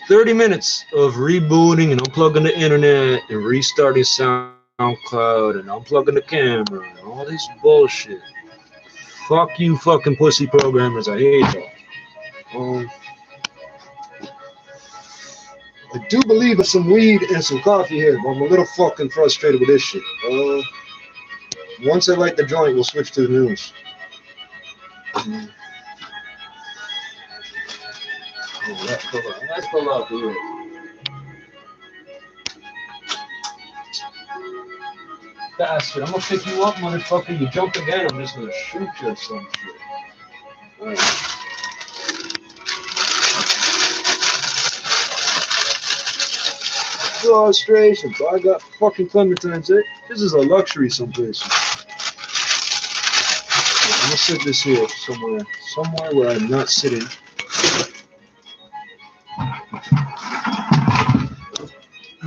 30 minutes of rebooting and unplugging the internet and restarting SoundCloud and unplugging the camera and all this bullshit. Fuck you, fucking pussy programmers. I hate y'all. I do believe in some weed and some coffee here, but I'm a little fucking frustrated with this shit. Once I light the joint, we'll switch to the news. Oh, let's pull out the bastard. I'm gonna pick you up, motherfucker. You jump again, I'm just gonna shoot you or some shit. Alright. Frustration. So I got fucking clementines. This is a luxury someplace. I'm gonna sit this here somewhere where I'm not sitting.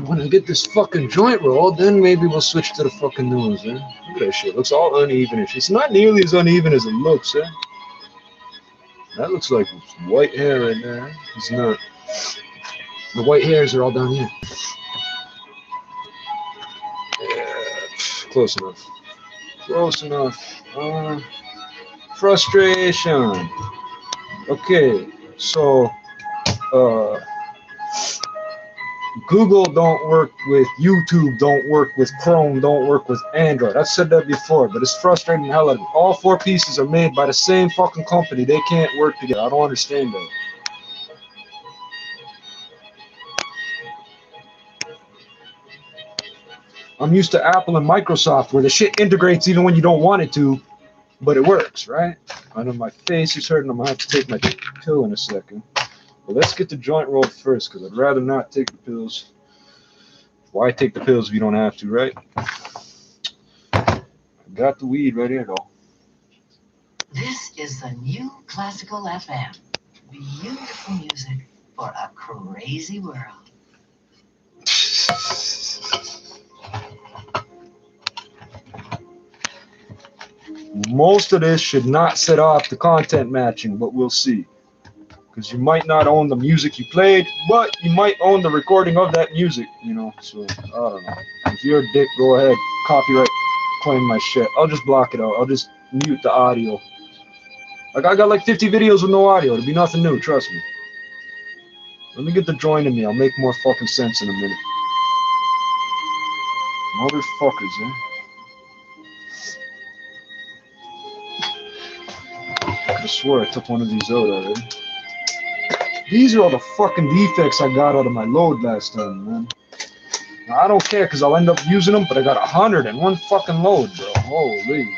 When I get this fucking joint rolled, then maybe we'll switch to the fucking news, eh? Look at that shit. It looks all uneven-ish. It's not nearly as uneven as it looks, eh? That looks like white hair right there. It's not. The white hairs are all down here. Yeah, close enough. Close enough. Frustration. Okay, so Google don't work with YouTube, don't work with Chrome, don't work with Android. I've said that before, but it's frustrating hell out of me. All four pieces are made by the same fucking company. They can't work together. I don't understand that. I'm used to Apple and Microsoft where the shit integrates even when you don't want it to, but it works, right? I know my face is hurting. I'm gonna have to take my pill in a second. But let's get the joint rolled first, because I'd rather not take the pills. Why take the pills if you don't have to, right? I got the weed right here, though. This is the new Classical FM. Beautiful music for a crazy world. Most of this should not set off the content matching, but we'll see. Because you might not own the music you played, but you might own the recording of that music, you know. So, I don't know. If you're a dick, go ahead. Copyright claim my shit. I'll just block it out. I'll just mute the audio. Like, I got like 50 videos with no audio. It'll be nothing new, trust me. Let me get the joint in me. I'll make more fucking sense in a minute. Motherfuckers, eh? I swear I took one of these out already. These are all the fucking defects I got out of my load last time, man. Now, I don't care because I'll end up using them, but I got 101 fucking load, bro. Holy.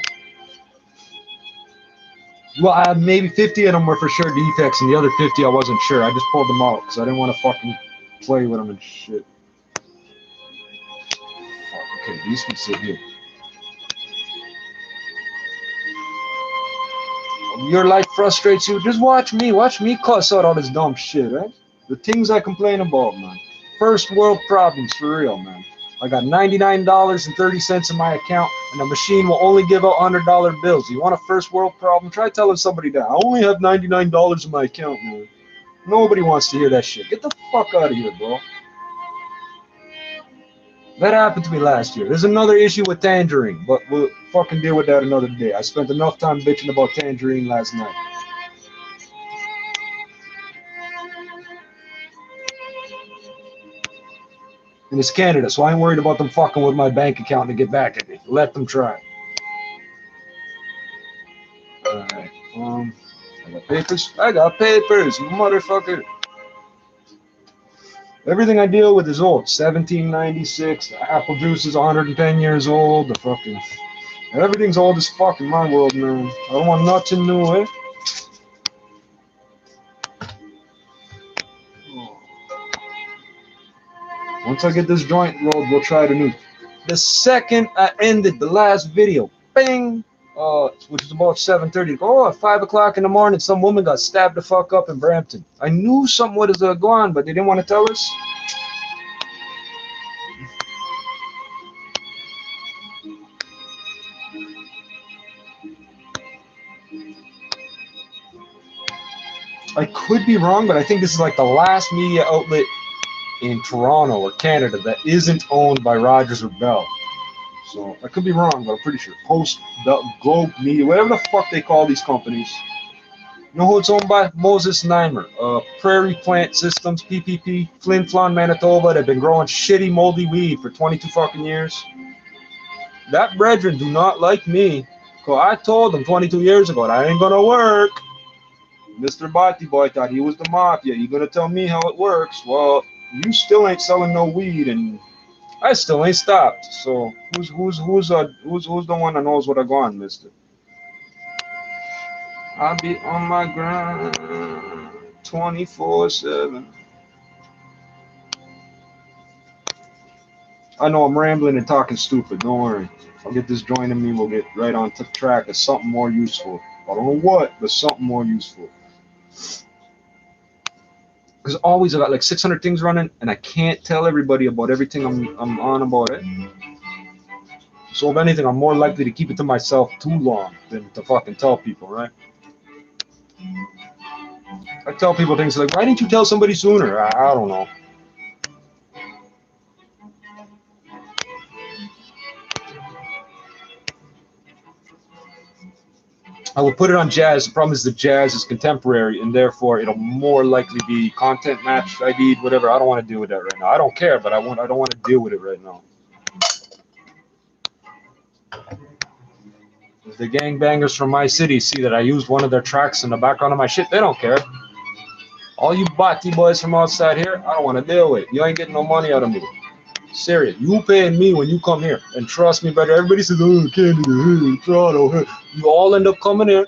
Well, I had maybe 50 of them were for sure defects, and the other 50 I wasn't sure. I just pulled them out because I didn't want to fucking play with them and shit. Fuck, okay, these can sit here. Your life frustrates you, just watch me cuss out all this dumb shit, right? The things I complain about, man. First world problems, for real, man. I got $99.30 in my account, and the machine will only give out $100 bills. You want a first world problem? Try telling somebody that. I only have $99 in my account, man. Nobody wants to hear that shit. Get the fuck out of here, bro. That happened to me last year. There's another issue with Tangerine, but we'll fucking deal with that another day. I spent enough time bitching about Tangerine last night. And it's Canada, so I ain't worried about them fucking with my bank account to get back at me. Let them try. Alright, I got papers. I got papers, motherfucker. Everything I deal with is old. 1796. The apple juice is 110 years old. The fucking everything's old as fuck in my world, man. I don't want nothing new, eh? Once I get this joint rolled, we'll try the new. The second I ended the last video, bing, which is about 7:30. Oh, at 5 o'clock in the morning, some woman got stabbed the fuck up in Brampton. I knew something was going on, but they didn't want to tell us. I could be wrong, but I think this is like the last media outlet in Toronto or Canada that isn't owned by Rogers or Bell. So I could be wrong, but I'm pretty sure. Post, the Globe Media, whatever the fuck they call these companies. You know who it's owned by? Moses Neimer, Prairie Plant Systems, PPP, Flin Flon, Manitoba. They've been growing shitty, moldy weed for 22 fucking years. That brethren do not like me. Cause I told them 22 years ago that ain't gonna work. Mr. Bati Boy thought he was the mafia. You gonna tell me how it works? Well, you still ain't selling no weed, and I still ain't stopped. So who's the one that knows what I go on, Mister? I'll be on my grind 24/7. I know I'm rambling and talking stupid. Don't worry. I'll get this joint in me. We'll get right on to track of something more useful. I don't know what, but something more useful. Because always I got like 600 things running, and I can't tell everybody about everything I'm on about it. So if anything, I'm more likely to keep it to myself too long than to fucking tell people, right? I tell people things like, why didn't you tell somebody sooner? I don't know. I will put it on jazz. The problem is the jazz is contemporary, and therefore it'll more likely be content match ID'd, whatever. I don't want to deal with that right now. I don't care, but I don't want to deal with it right now. If the gangbangers from my city see that I used one of their tracks in the background of my shit, they don't care. All you Bati boys from outside here, I don't want to deal with. You ain't getting no money out of me. Serious. You paying me when you come here. And trust me, brother, everybody says, oh, Canada, Toronto. You all end up coming here.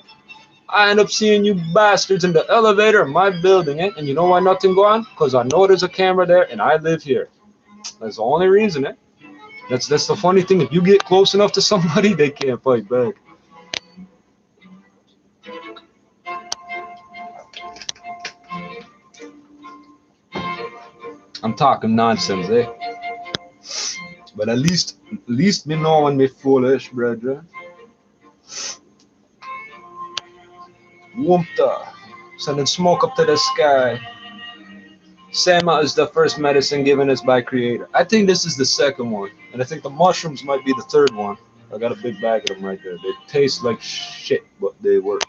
I end up seeing you bastards in the elevator of my building, eh? And you know why nothing go on? Because I know there's a camera there and I live here. That's the only reason, eh? That's the funny thing. If you get close enough to somebody, they can't fight back. I'm talking nonsense, eh? But at least me know when me foolish, brother. Woomta, sending smoke up to the sky. Sama is the first medicine given us by Creator. I think this is the second one, and I think the mushrooms might be the third one. I got a big bag of them right there. They taste like shit, but they work.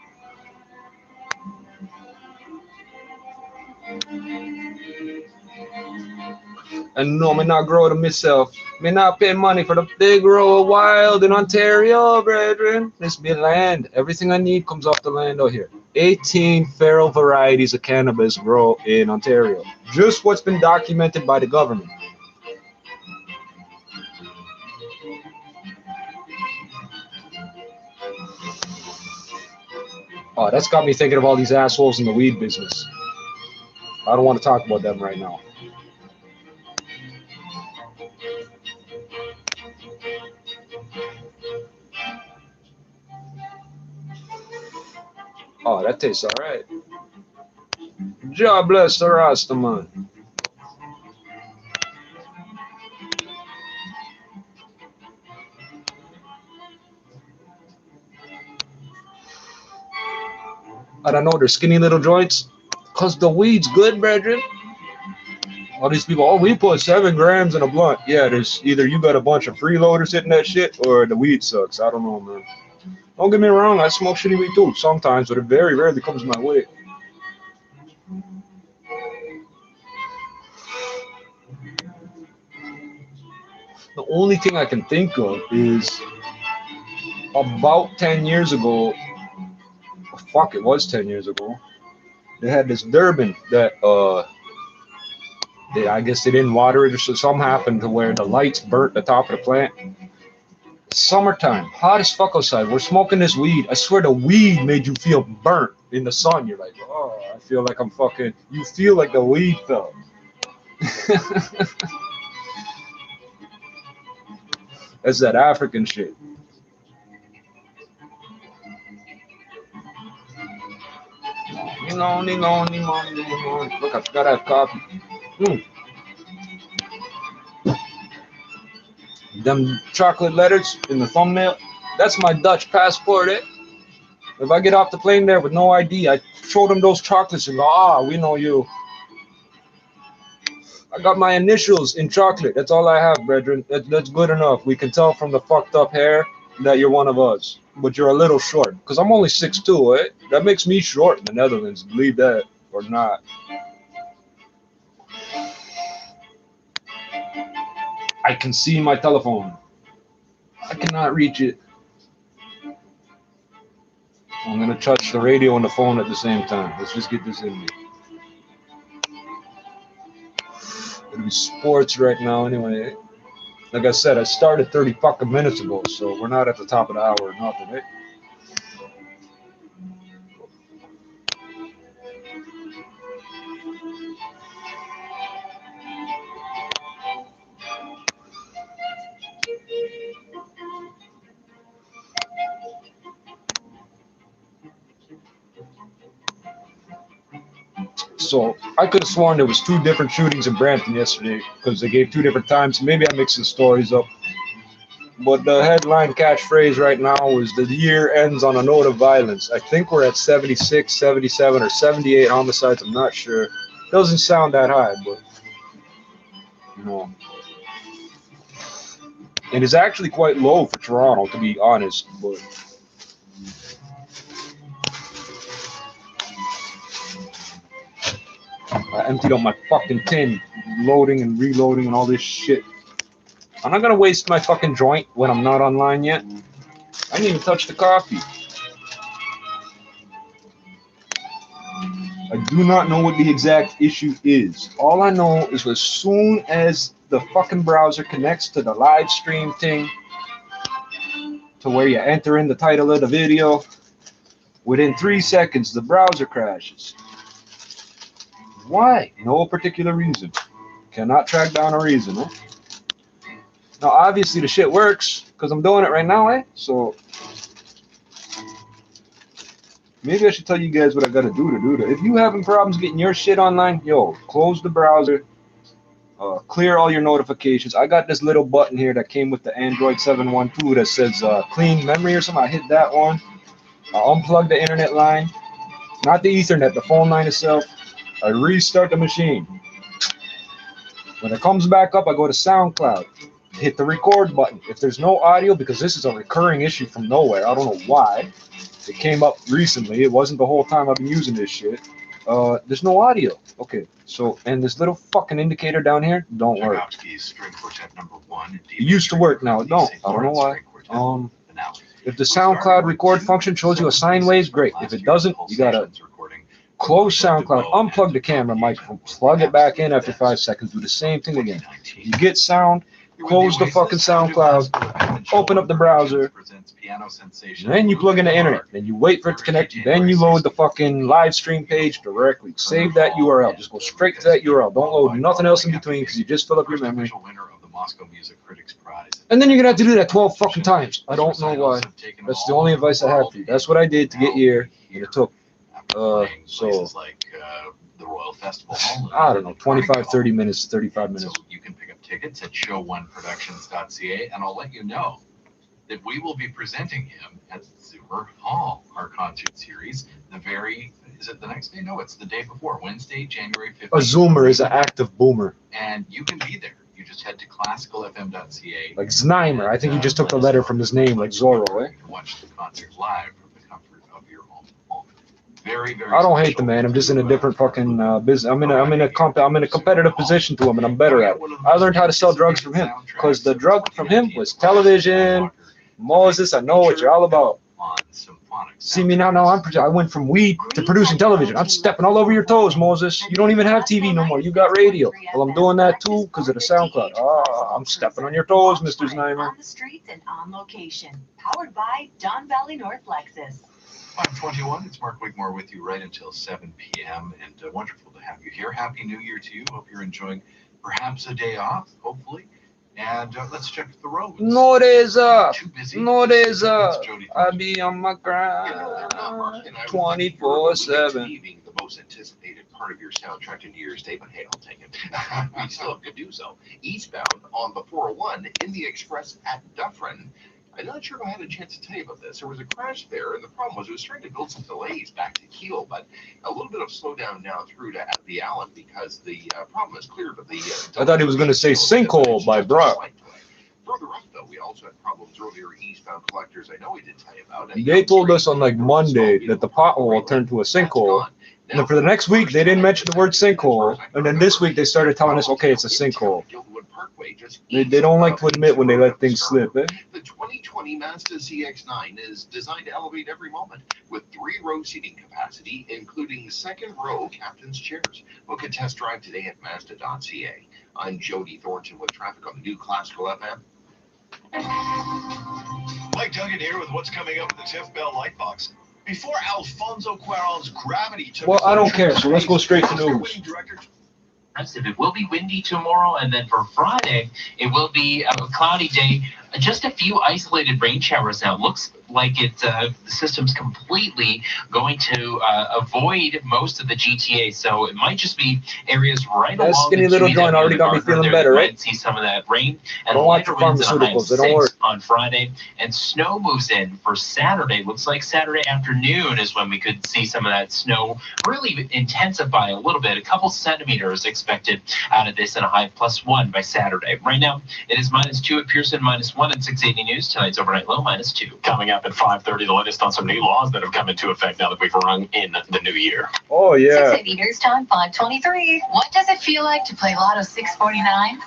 And no, me not grow to myself. Me not pay money for the big row of wild in Ontario, brethren. This be land. Everything I need comes off the land out here. 18 feral varieties of cannabis grow in Ontario. Just what's been documented by the government. Oh, that's got me thinking of all these assholes in the weed business. I don't want to talk about them right now. Oh, that tastes all right. God bless the Rastaman. I don't know, they're skinny little joints. Because the weed's good, brethren. All these people, oh, we put 7 grams in a blunt. Yeah, there's either you got a bunch of freeloaders hitting that shit or the weed sucks. I don't know, man. Don't get me wrong, I smoke shitty weed too sometimes, but it very rarely comes my way. The only thing I can think of is about 10 years ago, fuck, it was 10 years ago, they had this Durban that, I guess they didn't water it or something happened to where the lights burnt the top of the plant. Summertime, hot as fuck outside. We're smoking this weed. I swear the weed made you feel burnt in the sun. You're like, oh, I feel like I'm fucking, you feel like the weed felt. That's that African shit. Look, I forgot I have coffee. Them chocolate letters in the thumbnail, that's my Dutch passport, eh? If I get off the plane there with no ID, I show them those chocolates and go, ah, we know you. I got my initials in chocolate. That's all I have, brethren. That's good enough. We can tell from the fucked up hair that you're one of us. But you're a little short. Because I'm only 6'2", eh? That makes me short in the Netherlands. Believe that or not. I can see my telephone. I cannot reach it. I'm going to touch the radio and the phone at the same time. Let's just get this in me. It'll be sports right now anyway. Like I said, I started 30 fucking minutes ago, so we're not at the top of the hour or nothing, eh? So I could have sworn there was 2 different shootings in Brampton yesterday because they gave 2 different times. Maybe I'm mixing stories up. But the headline catchphrase right now is the year ends on a note of violence. I think we're at 76, 77, or 78 homicides. I'm not sure. Doesn't sound that high, but you know. And it's actually quite low for Toronto, to be honest. But I emptied out my fucking tin, loading and reloading and all this shit. I'm not gonna waste my fucking joint when I'm not online yet. I didn't even touch the coffee. I do not know what the exact issue is. All I know is as soon as the fucking browser connects to the live stream thing, to where you enter in the title of the video, within 3 seconds the browser crashes. Why? No particular reason. Cannot track down a reason, eh? Now obviously the shit works, because I'm doing it right now, eh? So maybe I should tell you guys what I gotta do that. If you having problems getting your shit online, yo, close the browser, clear all your notifications. I got this little button here that came with the Android 712 that says clean memory or something. I hit that one. I unplug the internet line, not the Ethernet, the phone line itself. I restart the machine. When it comes back up, I go to SoundCloud, hit the record button. If there's no audio, because this is a recurring issue from nowhere, I don't know why. It came up recently. It wasn't the whole time I've been using this shit. There's no audio. Okay, so, and this little fucking indicator down here don't work. It used to work, now it don't. I don't know why. If the SoundCloud record function shows you a sine wave, great. If it doesn't, you gotta close SoundCloud, unplug the camera microphone, plug it back in after 5 seconds, do the same thing again. You get sound, close the fucking SoundCloud, open up the browser, then you plug in the internet, then you wait for it to connect, then you load the fucking live stream page directly. Save that URL, just go straight to that URL. Don't load nothing else in between because you just fill up your memory. And then you're gonna have to do that 12 fucking times. I don't know why. That's the only advice I have for you. That's what I did to get here, and it took so the Royal Festival I don't know, 25, 30 minutes, 35 minutes. So you can pick up tickets at show1productions.ca, and I'll let you know that we will be presenting him at Zoomer Hall, our concert series. Is it the next day? No, it's the day before, Wednesday, January 15th. A Zoomer is an active boomer. And you can be there. You just head to classicalfm.ca. Like Znaimer. I think he just took the letter from his name, like Zorro, eh? You can watch the concert live from the comfort of your own home. Very, very I don't hate the man. I'm just in a different fucking business. I'm in a competitive position to him, and I'm better at it. I learned how to sell drugs from him, because the drug from him was television. Moses, I know what you're all about. See me now. I went from weed to producing television. I'm stepping all over your toes, Moses. You don't even have TV no more. You got radio. Well, I'm doing that too because of the SoundCloud. I'm stepping on your toes, Mr. Znaimer. On the streets and on location. Powered by Don Valley North Lexus. 521, it's Mark Wigmore with you right until 7 p.m. And wonderful to have you here. Happy New Year to you. Hope you're enjoying perhaps a day off, hopefully. And let's check the roads. No days up. Too busy? No days up. Jody I be on my grind 24/7. Being the most anticipated part of your soundtrack to New Year's Day, but hey, I'll take it. We still have to do so. Eastbound on the 401 in the Express at Dufferin. I'm not sure if I had a chance to tell you about this. There was a crash there, and the problem was it was starting to build some delays back to Kiel, but a little bit of slowdown now through to the Allen because the problem is clear. But the I thought he was going to say sinkhole by Brock. Further up, though, we also had problems earlier eastbound collectors. I know we did tell you about. They told us on like Monday that the pothole will turn to a sinkhole. And then for the next week, they didn't mention the word sinkhole. And then this week, they started telling us, okay, it's a sinkhole. They don't like to admit when they let things slip. Eh? The 2020 Mazda CX-9 is designed to elevate every moment with 3-row seating capacity, including second-row captain's chairs. Book a test drive today at Mazda.ca. I'm Jody Thornton with traffic on the new Classical FM. Mike Duggan here with what's coming up with the Tiff Bell Lightbox. Before Alfonso Cuarón's Gravity took... Well, I don't care, so let's go straight to news. It will be windy tomorrow, and then for Friday, it will be a cloudy day. Just a few isolated rain showers now. It looks like the system's completely going to avoid most of the GTA, so it might just be areas right along skinny the little GW joint already got me feeling better, right? Might see some of that rain and don't watch the lighter winds and a high of pharmaceuticals, they don't work. 6 on Friday, and snow moves in for Saturday. Looks like Saturday afternoon is when we could see some of that snow really intensify a little bit. A couple centimeters expected out of this, and a high of +1 by Saturday. Right now, it is -2 at Pearson, -1 at 680 News. Tonight's overnight low -2. Coming up at 5:30, the latest on some new laws that have come into effect now that we've rung in the new year. Oh, yeah. 680 News Time, 5:23. What does it feel like to play Lotto 649?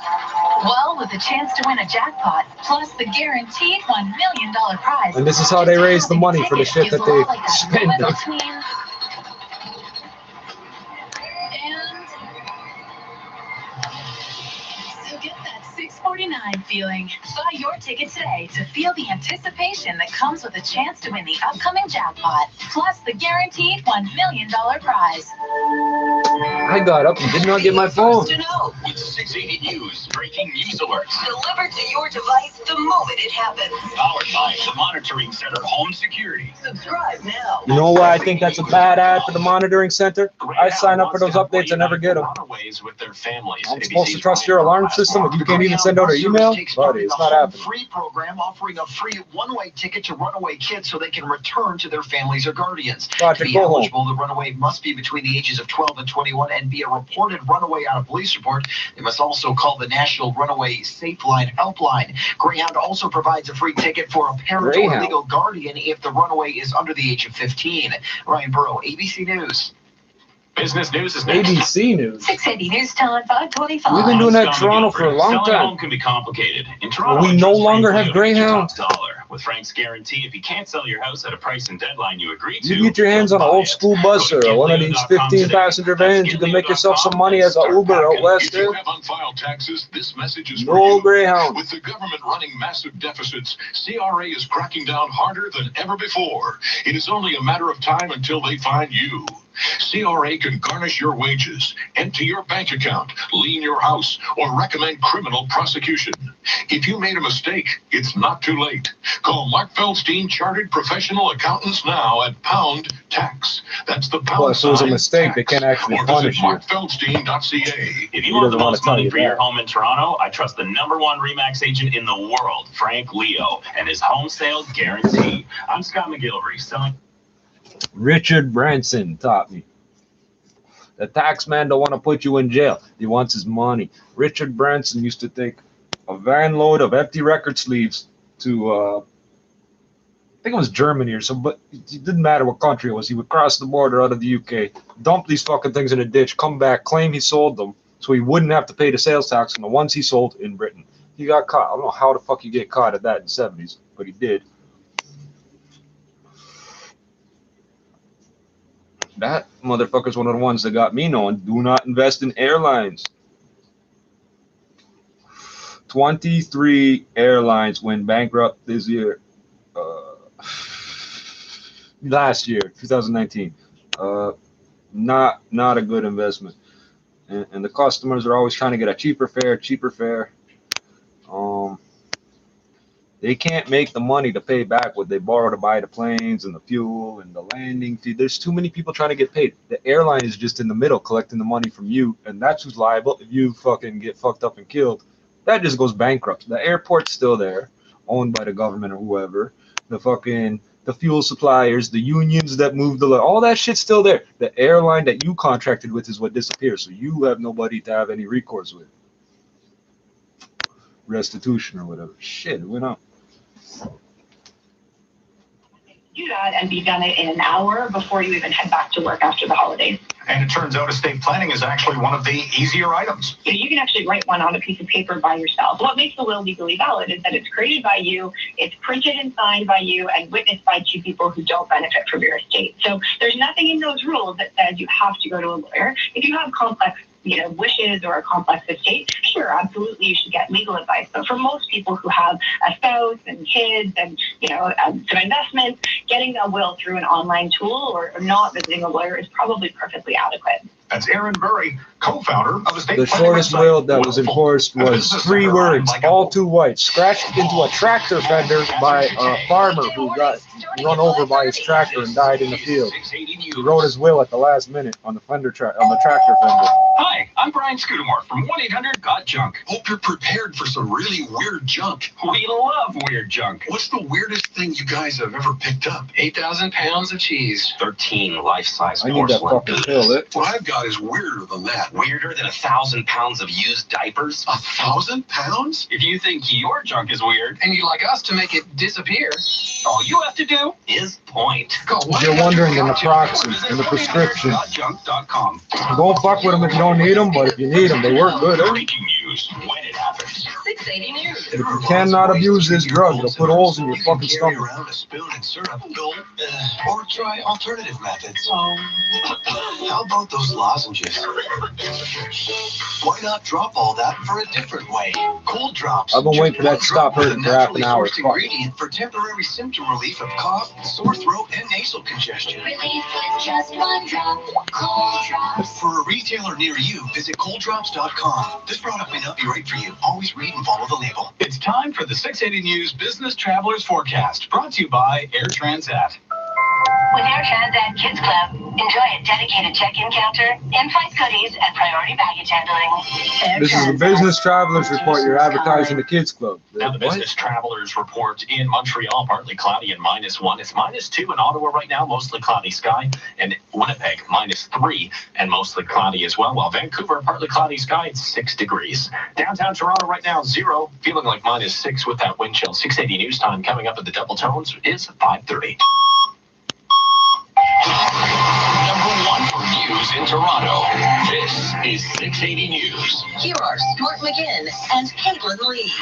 Well, with a chance to win a jackpot, plus the guaranteed $1 million prize. And this is how they raise the money for the shit that they spend. Get that 649 feeling. Buy your ticket today to feel the anticipation that comes with a chance to win the upcoming jackpot, plus the guaranteed $1 million prize. I got up and did not get my phone. To know. It's 680 News, breaking news alerts. Delivered to your device the moment it happens. Powered by the Monitoring Center Home Security. Subscribe now. You know why I think that's a bad ad for the monitoring center? I sign up for those updates, I never get them. With their families. I'm supposed to trust your alarm system if you can't even send out an email? Buddy, it's not happening. Free program offering a free one-way ticket to runaway kids so they can return to their families or guardians. Roger, to be go eligible, the runaway must be between the ages of 12 and 21 and be a reported runaway on a police report. They must also call the National Runaway Safe Line helpline. Greyhound also provides a free ticket for a parent or legal guardian if the runaway is under the age of 15. Ryan Burrow, ABC News. Business news is next. ABC News. 680 News Time, 5:25. We've been doing that in Toronto for a long Selling time. home can be complicated. In Toronto, We no longer have Greyhound. With Frank's guarantee, if you can't sell your house at a price and deadline you agreed to, You get your hands on an old school bus or one of these 15-passenger vans, you can make yourself some money as an Uber out west. If you have unfiled taxes, this message is for No you. Greyhound. With the government running massive deficits, CRA is cracking down harder than ever before. It is only a matter of time until they find you. CRA can garnish your wages, empty your bank account, lien your house, or recommend criminal prosecution. If you made a mistake, it's not too late. Call Mark Feldstein Chartered Professional Accountants now at Pound Tax. That's the pound Well, if it was a sign mistake, tax. they can't actually Or punish visit you. markfeldstein.ca. If He you want the doesn't wanna most tell money you for your that. home in Toronto, I trust the #1 RE/MAX agent in the world, Frank Leo, and his home sale guarantee. I'm Scott McGilvery, selling. Richard Branson taught me. The tax man don't want to put you in jail. He wants his money. Richard Branson used to take a van load of empty record sleeves to, I think it was Germany or something, but it didn't matter what country it was. He would cross the border out of the UK, dump these fucking things in a ditch, come back, claim he sold them, so he wouldn't have to pay the sales tax on the ones he sold in Britain. He got caught. I don't know how the fuck you get caught at that in the 70s, but he did. That motherfucker's one of the ones that got me knowing, do not invest in airlines. 23 airlines went bankrupt this year. Last year, 2019. Not a good investment. And the customers are always trying to get a cheaper fare. They can't make the money to pay back what they borrow to buy the planes and the fuel and the landing fee. There's too many people trying to get paid. The airline is just in the middle collecting the money from you, and that's who's liable if you fucking get fucked up and killed. That just goes bankrupt. The airport's still there. owned by the government or whoever, the fuel suppliers, the unions that move the all that shit's still there. The airline that you contracted with is what disappears, so you have nobody to have any recourse with. Restitution or whatever. Shit, it went up. Do that and be done it in an hour before you even head back to work after the holidays. And it turns out estate planning is actually one of the easier items. So you can actually write one on a piece of paper by yourself. What makes the will legally valid is that it's created by you, it's printed and signed by you, and witnessed by two people who don't benefit from your estate. So there's nothing in those rules that says you have to go to a lawyer. If you have complex wishes or a complex estate, sure, absolutely, you should get legal advice. But for most people who have a spouse and kids and, some investments, getting a will through an online tool or not visiting a lawyer is probably perfectly adequate. That's Aaron Burry, co-founder of Estate The Planning shortest website will that was enforced was 3 words, all too white, scratched into a tractor fender by a farmer who got run over by his tractor and died in the field. He wrote his will at the last minute on the tractor fender. Hi, I'm Brian Scudamore from 1-800-GOT-JUNK. Hope you're prepared for some really weird junk. We love weird junk. What's the weirdest thing you guys have ever picked up? 8,000 pounds of cheese. 13 life-size I need that porcelain fucking pill. What I've got is weirder than that. Weirder than 1,000 pounds of used diapers. 1,000 pounds? If you think your junk is weird and you'd like us to make it disappear, all you have to do is point. If you're wondering, the naproxen and the prescription. GOT-JUNK.com. Don't fuck with them if you don't need them, but if you need them, they work good. Breaking news when it happens. 680 News. If you cannot abuse this drug, it'll put holes in your fucking Carry stomach. around a spoon and syrup. Or try alternative methods. How about those lozenges? Why not drop all that for a different way? Cold drops. I've been waiting for that to stop hurting for half an hour. Sourced ingredient for temporary symptom relief of cough, sore throat, and nasal congestion. Relief with just one drop. Cold Drops. For a retailer near you, visit colddrops.com. This product may not be right for you. Always read and follow the label. It's time for the 680 News Business Travelers Forecast, brought to you by Air Transat. With Air Transat Kids Club, enjoy a dedicated check-in counter, in-flight goodies, and priority baggage handling. This is the Business Travelers Report. You're advertising the Kids Club. Now the Business Travelers Report in Montreal, partly cloudy and -1. It's -2 in Ottawa right now, mostly cloudy sky. And Winnipeg, -3 and mostly cloudy as well. While Vancouver, partly cloudy sky, it's 6 degrees. Downtown Toronto right now, 0, feeling like -6 with that wind chill. 680 News Time coming up at the Double Tones is 5:30. #1 for news in Toronto. This is 680 News. Here are Stuart McGinn and Caitlin Lee.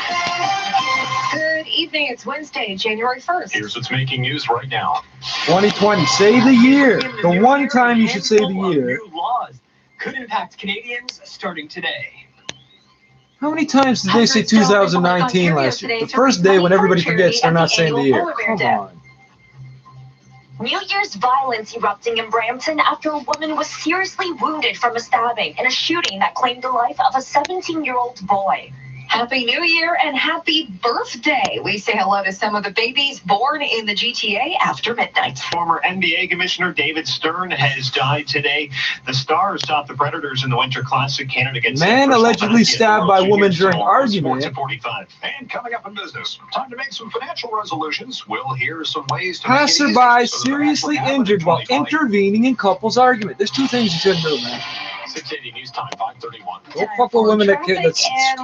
Good evening. It's Wednesday, January 1st. Here's what's making news right now. 2020, say the year. The one time you should say the year. New laws could impact Canadians starting today. How many times did they say 2019 last year? The first day when everybody forgets they're not saying the year. Come on. New Year's violence erupting in Brampton after a woman was seriously wounded from a stabbing in a shooting that claimed the life of a 17-year-old boy. Happy New Year and happy birthday. We say hello to some of the babies born in the GTA after midnight. Former NBA Commissioner David Stern has died today. The Stars topped the Predators in the Winter Classic. Canada against Man allegedly stabbed by woman during argument. 45. And coming up in business, time to make some financial resolutions. We'll hear some ways to Passerby seriously injured while intervening in couple's argument. There's 2 things you shouldn't do, man. 680 News Time, 5:31. Don't fuck with women that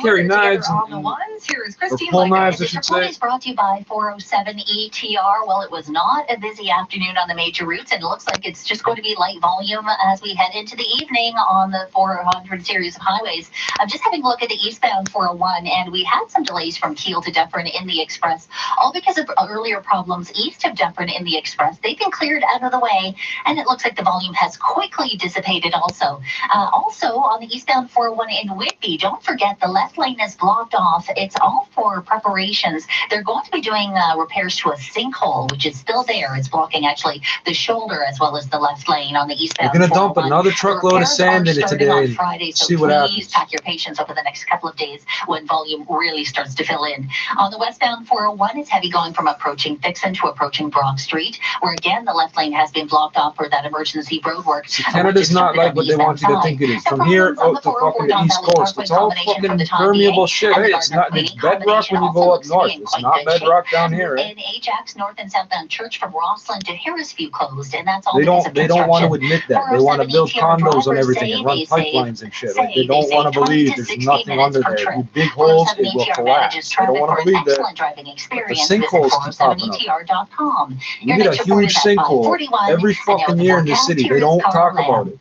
carry knives On the ones, here is or Christine pull Lagarde. knives, I This should report say. is brought to you by 407 ETR. Well, it was not a busy afternoon on the major routes, and it looks like it's just going to be light volume as we head into the evening on the 400 series of highways. I'm just having a look at the eastbound 401, and we had some delays from Kiel to Dufferin in the Express, all because of earlier problems east of Dufferin in the Express. They've been cleared out of the way, and it looks like the volume has quickly dissipated also. Also, on the eastbound 401 in Whitby, don't forget the left lane is blocked off. It's all for preparations. They're going to be doing repairs to a sinkhole, which is still there. It's blocking actually the shoulder as well as the left lane on the eastbound. They're gonna dump 401. another truckload of sand in it today and Friday, so see what please happens. pack your patience over the next couple of days when volume really starts to fill in. On the westbound 401, it's heavy going from approaching Dixon to approaching Brock Street, where again the left lane has been blocked off for that emergency road work. Canada's not like what they want you to think it is. From here out to fucking the East Coast, it's all fucking permeable shit. Hey, it's not. It's bedrock when you go up north. It's not bedrock down here. In Ajax, north and southbound Church from Rossland to Harrisview closed, and that's all. They don't want to admit that. They want to build condos and everything and run pipelines and shit. Like they don't want to believe there's nothing under there. You dig holes, it will collapse. They don't want to believe that. The sinkholes keep popping up. We get a huge sinkhole every fucking year in the city. They don't talk about it.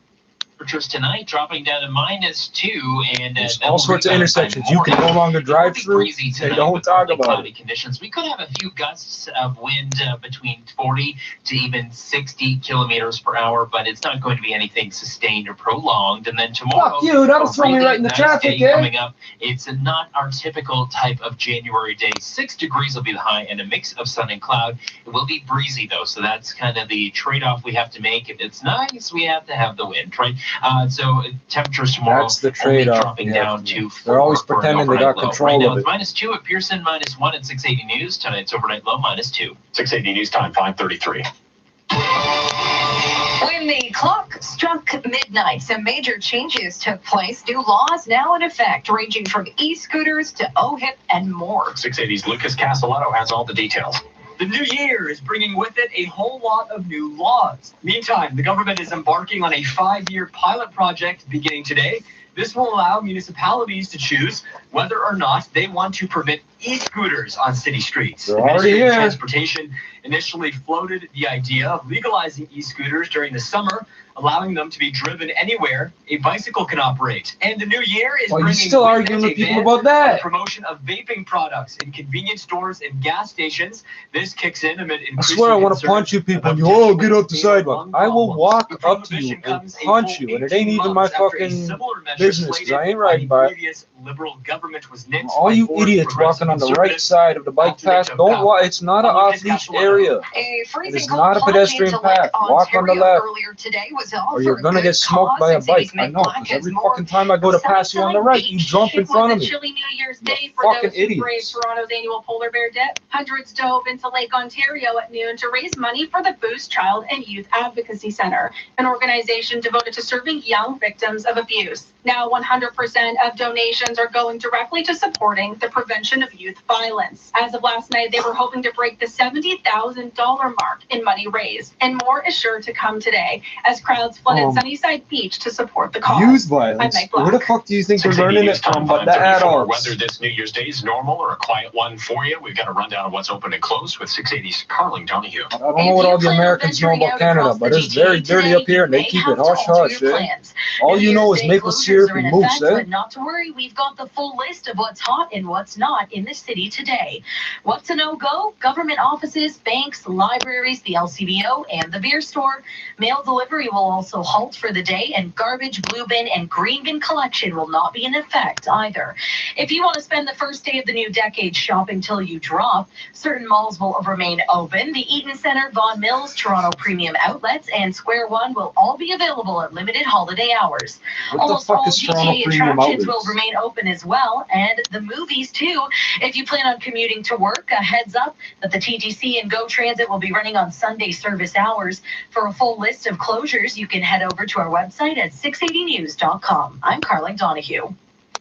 Temperatures tonight dropping down to -2, and there's all sorts of intersections you can no longer drive through. They don't talk about it. Conditions. We could have a few gusts of wind between 40 to even 60 kilometers per hour, but it's not going to be anything sustained or prolonged. And then tomorrow, fuck you, that'll throw me right in the traffic, coming up. It's not our typical type of January day. 6 degrees will be the high and a mix of sun and cloud. It will be breezy though, so that's kind of the trade-off we have to make. If it's nice, we have to have the wind, right? So temperatures tomorrow. That's the trade-off. Dropping down to 4. They're always pretending they got control of it. -2 at Pearson, -1 at 680 News. Tonight's overnight low -2. 680 News time, 5:33. When the clock struck midnight, some major changes took place. New laws now in effect, ranging from e-scooters to OHIP and more. 680's Lucas Castelletto has all the details. The new year is bringing with it a whole lot of new laws. Meantime, the government is embarking on a 5-year pilot project beginning today. This will allow municipalities to choose whether or not they want to permit e-scooters on city streets. They're already here. Transportation initially floated the idea of legalizing e-scooters during the summer, allowing them to be driven anywhere a bicycle can operate. And the new year is bringing still arguing with people about that. Promotion of vaping products in convenience stores and gas stations. This kicks in amid increasing I swear I want to punch you people and you get up the sidewalk. I will walk up to you and punch you, and it ain't even my fucking business because I ain't riding by it. Liberal government was nixed. All you idiots walking on the right side of the bike path, don't walk. It's not an off-leash area. It is not a pedestrian path. Walk on the left. Or you're gonna get smoked by a bike. I know, because every fucking time I go to pass you on the right, you jump in front of me. It was a chilly New Year's Day for fucking those who braved idiots. Toronto's annual polar bear dip. Hundreds dove into Lake Ontario at noon to raise money for the Boost Child and Youth Advocacy Center, an organization devoted to serving young victims of abuse. Now 100% of donations are going directly to supporting the prevention of youth violence. As of last night, they were hoping to break the $70,000 mark in money raised, and more is sure to come today as crowds flooded Sunnyside Beach to support the cause. Youth violence? Where the fuck do you think they're learning it from? But the adults. Whether this New Year's Day is normal or a quiet one for you, we've got a rundown of what's open and closed with 680's Carling Donahue. I don't know what all the Americans know about Canada, but it's very dirty up here and they keep it hush-hush, eh? All you know is maple syrup and moose, eh? But not to worry, we've got the full list of what's hot and what's not in the city today. What's a no-go? Government offices, banks, libraries, the LCBO, and the beer store. Mail delivery will also halt for the day, and garbage, blue bin, and green bin collection will not be in effect either. If you want to spend the first day of the new decade shopping till you drop, certain malls will remain open. The Eaton Centre, Vaughan Mills, Toronto Premium Outlets, and Square One will all be available at limited holiday hours. Almost all GTA attractions will remain open as well, and the movies too. If you plan on commuting to work, a heads up that the TTC and GO Transit will be running on Sunday service hours. For a full list of closures, you can head over to our website at 680news.com. I'm Carling Donahue.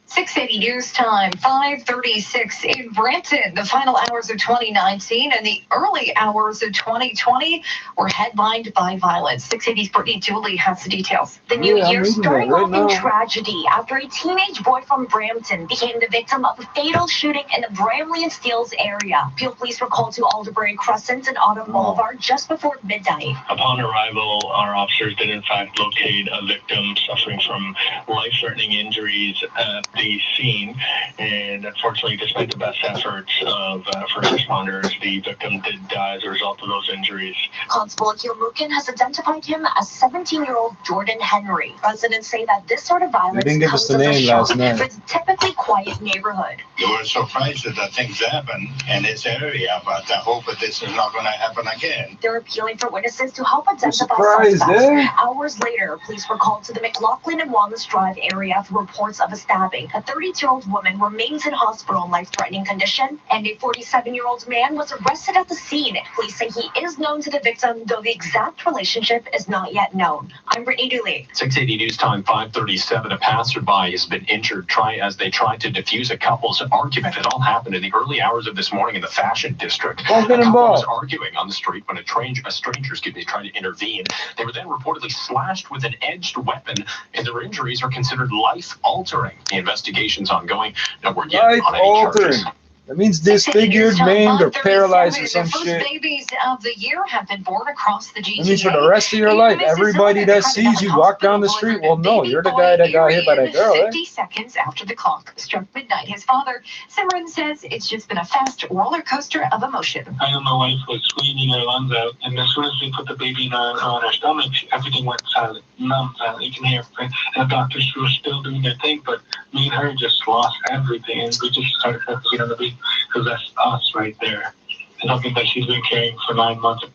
680 News Time, 5:36 in Brampton. The final hours of 2019 and the early hours of 2020 were headlined by violence. 680's Brittany Dooley has the details. The new year starting off in tragedy after a teenage boy from Brampton became the victim of a fatal shooting in the Bramley and Steeles area. Peel police were called to Alderbury Crescent and Autumn Boulevard just before midnight. Upon arrival, our officers did in fact locate a victim suffering from life-threatening injuries at the scene, and unfortunately, despite the best efforts of first responders, the victim did die as a result of those injuries. Constable Akil Mukin has identified him as 17-year-old Jordan Henry. Residents say that this sort of violence comes as a shock for the typically quiet neighborhood. They were surprised that things happen in this area, but I hope that this is not going to happen again. They're appealing for witnesses to help identify suspects. Hours later, police were called to the McLaughlin and Wallace Drive area for reports of a stabbing. A 32-year-old woman remains in hospital in life-threatening condition, and a 47-year-old man was arrested at the scene. Police say he is known to the victim, though the exact relationship is not yet known. I'm Brittany Dooley. 680 News Time 5:37. A passerby has been injured as they tried to defuse a couple's argument. It all happened in the early hours of this morning in the Fashion District. A couple was arguing on the street when a stranger tried to intervene. They were then reportedly slashed with an edged weapon, and their injuries are considered life-altering. The investigation's ongoing. No word yet on any charges. That means disfigured, maimed, or paralyzed or some the first shit. babies of the year have been born across the GTA. That means for the rest of your life, everybody that sees you walk down the street will know you're the guy that got hit by that girl, 50 seconds after the clock struck midnight. His father, Simran, says it's just been a fast roller coaster of emotion. I know my wife was screaming her lungs out, and as soon as we put the baby on her stomach, everything went silent, numb silent. You can hear, and the doctors were still doing their thing, but me and her just lost everything, and we just started focusing on the baby, because that's us right there. And something that she's been carrying for 9 months.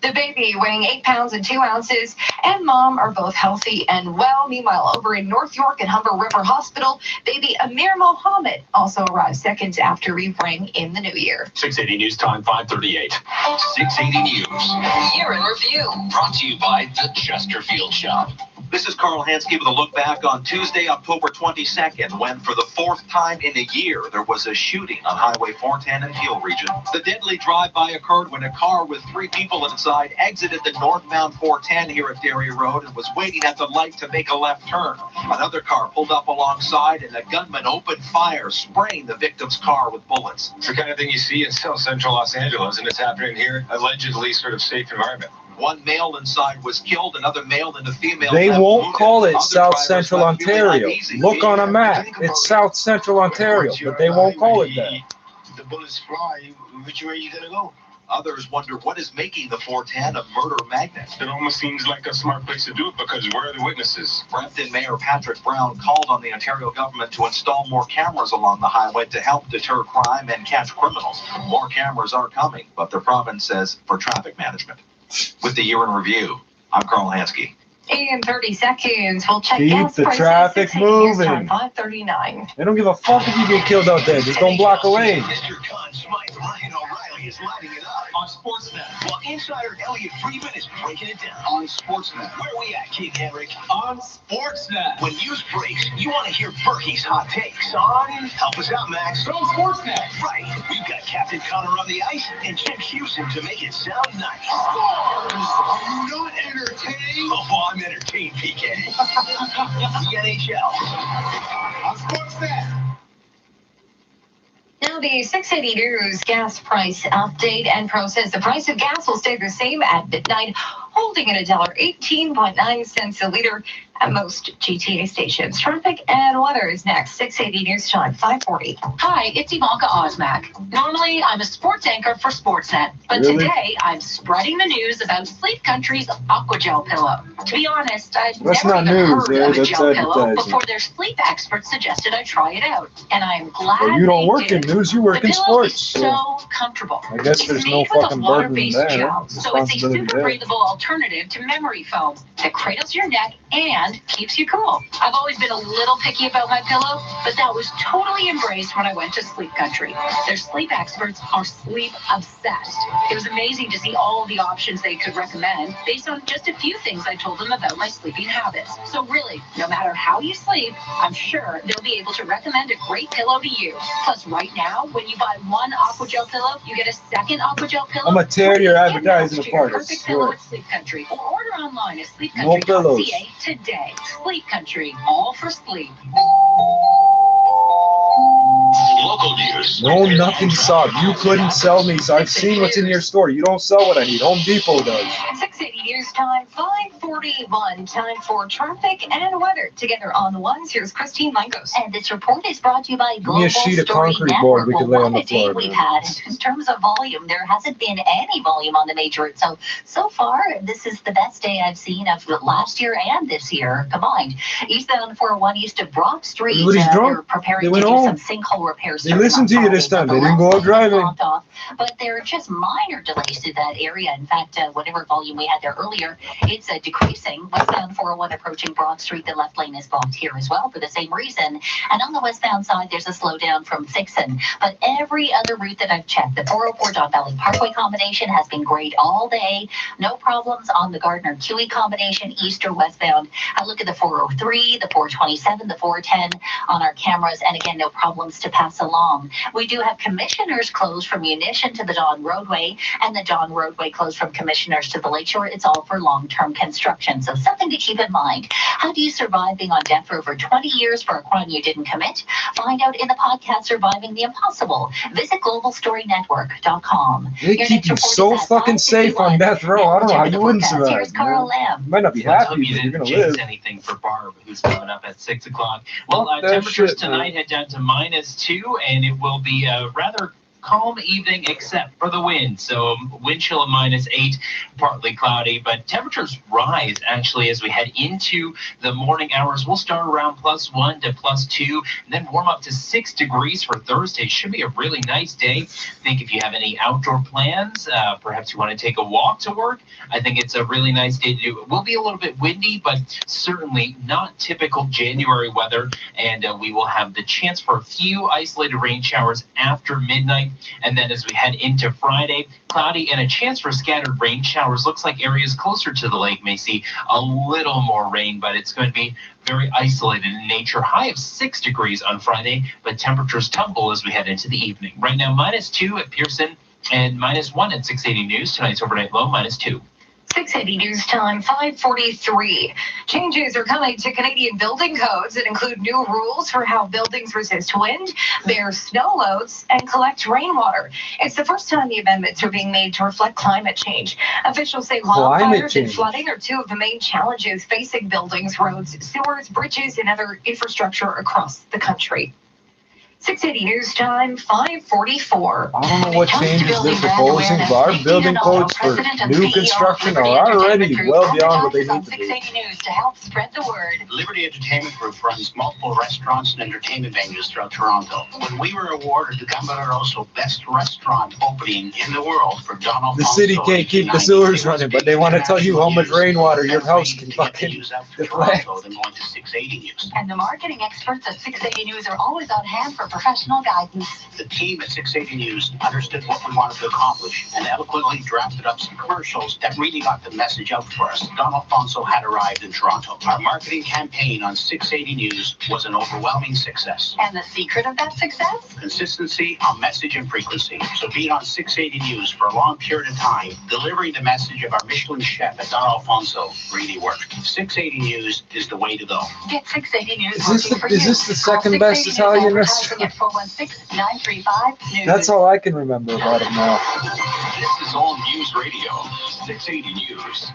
The baby, weighing 8 pounds and 2 ounces, and mom are both healthy and well. Meanwhile, over in North York and Humber River Hospital, baby Amir Mohammed also arrived seconds after we rang in the new year. 680 News Time 5:38. 680 News. Year in Review. Brought to you by the Chesterfield Shop. This is Carl Hansky with a look back on Tuesday, October 22nd, when for the 4th time in a year, there was a shooting on Highway 410 in Peel region. The deadly drive-by occurred when a car with 3 people inside exited the northbound 410 here at Derry Road and was waiting at the light to make a left turn. Another car pulled up alongside and a gunman opened fire, spraying the victim's car with bullets. It's the kind of thing you see in South Central Los Angeles, and it's happening here, allegedly sort of safe environment. One male inside was killed, another male and a female. They won't call it South Central Ontario. Look on a map. It's South Central Ontario, but they won't call it that. The bullets fly. Which way are you gonna go? Others wonder what is making the 410 a murder magnet. It almost seems like a smart place to do it, because where are the witnesses? Brampton Mayor Patrick Brown called on the Ontario government to install more cameras along the highway to help deter crime and catch criminals. More cameras are coming, but the province says for traffic management. With the year in review, I'm Carl Hansky. In 30 seconds, we'll check Keep gas the prices. traffic 680 News moving. Time 5:39. They don't give a fuck if you get killed out there. Just don't block a lane. Mr. Conn Smythe, Ryan O'Reilly is lighting it up on Sportsnet, while insider Elliot Friedman is breaking it down on Sportsnet. Where are we at, King Henrik? On Sportsnet. When news breaks, you want to hear Berkey's hot takes on. Help us out, Max. On Sportsnet. Right. We've got Captain Connor on the ice and Jim Houston to make it sound nice. Scores! Are you not entertained? Oh, I'm entertained, PK. The NHL. On Sportsnet. Now the 680 News gas price update, and Pro says the price of gas will stay the same at midnight, holding at $1.18.9 a liter at most GTA stations. Traffic and weather is next. 680 News Time 5:40. Hi, it's Ivanka Osmak. Normally, I'm a sports anchor for Sportsnet, but Really? today I'm spreading the news about Sleep Country's Aquagel pillow. To be honest, I'd That's never not even news, heard of a that's gel pillow advertising. before their sleep experts suggested I try it out, and I'm glad Well, you don't they work in did. news, you work the in pillow sports. is so comfortable. I guess It's there's no made with a fucking burden in water-based that. gel, so it's a Responsibility super there. breathable alternative to memory foam that cradles your neck and keeps you cool. I've always been a little picky about my pillow, but that was totally embraced when I went to Sleep Country. Their sleep experts are sleep obsessed. It was amazing to see all the options they could recommend based on just a few things I told them about my sleeping habits. So really, no matter how you sleep, I'm sure they'll be able to recommend a great pillow to you. Plus, right now, when you buy one Aquagel pillow, you get a second Aquagel pillow. I'm gonna tear your free advertising to your apart, I perfect pillow swear. at Sleep Country, or order online at No pillows. sleepcountry.ca today. Sleep Country, all for sleep. Local news. No, nothing sobbed. You couldn't sell me, so I've seen what's in your store. You don't sell what I need. Home Depot does. 680 News Time 5:41. Time for traffic and weather. Together on the ones, here's Christine Langos. And this report is brought to you by Give me Global a sheet of Story concrete Network. board we could lay Well, on the what a day floor, we've man. had. In terms of volume, there hasn't been any volume on the major route. So far, this is the best day I've seen of last year and this year combined. Eastbound 401 east of Brock Street. Everybody's drunk. They're preparing They to went do home. some sinkhole repairs. They starting listened on to you this Friday, time. but They the didn't go last out driving. blocked off, but there are just minor delays to that area. In fact, whatever volume we had there earlier. It's decreasing. Westbound 401 approaching Broad Street. The left lane is blocked here as well for the same reason. And on the westbound side, there's a slowdown from Sixon. But every other route that I've checked, the 404 Don Valley Parkway combination has been great all day. No problems on the Gardner-Cuey combination, east or westbound. I look at the 403, the 427, the 410 on our cameras, and again, no problems to pass along. We do have Commissioners closed from Munition to the Don Roadway, and the Don Roadway closed from Commissioners to the Lakeshore. It's all for long-term construction, so something to keep in mind. How do you survive being on death for over 20 years for a crime you didn't commit? Find out in the podcast Surviving the Impossible. Visit globalstorynetwork.com. They keep you so fucking safe on death row. I don't know how you wouldn't survive. Here's Carl Lamb. You might not be Let's hope happy, you but you're didn't gonna live. jinx anything for Barb, who's coming up at 6 o'clock. Well, Fuck that temperatures shit, tonight head down to -2, and it will be a rather calm evening except for the wind. So wind chill of -8, partly cloudy, but temperatures rise actually as we head into the morning hours. We'll start around +1 to +2, and then warm up to 6 degrees for Thursday. Should be a really nice day. I think if you have any outdoor plans, perhaps you want to take a walk to work, I think it's a really nice day to do. It will be a little bit windy, but certainly not typical January weather, and we will have the chance for a few isolated rain showers after midnight. And then as we head into Friday, cloudy and a chance for scattered rain showers. Looks like areas closer to the lake may see a little more rain, but it's going to be very isolated in nature. High of 6 degrees on Friday, but temperatures tumble as we head into the evening. Right now, -2 at Pearson and -1 at 680 News. Tonight's overnight low, -2. 680 News Time, 5:43. Changes are coming to Canadian building codes that include new rules for how buildings resist wind, bear snow loads, and collect rainwater. It's the first time the amendments are being made to reflect climate change. Officials say wildfires and flooding are two of the main challenges facing buildings, roads, sewers, bridges, and other infrastructure across the country. 680 News Time, 5:44. I don't know what changes they're proposing, but our building codes for new construction are already well beyond what they need to be. 680 News to help spread the word. Liberty Entertainment Group runs multiple restaurants and entertainment venues throughout Toronto. When we were awarded the Gambler Rosso Best Restaurant Opening in the world for Donald The city can't keep the sewers running, but they want to tell you how much rainwater your house can fucking deflect. And the marketing experts at 680 News are always on hand for professional guidance. The team at 680 News understood what we wanted to accomplish and eloquently drafted up some commercials that really got the message out for us. Don Alfonso had arrived in Toronto. Our marketing campaign on 680 News was an overwhelming success. And the secret of that success? Consistency on message and frequency. So being on 680 News for a long period of time, delivering the message of our Michelin chef at Don Alfonso really worked. 680 News is the way to go. Get 680 News Is this the second best Italian restaurant? 416-935-NEWS. That's all I can remember about it now. This is all News Radio, 680 News.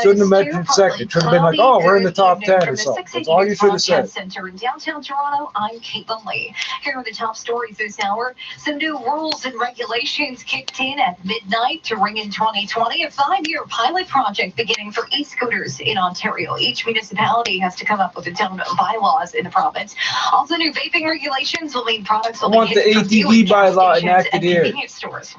Shouldn't have mentioned second. It should have been like, oh, we're in the top 10 or something. That's all you should have said. Center in downtown Toronto, I'm Caitlin Lee. Here are the top stories this hour. Some new rules and regulations kicked in at midnight to ring in 2020. A 5-year pilot project beginning for e-scooters in Ontario. Each municipality has to come up with its own bylaws in the province. Also, new vaping regulations will mean products will I want the ATV bylaw enacted here. Convenience stores.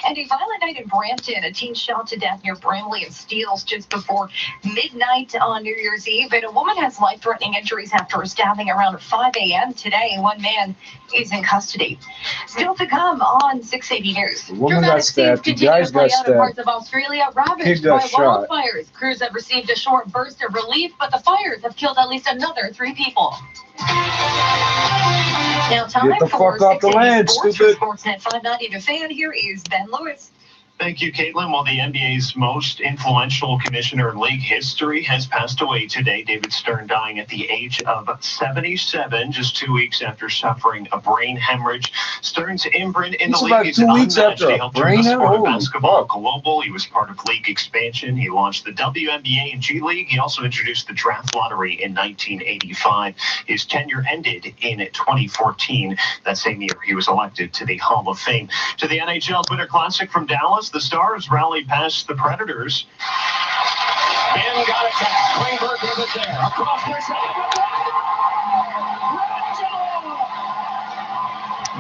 And a violent night in Brampton. A teen shot to death near Bramley and Steeles just before midnight on New Year's Eve. And a woman has life-threatening injuries after a stabbing around 5 a.m. today. One man is in custody. Still to come on 680 News. The woman got stabbed. The guys got stabbed. Parts of Australia ravaged by wildfires. Crews have received a short burst of relief, but the fires have killed at least another 3 people. Now time Get the for fuck off the land, stupid. Sportsnet 590 to fan. Here is Ben Lewis. Thank you, Caitlin. Well, the NBA's most influential commissioner in league history has passed away today. David Stern dying at the age of 77, just 2 weeks after suffering a brain hemorrhage. Stern's imprint in the league is unmatched. He helped turn the sport of basketball global. He was part of league expansion. He launched the WNBA and G League. He also introduced the draft lottery in 1985. His tenure ended in 2014. That same year, he was elected to the Hall of Fame. To the NHL's Winter Classic from Dallas, the Stars rallied past the Predators. Ben got it back. Klingberg with it there. Across their side.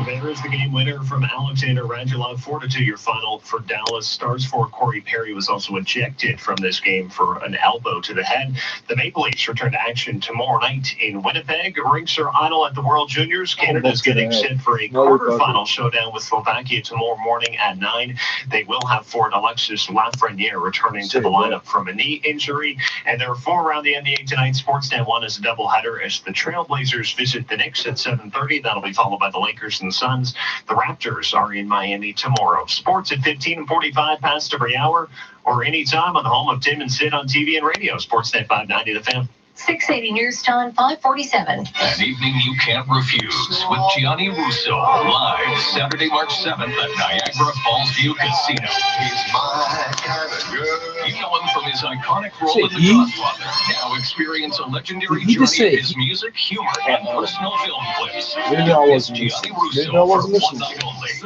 There is the game winner from Alexander Radulov, 4-2 your final for Dallas. Stars for Corey Perry was also ejected from this game for an elbow to the head. The Maple Leafs return to action tomorrow night in Winnipeg. Rinks are idle at the World Juniors. Canada's getting set for a quarterfinal showdown with Slovakia tomorrow morning at 9. They will have forward Alexis Lafreniere returning to the lineup from a knee injury. And there are 4 around the NBA tonight. Sportsnet 1 is a doubleheader as the Trailblazers visit the Knicks at 7:30. That'll be followed by the Lakers and Suns. The Raptors are in Miami tomorrow. Sports at 15 and 45 past every hour or anytime on the home of Tim and Sid on TV and radio. Sportsnet 590 The Fan. 680 News Time, 547. An evening you can't refuse with Gianni Russo, live Saturday, March 7th at Niagara Falls View Casino. He's my kind of girl. You know him from his iconic role in The Godfather. Now experience a legendary journey of his music, humor, and personal film clips. It's Gianni Russo for one night only.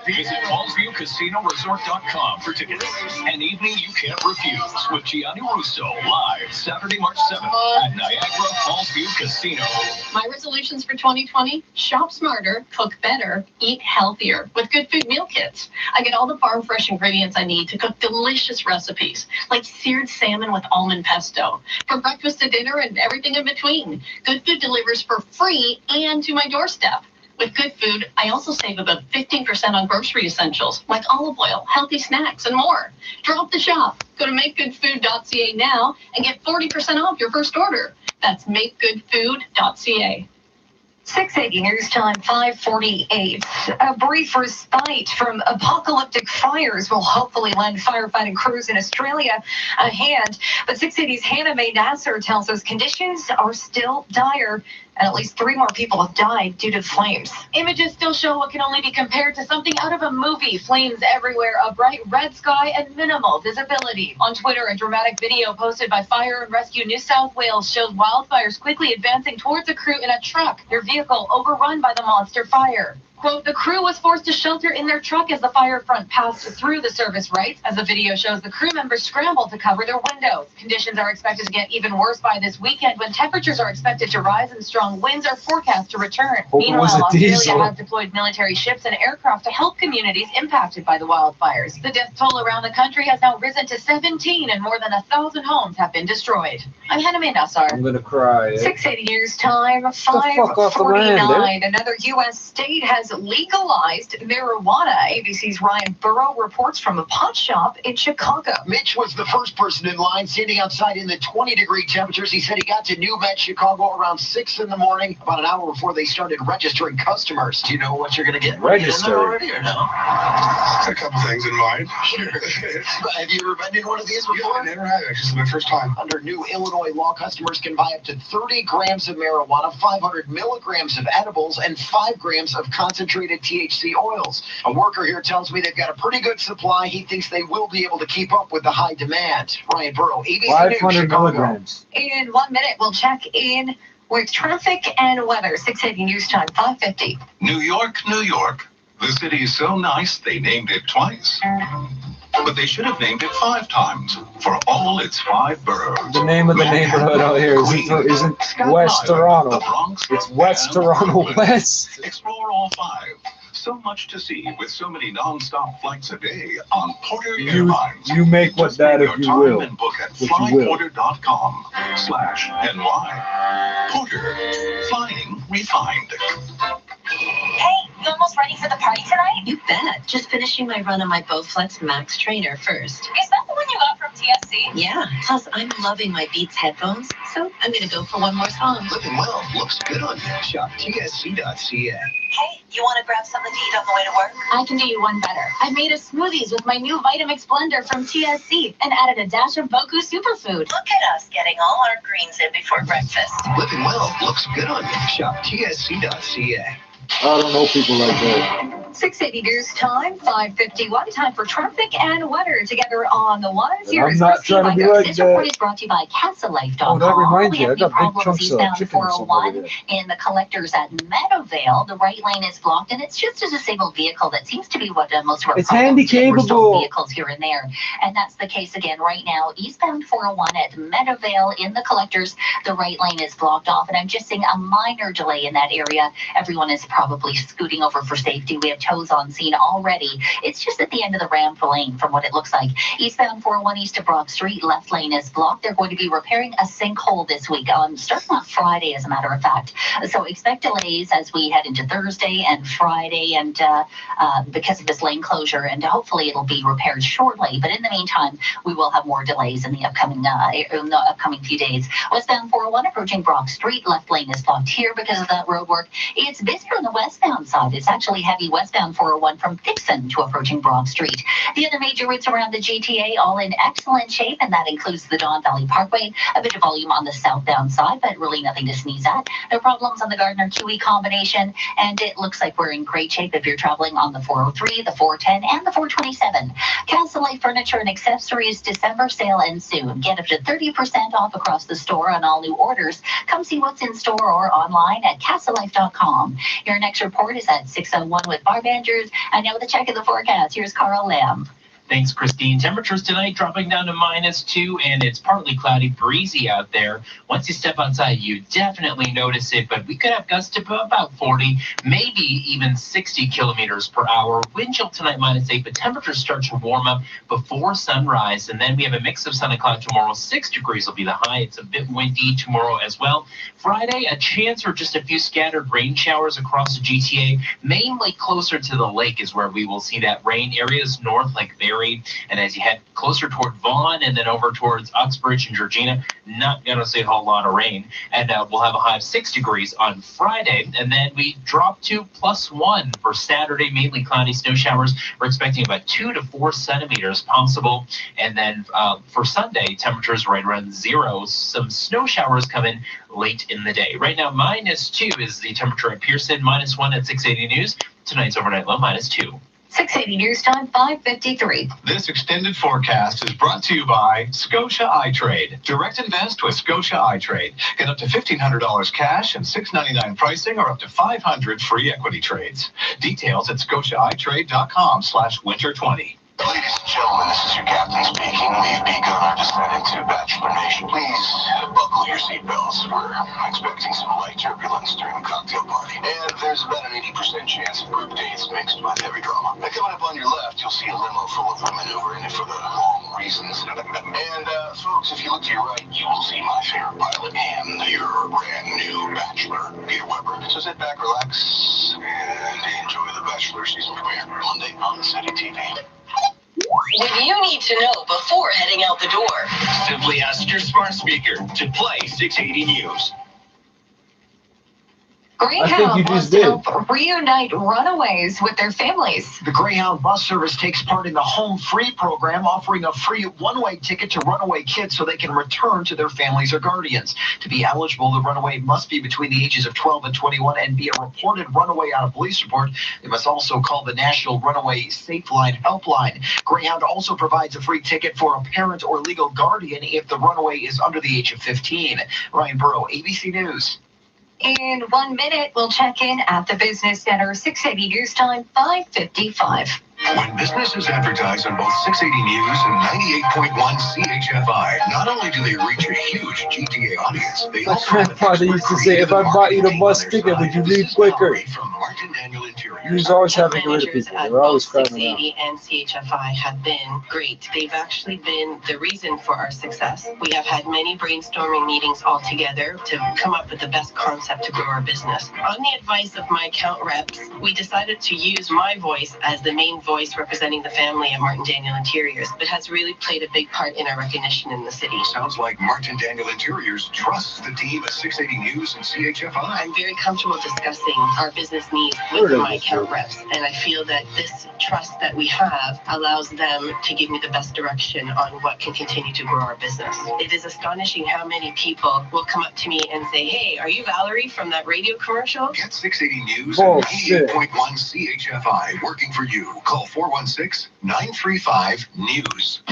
Visit FallsViewCasinoResort.com for tickets. An evening you can't refuse with Gianni Russo, live Saturday, March 7th. At Niagara Falls View Casino. My resolutions for 2020: shop smarter, cook better, eat healthier with Good Food meal kits. I get all the farm fresh ingredients I need to cook delicious recipes, like seared salmon with almond pesto, for breakfast to dinner and everything in between. Good Food delivers for free and to my doorstep. With Good Food, I also save about 15% on grocery essentials like olive oil, healthy snacks, and more. Drop the shop. Go to makegoodfood.ca now and get 40% off your first order. That's makegoodfood.ca. 680 News Time, 548. A brief respite from apocalyptic fires will hopefully lend firefighting crews in Australia a hand. But 680's Hannah Mae Nasser tells us conditions are still dire, and at least 3 more people have died due to flames. Images still show what can only be compared to something out of a movie. Flames everywhere, a bright red sky, and minimal visibility. On Twitter, a dramatic video posted by Fire and Rescue New South Wales shows wildfires quickly advancing towards a crew in a truck, their vehicle overrun by the monster fire. Quote, the crew was forced to shelter in their truck as the fire front passed through, the service writes. As the video shows, the crew members scrambled to cover their windows. Conditions are expected to get even worse by this weekend when temperatures are expected to rise and strong winds are forecast to return. Meanwhile, Australia has deployed military ships and aircraft to help communities impacted by the wildfires. The death toll around the country has now risen to 17 and more than 1,000 homes have been destroyed. I'm Hannah Mae Nasser. I'm gonna cry. 680 News Time, 549. Another U.S. state has legalized marijuana. ABC's Ryan Burrow reports from a pot shop in Chicago. Mitch was the first person in line standing outside in the 20-degree temperatures. He said he got to New Med, Chicago around 6 in the morning, about an hour before they started registering customers. Do you know what you're going to get? Register. Already or no? A couple things in mind. Sure. Have you ever been in one of these before? I never have. This is my first time. Under new Illinois law, customers can buy up to 30 grams of marijuana, 500 milligrams of edibles, and 5 grams of concentrated THC oils. A worker here tells me they've got a pretty good supply. He thinks they will be able to keep up with the high demand. Ryan Burrow, ABC News, 500 Chicago. milligrams. In 1 minute, we'll check in with traffic and weather. 680 News Time, 550. New York, New York. The city is so nice they named it twice. But they should have named it 5 times for all its 5 boroughs. The name of the neighborhood out here isn't West Toronto. It's West Toronto West. Explore all 5. So much to see with so many non-stop flights a day on Porter Airlines. You make what that if you will. And book at flyporter.com/NY. Porter, flying refined. Hey, you almost ready for the party tonight? You bet. Just finishing my run on my Bowflex Max Trainer first. Is that the one you got from TSC? Yeah. Plus, I'm loving my Beats headphones, so I'm going to go for one more song. Looking well. Looks good on you. Shop TSC.ca. Hey, you want to grab something to eat on the way to work? I can do you one better. I made a smoothies with my new Vitamix blender from TSC and added a dash of Boku Superfood. Look at us getting all our greens in before breakfast. Living well. Looks good on you. Shop TSC.ca. I don't know people like that. 680 news time, 5:51. Time for traffic and weather together on the ones. And I'm not trying to be like This report that. is brought to you by CastleLife.com. Oh, that reminds We me, I have got new big problems chunks of eastbound chicken or something over 401 there. in the collectors at Meadowvale. The right lane is blocked, and it's just a disabled vehicle. That seems to be what most of our It's problems are. We're stolen handicapable. vehicles here and there, and that's the case again right now. Eastbound 401 at Meadowvale in the collectors, the right lane is blocked off, and I'm just seeing a minor delay in that area. Everyone is probably scooting over for safety. We have tows on scene already. It's just at the end of the ramp lane from what it looks like. Eastbound 401 east of Brock Street, left lane is blocked. They're going to be repairing a sinkhole this week, starting on Friday, as a matter of fact. So expect delays as we head into Thursday and Friday, and because of this lane closure, and hopefully it'll be repaired shortly. But in the meantime, we will have more delays in the upcoming few days. Westbound 401 approaching Brock Street, left lane is blocked here because of that road work. It's busier on the westbound side. It's actually heavy westbound 401 from Dixon to approaching Brock Street. The other major routes around the GTA all in excellent shape, and that includes the Don Valley Parkway. A bit of volume on the southbound side, but really nothing to sneeze at. No problems on the Gardner QE combination, and it looks like we're in great shape if you're traveling on the 403, the 410, and the 427. Castle Life Furniture and Accessories December sale ends soon. Get up to 30% off across the store on all new orders. Come see what's in store or online at CastleLife.com. Your next report is at 6:01 with Barb Andrews. And now with a check of the forecast, here's Carl Lamb. Thanks, Christine. Temperatures tonight dropping down to -2, and it's partly cloudy, breezy out there. Once you step outside, you definitely notice it, but we could have gusts to about 40, maybe even 60 kilometers per hour. Wind chill tonight -8, but temperatures start to warm up before sunrise, and then we have a mix of sun and cloud tomorrow. 6 degrees will be the high. It's a bit windy tomorrow as well. Friday, a chance for just a few scattered rain showers across the GTA, mainly closer to the lake is where we will see that rain. Areas north like Barrie, and as you head closer toward Vaughan and then over towards Uxbridge and Georgina, not going to see a whole lot of rain. And we'll have a high of 6 degrees on Friday, and then we drop to +1 for Saturday, mainly cloudy snow showers. We're expecting about 2 to 4 centimeters possible. And then for Sunday, temperatures right around 0. Some snow showers come in late in the day. Right now, -2 is the temperature at Pearson, -1 at 680 News. Tonight's overnight low, -2. 680 news time, 5:53. This extended forecast is brought to you by Scotia iTrade. Direct invest with Scotia iTrade. Get up to $1,500 cash and $6.99 pricing, or up to $500 free equity trades. Details at scotiaitradecom/winter20. Ladies and gentlemen, this is your captain speaking. We've begun our descent into Bachelor Nation. Please buckle your seatbelts. We're expecting some light turbulence during the cocktail party. And there's about an 80% chance of group dates mixed with heavy drama. Now, coming up on your left, you'll see a limo full of women who are in it for the wrong reasons. And, folks, if you look to your right, you will see my favorite pilot and your brand new Bachelor, Peter Weber. So sit back, relax, and enjoy the Bachelor season premiere Monday on City TV. What you need to know before heading out the door. Simply ask your smart speaker to play 680 News. Greyhound wants to help reunite runaways with their families. The Greyhound bus service takes part in the Home Free program, offering a free one-way ticket to runaway kids so they can return to their families or guardians. To be eligible, the runaway must be between the ages of 12 and 21 and be a reported runaway on a police report. They must also call the National Runaway Safe Line helpline. Greyhound also provides a free ticket for a parent or legal guardian if the runaway is under the age of 15. Ryan Burrow, ABC News. In 1 minute, we'll check in at the Business Center, 680 news time, 5:55. When businesses advertise on both 680 News and 98.1 CHFI, not only do they reach a huge GTA audience, they also have My grandfather used to say, if I bought you the bus ticket, would you leave quicker? He was always having to rid of people. They're always crowding around. 680 and CHFI have been great. They've actually been the reason for our success. We have had many brainstorming meetings all together to come up with the best concept to grow our business. On the advice of my account reps, we decided to use my voice as the main voice voice representing the family at Martin Daniel Interiors, but has really played a big part in our recognition in the city. Sounds like Martin Daniel Interiors trusts the team at 680 News and CHFI. I'm very comfortable discussing our business needs with my account reps, and I feel that this trust that we have allows them to give me the best direction on what can continue to grow our business. It is astonishing how many people will come up to me and say, "Hey, are you Valerie from that radio commercial?" Get 680 News and 88.1 CHFI working for you. Call 416-935-NEWS.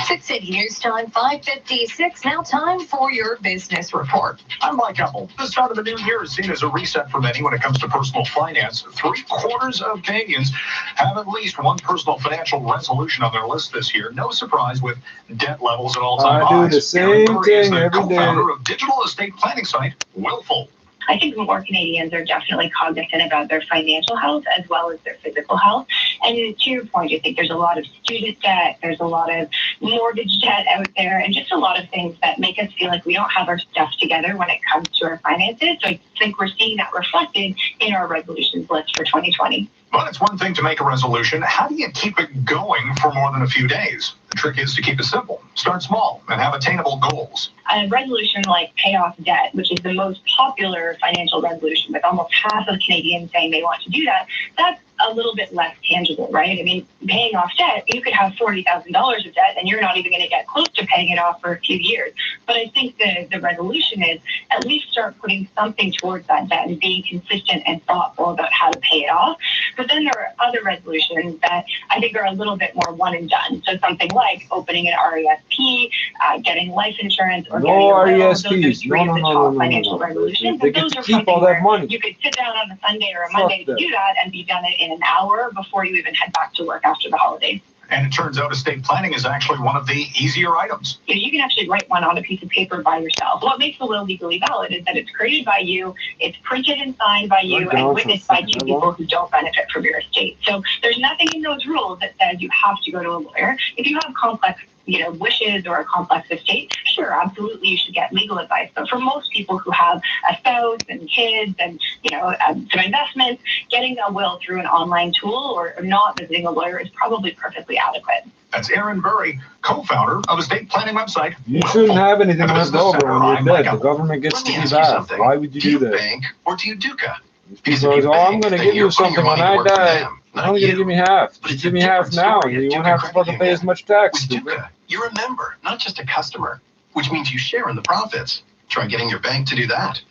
680 News Time, 5:56. Now time for your business report. I'm Mike Apple. The start of the new year is seen as a reset for many when it comes to personal finance. 3/4 of Canadians have at least one personal financial resolution on their list this year. No surprise with debt levels at all-time highs. I do the same thing every day. Co-founder of digital estate planning site, Willful. I think more Canadians are definitely cognizant about their financial health as well as their physical health. And to your point, I think there's a lot of student debt, there's a lot of mortgage debt out there, and just a lot of things that make us feel like we don't have our stuff together when it comes to our finances. So I think we're seeing that reflected in our resolutions list for 2020. But it's one thing to make a resolution. How do you keep it going for more than a few days? The trick is to keep it simple. Start small and have attainable goals. A resolution like pay off debt, which is the most popular financial resolution, with almost half of Canadians saying they want to do that, that's a little bit less tangible, right? I mean, paying off debt, you could have $40,000 of debt and you're not even going to get close to paying it off for a few years. But I think the resolution is at least start putting something towards that debt and being consistent and thoughtful about how to pay it off. But then there are other resolutions that I think are a little bit more one and done. So something like opening an RESP, getting life insurance, or getting a will. Those are three of the top financial resolutions. They get to keep all that money. You could sit down on a Sunday or a Monday to do that and be done it in an hour before you even head back to work after the holidays. And it turns out estate planning is actually one of the easier items. You can actually write one on a piece of paper by yourself. What makes the will legally valid is that it's created by you, it's printed and signed by you, and witnessed by two people who don't benefit from your estate. So there's nothing in those rules that says you have to go to a lawyer. If you have complex wishes or a complex estate, sure, absolutely you should get legal advice. But for most people who have a spouse and kids and, some investments, getting a will through an online tool or not visiting a lawyer is probably perfectly adequate. That's Erin Burry, co-founder of estate planning website. You shouldn't have anything left over when you're dead. The government gets to do that. Why would you do that? Bank or do you Duca? People go, I'm going to give you something when I die. You're only going to give me half. Just give me half now, and you won't have to fucking pay as much tax. You're a member, not just a customer, which means you share in the profits. Try getting your bank to do that.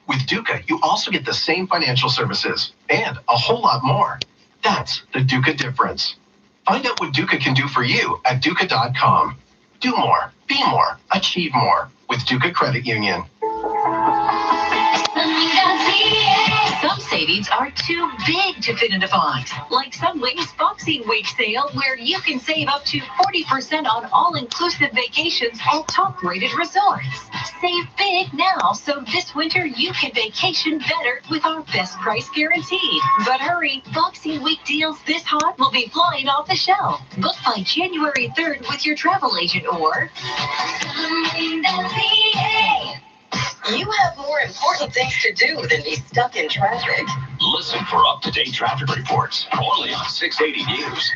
With Duca, you also get the same financial services and a whole lot more. That's the Duca difference. Find out what Duca can do for you at Duca.com. Do more, be more, achieve more with Duca Credit Union. Some savings are too big to fit into box, like Sunwing's Boxing Week sale, where you can save up to 40% on all-inclusive vacations at top-rated resorts. Save big now, so this winter you can vacation better with our best price guaranteed. But hurry, Boxing Week deals this hot will be flying off the shelf. Book by January 3rd with your travel agent or Sunwing.ca. You have more important things to do than be stuck in traffic. Listen for up-to-date traffic reports only on 680 News.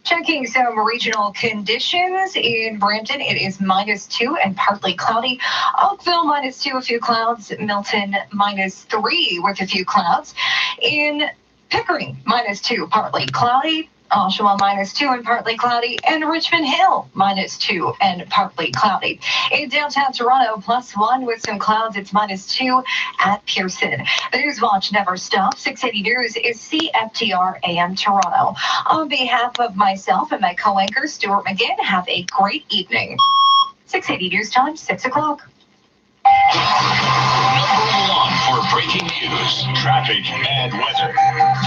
Checking some regional conditions in Brampton, it is -2 and partly cloudy. Oakville -2, a few clouds. Milton -3 with a few clouds. In Pickering, -2, partly cloudy. Oshawa -2 and partly cloudy, and Richmond Hill -2 and partly cloudy. In downtown Toronto, +1 with some clouds. It's -2 at Pearson. The News Watch never stops. 680 News is CFTR AM Toronto. On behalf of myself and my co-anchor Stuart McGinn, have a great evening. 680 News Time, 6 o'clock. Number 1 for breaking news, traffic, and weather.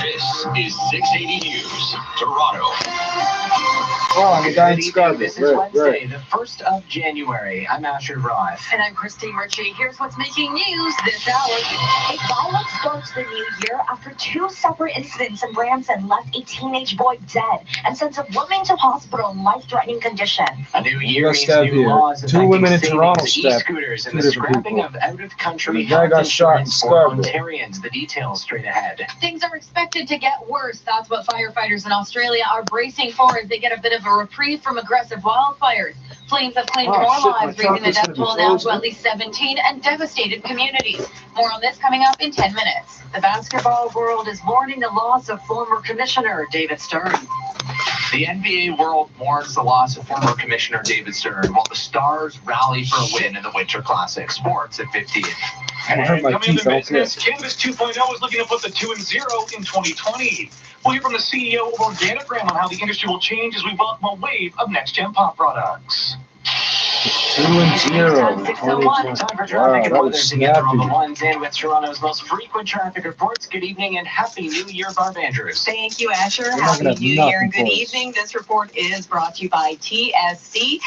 This is 680 News, Toronto. Oh, the guy in Scarborough. This is Wednesday, the 1st of January. I'm Asher Ross. And I'm Christine Ritchie. Here's what's making news this hour. A violent start to the new year after 2 separate incidents in Brampton left a teenage boy dead and sent a woman to hospital in life-threatening condition. A new year means new laws 2 women in affecting Toronto savings, stabbed e-scooters, and 2 the different scrapping people. of out-of-country The guy got shot in health Scarborough. Ontarians. The details straight ahead. Things are expected to get worse. That's what firefighters in Australia are bracing for as they get a bit of a reprieve from aggressive wildfires. Flames have claimed more lives, raising the death toll now to at least 17 and devastated communities. More on this coming up in 10 minutes. The basketball world is mourning the loss of former commissioner David Stern. The NBA world mourns the loss of former Commissioner David Stern, while the Stars rally for a win in the Winter Classic. Sports at 15. I hurt my Coming teeth, into I don't care. business, Cannabis 2.0 is looking to put the 2 and 0 in 2020. We'll hear from the CEO of Organigram on how the industry will change as we welcome a wave of next-gen pot products. 2 and 0. 6:01. Time for Wow, traffic and that weather was together on the snappy. ones and with Toronto's most frequent traffic reports. Good evening and happy New Year, Barb Andrews. Thank you, Asher. not Happy gonna have New Year and nothing good for us. evening. This report is brought to you by TSC.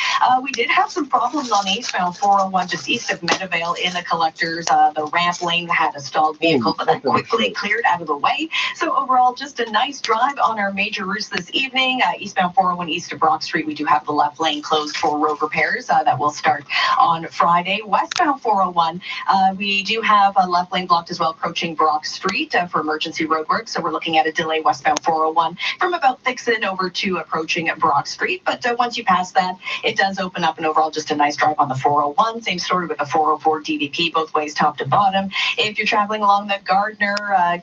We did have some problems on eastbound 401 just east of Meadowvale in the collectors. The ramp lane had a stalled vehicle, but that quickly cleared out of the way. So overall, just a nice drive on our major routes this evening. Eastbound 401 east of Brock Street, we do have the left lane closed for road repairs. That will start on Friday. Westbound 401, we do have a left lane blocked as well approaching Brock Street for emergency roadwork. So we're looking at a delay westbound 401 from about Dixon over to approaching Brock Street. But once you pass that, it does open up, and overall just a nice drive on the 401. Same story with the 404 DVP, both ways top to bottom. If you're traveling along the Gardner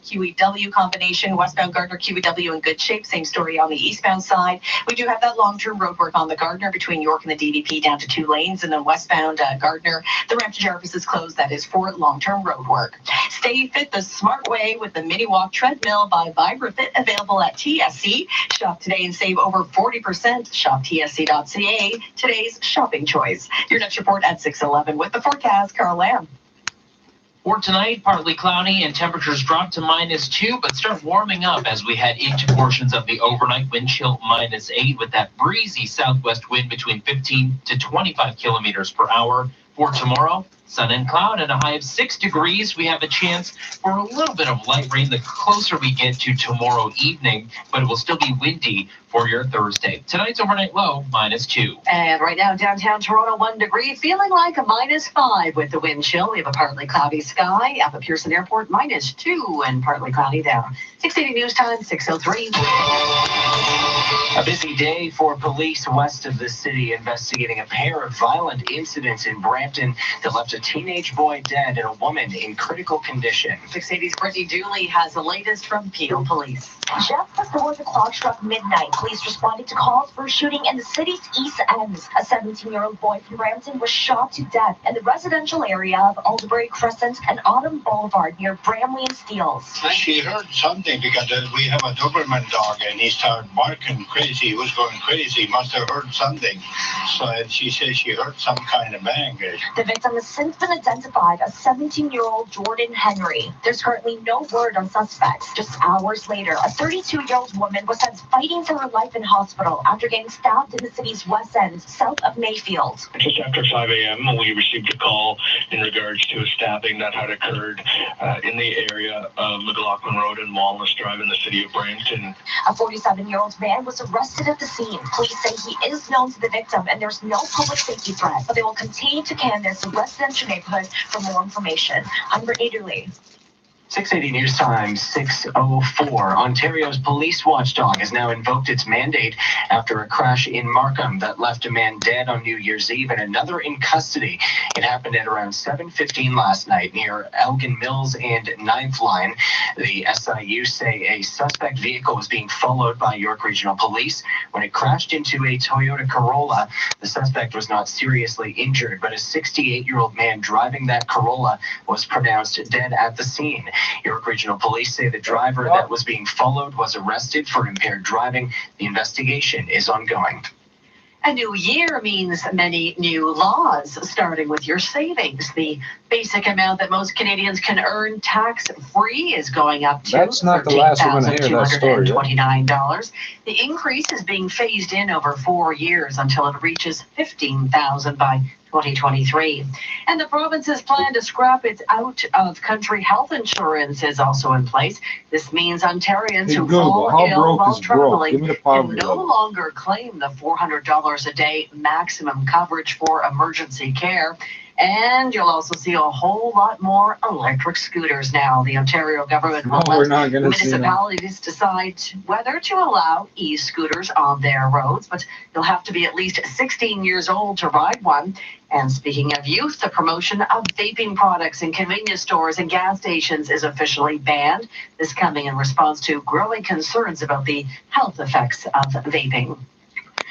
QEW combination, westbound Gardner QEW in good shape. Same story on the eastbound side. We do have that long-term roadwork on the Gardner between York and the DVP down to 2 lanes, and then westbound Gardner, the ramp to Jarvis is closed. That is for long-term road work. Stay fit the smart way with the Mini Walk Treadmill by VibraFit, available at TSC. Shop today and save over 40%. Shop TSC.ca, today's shopping choice. Your next report at 6:11 with the forecast, Carl Lamb. For tonight, partly cloudy and temperatures drop to -2, but start warming up as we head into portions of the overnight. Wind chill -8 with that breezy southwest wind between 15 to 25 kilometers per hour. For tomorrow, sun and cloud and a high of 6 degrees. We have a chance for a little bit of light rain the closer we get to tomorrow evening, but it will still be windy for your Thursday. Tonight's overnight low, -2. And right now, downtown Toronto, 1 degree, feeling like a -5 with the wind chill. We have a partly cloudy sky. Up at Pearson Airport, -2 and partly cloudy there. 680 News Time, 6:03. A busy day for police west of the city investigating a pair of violent incidents in Brampton that left a teenage boy dead and a woman in critical condition. 680's Brittany Dooley has the latest from Peel Police. Just before the clock struck midnight, police responded to calls for a shooting in the city's east end. A 17-year-old boy from Brampton was shot to death in the residential area of Alderbury Crescent and Autumn Boulevard near Bramley and Steeles. She heard something because we have a Doberman dog and he started barking crazy. He was going crazy. He must have heard something. So she says she heard some kind of bang. The victim has since been identified as 17-year-old Jordan Henry. There's currently no word on suspects. Just hours later, a 32-year-old woman was sent fighting for her life in hospital after getting stabbed in the city's west end, south of Mayfield. Just after 5 a.m., we received a call in regards to a stabbing that had occurred in the area of McLaughlin Road and Walnut Drive in the city of Brampton. A 47-year-old man was arrested at the scene. Police say he is known to the victim and there's no public safety threat, but they will continue to canvass the residential neighborhood for more information. I'm Brittany Dooley. 680 News Time, 6:04. Ontario's police watchdog has now invoked its mandate after a crash in Markham that left a man dead on New Year's Eve and another in custody. It happened at around 7:15 last night near Elgin Mills and 9th Line. The SIU say a suspect vehicle was being followed by York Regional Police when it crashed into a Toyota Corolla. The suspect was not seriously injured, but a 68-year-old man driving that Corolla was pronounced dead at the scene. York Regional Police say the driver that was being followed was arrested for impaired driving. The investigation is ongoing. A new year means many new laws, starting with your savings. The basic amount that most Canadians can earn tax-free is going up to That's not the last we're going to hear that story. $13,229. The increase is being phased in over 4 years until it reaches $15,000 by 2023. And the province's plan to scrap its out-of-country health insurance is also in place. This means Ontarians who fall ill while traveling can no longer claim the $400 a day maximum coverage for emergency care. And you'll also see a whole lot more electric scooters now. The Ontario government will let municipalities decide whether to allow e-scooters on their roads, but you'll have to be at least 16 years old to ride one. And speaking of youth, the promotion of vaping products in convenience stores and gas stations is officially banned. This coming in response to growing concerns about the health effects of vaping.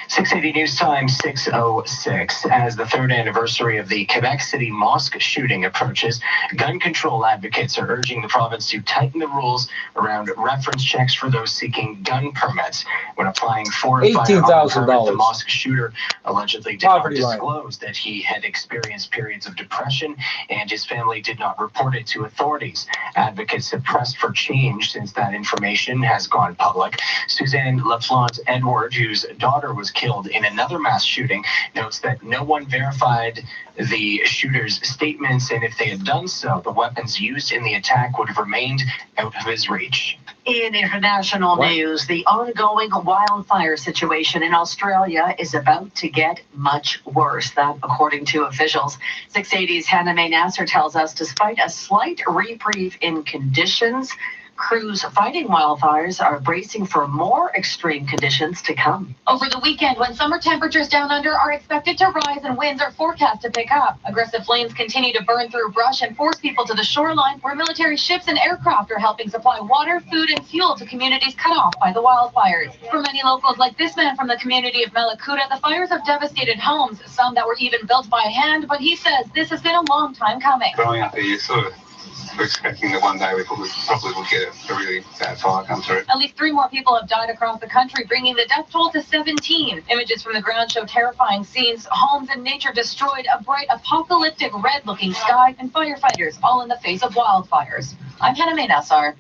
680 News Time 6:06. As the third anniversary of the Quebec City mosque shooting approaches, gun control advocates are urging the province to tighten the rules around reference checks for those seeking gun permits. When applying for a firearm permit, the mosque shooter allegedly did not disclose that he had experienced periods of depression, and his family did not report it to authorities. Advocates have pressed for change since that information has gone public. Suzanne Laflante-Edward, whose daughter was killed in another mass shooting, notes that no one verified the shooter's statements, and if they had done so, the weapons used in the attack would have remained out of his reach. In international news, the ongoing wildfire situation in Australia is about to get much worse. That, according to officials. 680's Hannah May Nasser tells us, despite a slight reprieve in conditions, crews fighting wildfires are bracing for more extreme conditions to come. Over the weekend, when summer temperatures down under are expected to rise and winds are forecast to pick up, aggressive flames continue to burn through brush and force people to the shoreline, where military ships and aircraft are helping supply water, food, and fuel to communities cut off by the wildfires. For many locals, like this man from the community of Malakuta, the fires have devastated homes, some that were even built by hand, but he says this has been a long time coming. Growing up, you sort of expecting that one day we probably would get a really bad fire come through. At least 3 more people have died across the country, bringing the death toll to 17. Images from the ground show terrifying scenes, homes and nature destroyed, a bright apocalyptic red-looking sky, and firefighters all in the face of wildfires. I'm Hannah May Nassar.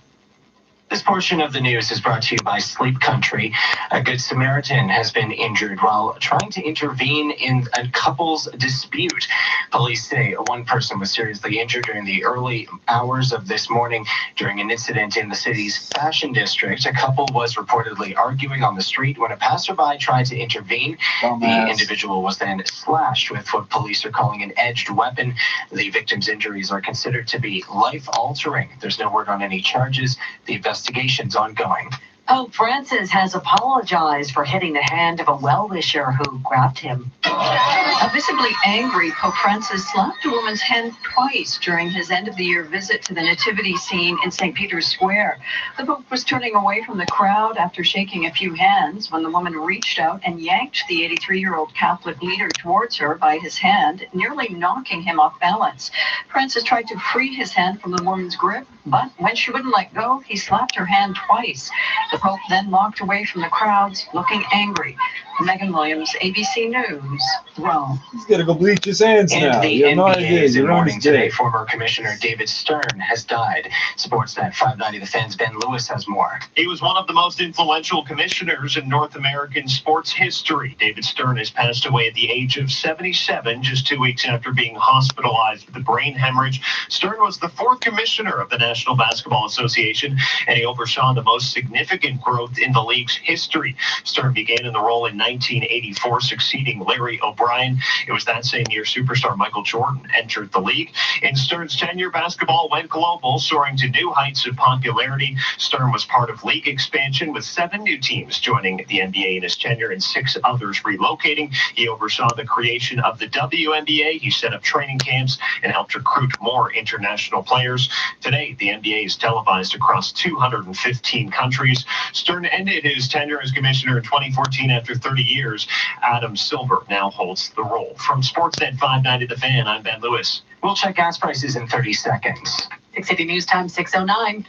This portion of the news is brought to you by Sleep Country. A Good Samaritan has been injured while trying to intervene in a couple's dispute. Police say one person was seriously injured during the early hours of this morning during an incident in the city's fashion district. A couple was reportedly arguing on the street when a passerby tried to intervene. The individual was then slashed with what police are calling an edged weapon. The victim's injuries are considered to be life-altering. There's no word on any charges. The investigation's ongoing. Pope Francis has apologized for hitting the hand of a well-wisher who grabbed him. A visibly angry Pope Francis slapped a woman's hand twice during his end-of-the-year visit to the nativity scene in St. Peter's Square. The Pope was turning away from the crowd after shaking a few hands when the woman reached out and yanked the 83-year-old Catholic leader towards her by his hand, nearly knocking him off balance. Francis tried to free his hand from the woman's grip, but when she wouldn't let go, he slapped her hand twice. The Pope then walked away from the crowds, looking angry. Megan Williams, ABC News, Rome. He's got to go bleach his hands now. The NBA in morning today, former Commissioner David Stern has died. Sportsnet 590 The Fan's Ben Lewis has more. He was one of the most influential commissioners in North American sports history. David Stern has passed away at the age of 77, just 2 weeks after being hospitalized with a brain hemorrhage. Stern was the 4th commissioner of the National Basketball Association, and he oversaw the most significant growth in the league's history. Stern began in the role in 1984, succeeding Larry O'Brien. It was that same year superstar Michael Jordan entered the league. In Stern's tenure, basketball went global, soaring to new heights of popularity. Stern was part of league expansion, with 7 new teams joining the NBA in his tenure and 6 others relocating. He oversaw the creation of the WNBA. He set up training camps and helped recruit more international players. Today, the NBA is televised across 215 countries. Stern ended his tenure as commissioner in 2014 after 30 years. Adam Silver now holds the role. From Sportsnet 590 The Fan, I'm Ben Lewis. We'll check gas prices in 30 seconds. 680 News Time 6:09.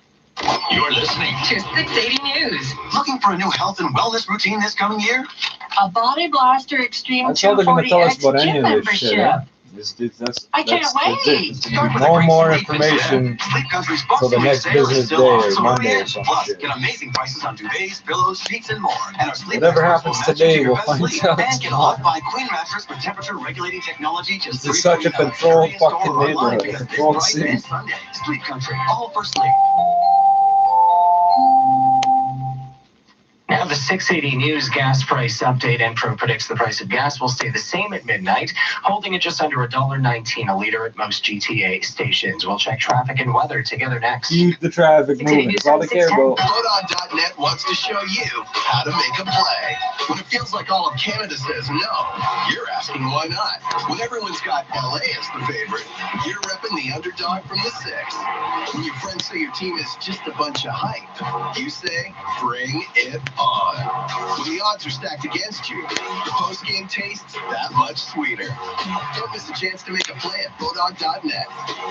You're listening to 680 News. Looking for a new health and wellness routine this coming year? A Body Blaster Extreme That's all they're going to tell us 240X about any gym of this shit. membership. I can't wait. No more information till the next business day or Monday or something. Plus, get amazing prices on duvets, pillows, sheets, and more. And our sleep Whatever happens today, we'll find out and get a tomorrow. by Queen mattress with temperature regulating technology. Just This is such a controlled fucking neighborhood, a controlled city. Sleep Country, all for sleep. Now the the 680 News gas price update. Info predicts the price of gas will stay the same at midnight, holding at just under $1.19 a liter at most GTA stations. We'll check traffic and weather together next. Keep the traffic moving. That's all I care about. Vodon.net wants to show you how to make a play. When it feels like all of Canada says no, you're asking why not. When everyone's got LA as the favorite, you're repping the underdog from the 6. When your friends say your team is just a bunch of hype, you say, bring it on. When the odds are stacked against you, the post-game tastes that much sweeter. Don't miss a chance to make a play at Bodog.net,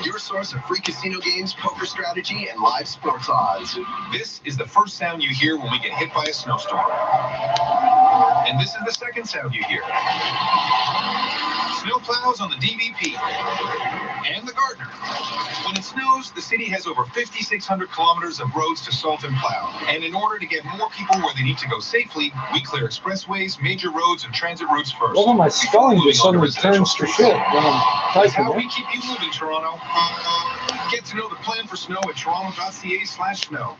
your source of free casino games, poker strategy, and live sports odds. This is the first sound you hear when we get hit by a snowstorm. And this is the second sound you hear. Snow plows on the DVP and the Gardner. When it snows, the city has over 5,600 kilometers of roads to salt and plow. And in order to get more people where they need to go safely, we clear expressways, major roads, and transit routes first. Well, my spelling just suddenly turns to shit when I'm That's typing how it. we keep you moving, Toronto. Get to know the plan for snow at toronto.ca/snow.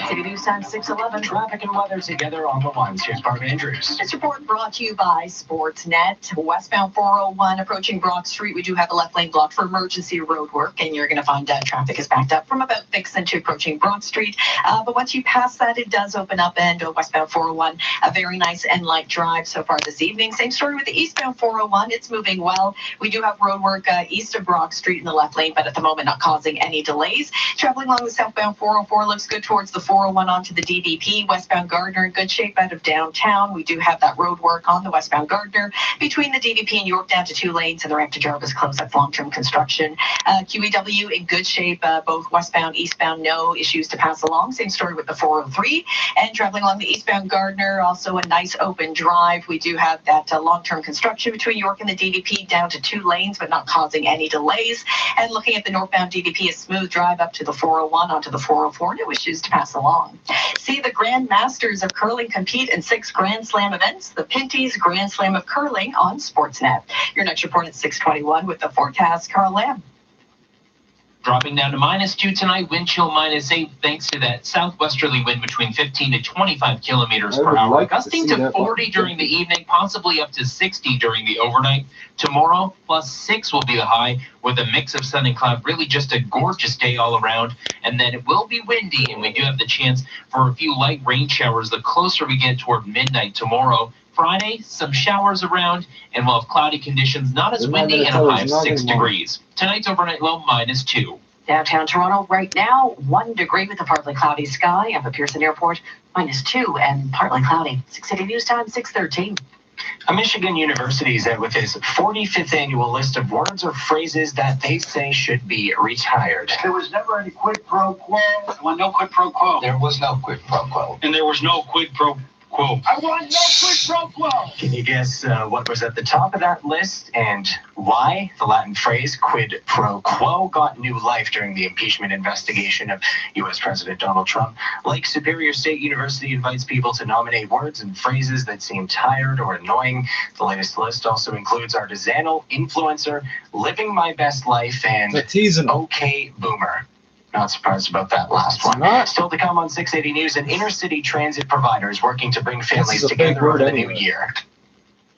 City News Time 6:11. Traffic and weather together on the ones. Here's Barb Andrews. This report brought to you by Sportsnet. Westbound 401 approaching Brock Street. We do have a left lane blocked for emergency road work, and you're going to find traffic is backed up from about Vixen to approaching Brock Street. But once you pass that, it does open up, and westbound 401, a very nice and light drive so far this evening. Same story with the eastbound 401. It's moving well. We do have road work east of Brock Street in the left lane, but at the moment not causing any delays. Traveling along the southbound 404 looks good towards the 401 onto the DVP. Westbound Gardner in good shape out of downtown. We do have that road work on the westbound Gardner between the DVP and York down to 2 lanes, and the ramp to Jarvis close. That's long-term construction. QEW in good shape, both westbound, eastbound, no issues to pass along. Same story with the 403. And traveling along the eastbound Gardner, also a nice open drive. We do have that long-term construction between York and the DVP down to 2 lanes, but not causing any delays. And looking at the northbound DVP, a smooth drive up to the 401 onto the 404. No issues to pass along. See the Grand Masters of Curling compete in 6 Grand Slam events. The Pinty's Grand Slam of Curling on Sportsnet. Your next report at 6:21 with the forecast. Carl Lamb. Dropping down to -2 tonight, wind chill -8 thanks to that southwesterly wind between 15 to 25 kilometers per hour, gusting to 40 during the evening, possibly up to 60 during the overnight. Tomorrow, +6 will be the high with a mix of sun and cloud. Really just a gorgeous day all around. And then it will be windy, and we do have the chance for a few light rain showers the closer we get toward midnight tomorrow. Friday, some showers around, and we'll have cloudy conditions, not as windy, and a high of 6 degrees. Tonight's overnight low -2. Downtown Toronto right now, 1 degree with a partly cloudy sky. Up at Pearson Airport, -2 and partly cloudy. 680 News Time, 6:13. A Michigan University is out with its 45th annual list of words or phrases that they say should be retired. There was never any quid pro quo. Well, no quid pro quo. There was no quid pro quo. And there was no quid pro quo. I want no quid pro quo. Can you guess what was at the top of that list and why? The Latin phrase quid pro quo got new life during the impeachment investigation of U.S. President Donald Trump. Lake Superior State University invites people to nominate words and phrases that seem tired or annoying. The latest list also includes artisanal, influencer, living my best life, and okay boomer. Not surprised about that last one. Still to come on 680 News, an inner-city transit provider is working to bring families together over the new year.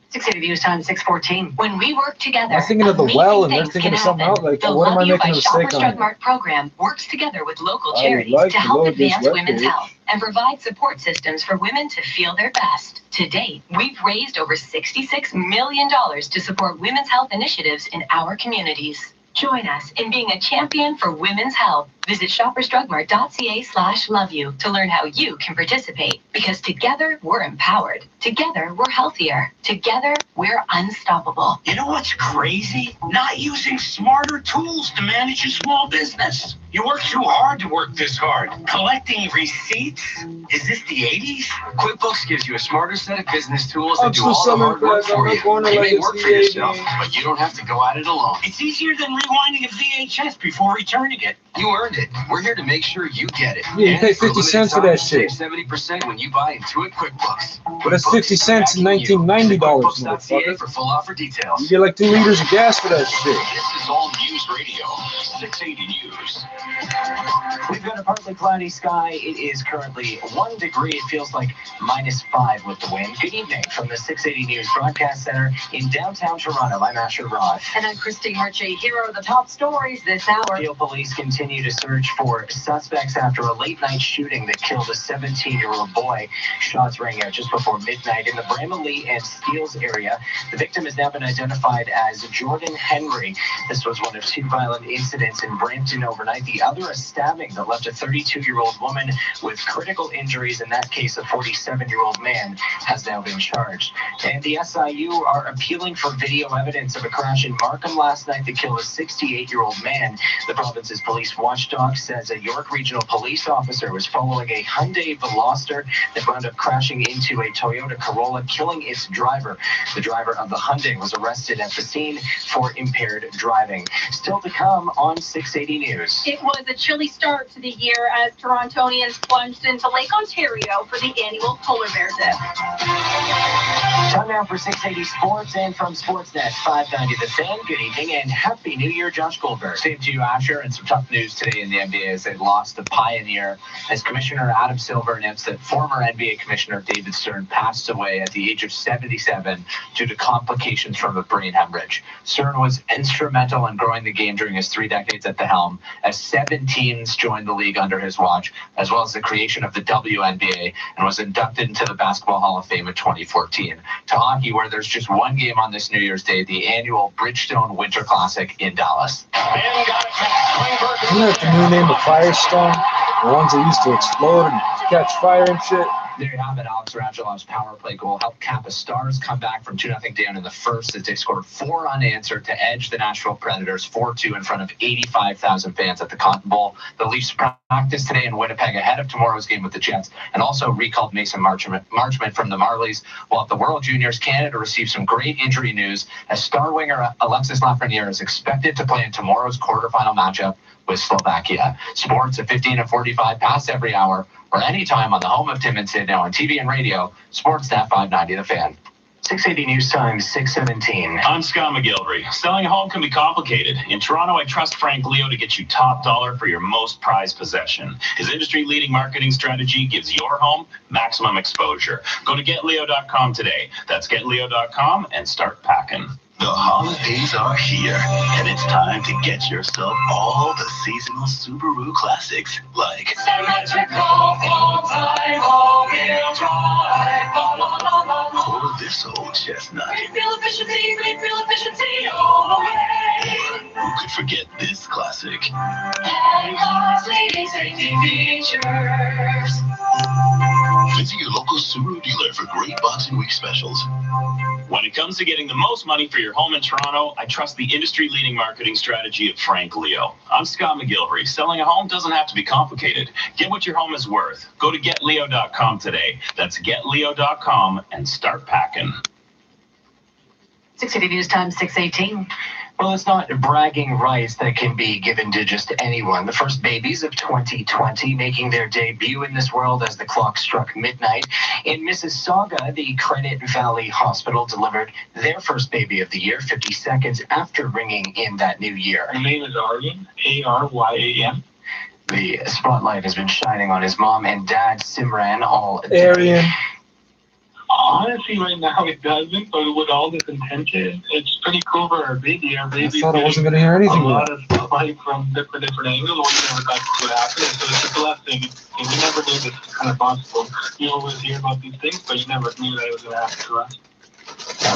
680 News Time, 6:14. When we work together, I'm thinking of the well, and they're thinking of something else. Like, the what am I Love You making by a mistake Shoppers on? Drug Mart program works together with local I would charities like to to help load this advance web women's page. health and provide support systems for women to feel their best. To date, we've raised over $66 million to support women's health initiatives in our communities. Join us in being a champion for women's health. Visit shoppersdrugmart.ca/loveyou to learn how you can participate. Because together, we're empowered. Together, we're healthier. Together, we're unstoppable. You know what's crazy? Not using smarter tools to manage a small business. You work too hard to work this hard. Collecting receipts? Is this the 80s? QuickBooks gives you a smarter set of business tools I'm that do still all the hard selling work cars. I'm for not you. going to You like may a work for CA yourself, game. but you don't have to go at it alone. It's easier than rewinding a VHS before returning it. You earned it. it. We're here to make sure you get it. Yeah, you pay 50 cents for that shit. Save 70% when you buy Intuit QuickBooks. But that's 50 cents in $1990, motherfucker. For full offer details. You get like 2 liters of gas for that shit. This is All News Radio, 680 News. We've got a partly cloudy sky. It is currently 1 degree. It feels like -5 with the wind. Good evening from the 680 News Broadcast Center in downtown Toronto. I'm Asher Roth. And I'm Christine Ritchie. Here are the top stories this hour. Peel police continue to search for suspects after a late-night shooting that killed a 17-year-old boy. Shots rang out just before midnight in the Bramalea and Steeles area. The victim has now been identified as Jordan Henry. This was one of 2 violent incidents in Brampton overnight. The other, a stabbing that left a 32-year-old woman with critical injuries. In that case, a 47-year-old man has now been charged. And the SIU are appealing for video evidence of a crash in Markham last night that killed a 68-year-old man. The province's police watchdog says a York Regional Police officer was following a Hyundai Veloster that wound up crashing into a Toyota Corolla, killing its driver. The driver of the Hyundai was arrested at the scene for impaired driving. Still to come on 680 News. It was a chilly start to the year as Torontonians plunged into Lake Ontario for the annual polar bear dip. Time now for 680 Sports, and from Sportsnet 590 The Fan. Good evening and Happy New Year, Josh Goldberg. Same to you, Asher, and some tough news today in the NBA as they lost the Pioneer as Commissioner Adam Silver announced that former NBA Commissioner David Stern passed away at the age of 77 due to complications from a brain hemorrhage. Stern was instrumental in growing the game during his 3 decades at the helm, as 7 teams joined the league under his watch, as well as the creation of the WNBA, and was inducted into the Basketball Hall of Fame in 2014. To hockey, where there's just 1 game on this New Year's Day, the annual Bridgestone Winter Classic in Dallas. Isn't that the new name of Firestone? The ones that used to explode and catch fire and shit? There you have it. Alex Rangelov's power play goal helped Kappa Stars come back from 2-0 down in the first as they scored 4 unanswered to edge the Nashville Predators 4-2 in front of 85,000 fans at the Cotton Bowl. The Leafs practiced today in Winnipeg ahead of tomorrow's game with the Jets, and also recalled Mason Marchment from the Marlies. While at the World Juniors, Canada received some great injury news as star winger Alexis Lafreniere is expected to play in tomorrow's quarterfinal matchup with Slovakia. Sports at 15 and 45 past every hour, or anytime on the home of Tim and Sid, now on TV and radio, Sportsnet 590 The Fan. 680 News Time, 6:17. I'm Scott McGillivray. Selling a home can be complicated. In Toronto, I trust Frank Leo to get you top dollar for your most prized possession. His industry-leading marketing strategy gives your home maximum exposure. Go to GetLeo.com today. That's GetLeo.com and start packing. The holidays are here, and it's time to get yourself all the seasonal Subaru classics like Symmetrical, full-time, all-wheel drive, or this old chestnut. Great fuel efficiency, all the way. Who could forget this classic? And class-leading safety features. Visit your local Subaru dealer for great Boxing Week specials. When it comes to getting the most money for your home in Toronto, I trust the industry-leading marketing strategy of Frank Leo. I'm Scott McGillivray. Selling a home doesn't have to be complicated. Get what your home is worth. Go to GetLeo.com today. That's GetLeo.com and start packing. 680 News Time, 6:18. Well, it's not bragging rights that can be given to just anyone. The first babies of 2020 making their debut in this world as the clock struck midnight. In Mississauga, the Credit Valley Hospital delivered their first baby of the year 50 seconds after ringing in that new year. My name is Aryan, A-R-Y-A-N. The spotlight has been shining on his mom and dad, Simran, all day. Aryan. Honestly, right now it doesn't, but with all this attention, it's pretty cool for our baby. Our baby. I thought I wasn't going to hear anything. A lot of spotlight from different angles. We never got to see what happened, so it's a blessing. And we never knew this was kind of possible. You always hear about these things, but you never knew that it was going to happen to us.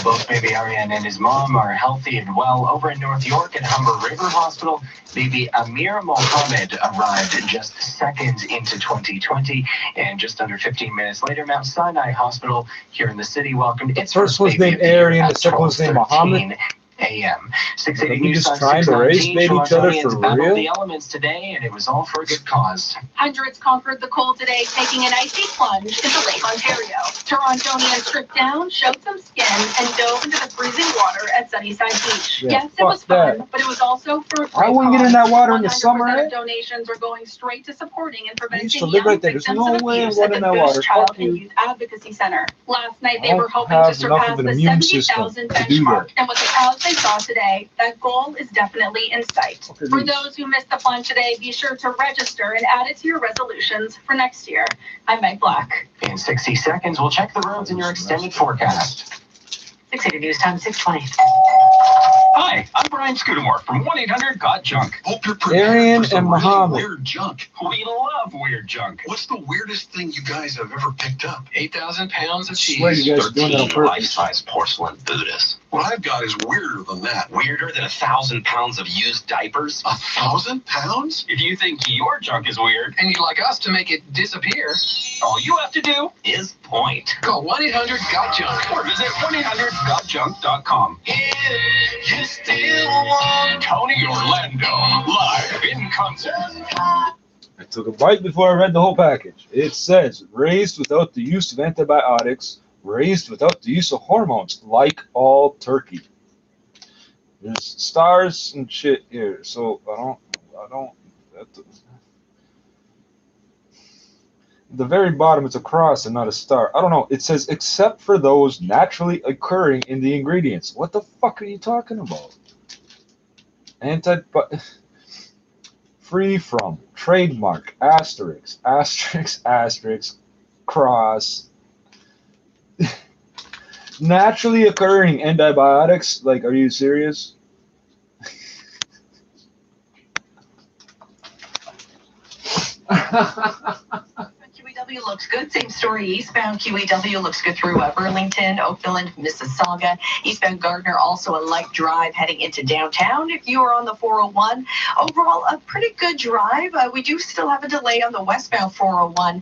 Both baby Aryan and his mom are healthy and well. Over in North York at Humber River Hospital, baby Amir Mohammed arrived just seconds into 2020, and just under 15 minutes later, Mount Sinai Hospital here in the city welcomed its first one's baby named Aryan, the second one's named Mohammed. a.m. 680 We News just Time, trying to raise 619. baby each other for Torontonians battled real? the elements today, and it was all for a good cause. Hundreds conquered the cold today, taking an icy plunge into Lake Ontario. Torontonians stripped down, showed some skin, and dove into the freezing water at Sunnyside Beach. Yeah, Yes, it was fuck fun, that. but it was also for a I great wouldn't get in cause. that water in the summer, 100% eh? of donations are going straight to supporting and I used preventing to live young right there. There's victims no of way I'm abuse going at in the that Bush water. Child Fuck and you. Youth Advocacy Center. Last night, I they were don't hoping have to enough surpass of an the immune system 70,000 to do benchmark. that. And with the crowds they saw today, that goal is definitely in sight. Okay, For please. those who missed the fun today, be sure to register and add it to your resolutions for next year. I'm Meg Black. In 60 seconds, we'll check the roads in your extended forecast. 680 News Time, 620. Hi, I'm Brian Scudamore from 1-800-GOT-JUNK. Hope you're prepared Arian for some and really Muhammad. weird junk. We love weird junk. What's the weirdest thing you guys have ever picked up? 8,000 pounds of cheese. Swear you guys are doing that on 13 purpose. life-size porcelain Buddhas. What I've got is weirder than that. Weirder than 1,000 pounds of used diapers? 1,000 pounds? If you think your junk is weird and you'd like us to make it disappear, all you have to do is point. Call 1-800-GOT-JUNK or visit 1-800-GOTJUNK.com. You still want Tony Orlando, live in concert. I took a bite before I read the whole package. It says, raised without the use of antibiotics, raised without the use of hormones, like all turkey. There's stars and shit here, so I don't. At the very bottom, it's a cross and not a star. I don't know. It says, except for those naturally occurring in the ingredients. What the fuck are you talking about? Free from, trademark, asterisk, asterisk, asterisk, cross. Naturally occurring antibiotics? Like, are you serious? QEW looks good. Same story. Eastbound QEW looks good through Burlington, Oakville, and Mississauga. Eastbound Gardner, also a light drive heading into downtown. If you are on the 401, overall, a pretty good drive. We do still have a delay on the westbound 401,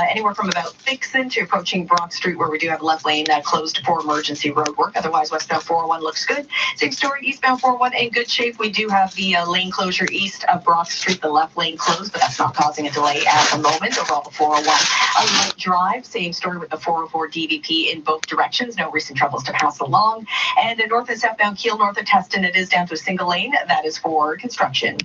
anywhere from about Vixen to approaching Brock Street, where we do have a left lane closed for emergency road work. Otherwise, westbound 401 looks good. Same story. Eastbound 401 in good shape. We do have the lane closure east of Brock Street, the left lane closed, but that's not causing a delay at the moment. Overall, the 401 a light drive. Same story with the 404 DVP in both directions. No recent troubles to pass along. And the north and southbound Kiel north of Teston, it is down to a single lane. That is for construction.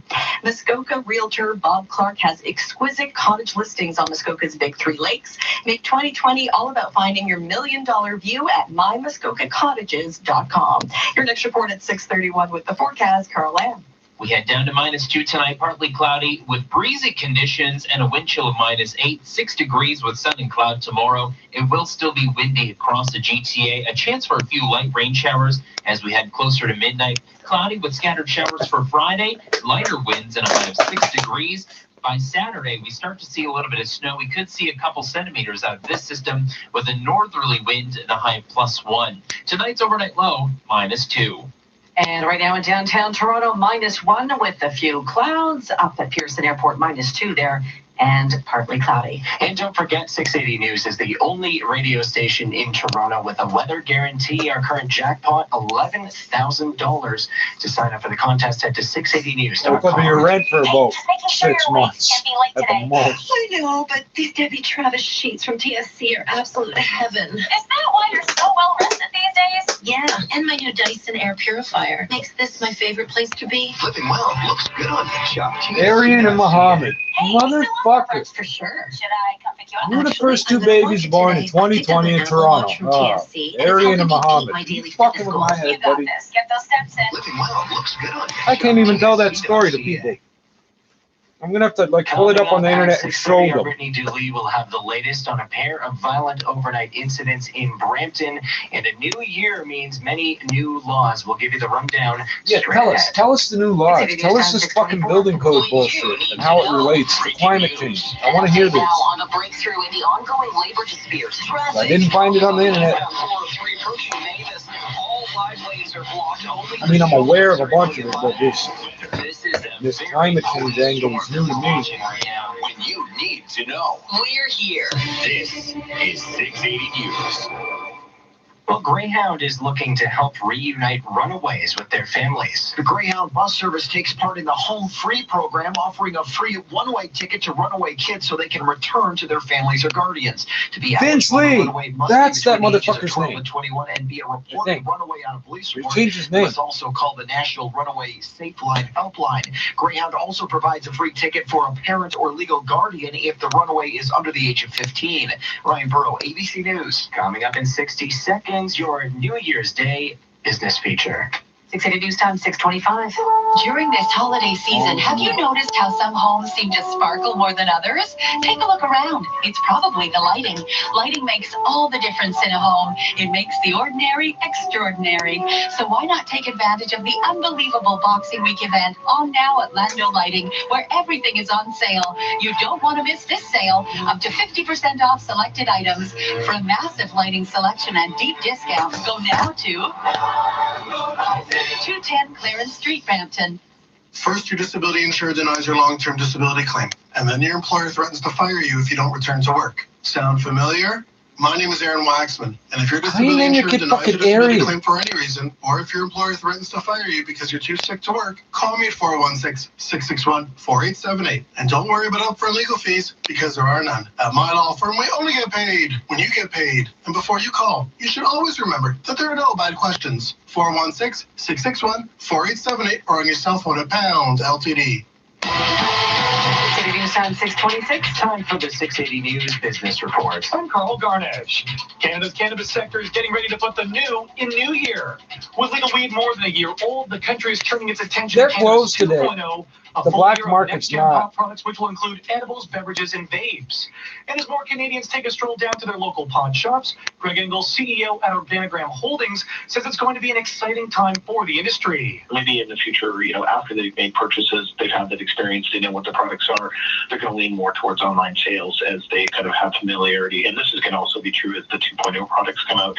Muskoka realtor Bob Clark has exquisite cottage listings on Muskoka's Big Three Lakes. Make 2020 all about finding your $1 million view at mymuskokacottages.com. Your next report at 6:31 with the forecast, Carol Lamb. We head down to -2 tonight, partly cloudy with breezy conditions and a wind chill of -8, 6 degrees with sun and cloud tomorrow. It will still be windy across the GTA. A chance for a few light rain showers as we head closer to midnight. Cloudy with scattered showers for Friday, lighter winds and a high of 6 degrees. By Saturday, we start to see a little bit of snow. We could see a couple centimeters out of this system with a northerly wind and a high of +1. Tonight's overnight low, -2. And right now in downtown Toronto, -1 with a few clouds. Up at Pearson Airport, -2 there. And partly cloudy. And don't forget, 680 News is the only radio station in Toronto with a weather guarantee. Our current jackpot, $11,000. To sign up for the contest, head to 680news.com. It'll cover your rent for about 6 months at the most. I know, but these Debbie Travis sheets from TSC are absolute heaven. Is that why you're so well rested these days? Yeah, and my new Dyson air purifier makes this my favorite place to be. Living well looks good on you, Chuck. Arian and Muhammad. Motherfucker. For sure. Should I come pick you up? You were the first two babies born in 2020 in Toronto. Arian and Muhammad. You fucking with my head, buddy. Get those steps in. Living well looks good on you. I can't even tell that story to people. I'm gonna have to pull it up on the internet and show them. Brittany Dooley will have the latest on a pair of violent overnight incidents in Brampton, and a new year means many new laws. We'll give you the rundown. Yeah, tell us the new laws. Tell us this fucking building code bullshit and how it relates to climate change. I want to hear this. On a breakthrough in the ongoing labor dispute. I didn't find it on the internet. I mean, I'm aware of a bunch of it, but this climate change angle is new to me. When you need to know. We're here. This is 680 News. Well, Greyhound is looking to help reunite runaways with their families. The Greyhound bus service takes part in the Home Free program, offering a free one-way ticket to runaway kids so they can return to their families or guardians. To be Vince Lee. That's that motherfucker's name. 21 and be a reported runaway on a police report. Changed his name. It's also called the National Runaway Safe Line Helpline. Greyhound also provides a free ticket for a parent or legal guardian if the runaway is under the age of 15. Ryan Burrow, ABC News. Coming up in 60 seconds, your New Year's Day business feature. 680 News Time, 625. During this holiday season, have you noticed how some homes seem to sparkle more than others? Take a look around. It's probably the lighting. Lighting makes all the difference in a home. It makes the ordinary extraordinary. So why not take advantage of the unbelievable Boxing Week event on now at Lando Lighting, where everything is on sale. You don't want to miss this sale. Up to 50% off selected items. For a massive lighting selection and deep discounts, go now to 210 Clarence Street, Brampton. First, your disability insurer denies your long-term disability claim, and then your employer threatens to fire you if you don't return to work. Sound familiar? My name is Aaron Waxman, and if your disability insurer denies your disability claim for any reason, or if your employer threatens to fire you because you're too sick to work, call me at 416-661-4878. And don't worry about upfront legal fees, because there are none. At my law firm, we only get paid when you get paid. And before you call, you should always remember that there are no bad questions. 416-661-4878, or on your cell phone at pound LTD. 680 News Time, 626. Time for the 680 News Business Report. I'm Carl Garnish. Canada's cannabis sector is getting ready to put the new in new year. With legal weed more than a year old, the country is turning its attention They're to closed Cannabis today. 2.0. The black market's not. Products, which will include edibles, beverages, and vapes. And as more Canadians take a stroll down to their local pawn shops, Greg Engels, CEO at Organigram Holdings, says it's going to be an exciting time for the industry. Maybe in the future, after they've made purchases, they've had that experience, they know what the products are, they're going to lean more towards online sales as they kind of have familiarity. And this is going to also be true as the 2.0 products come out.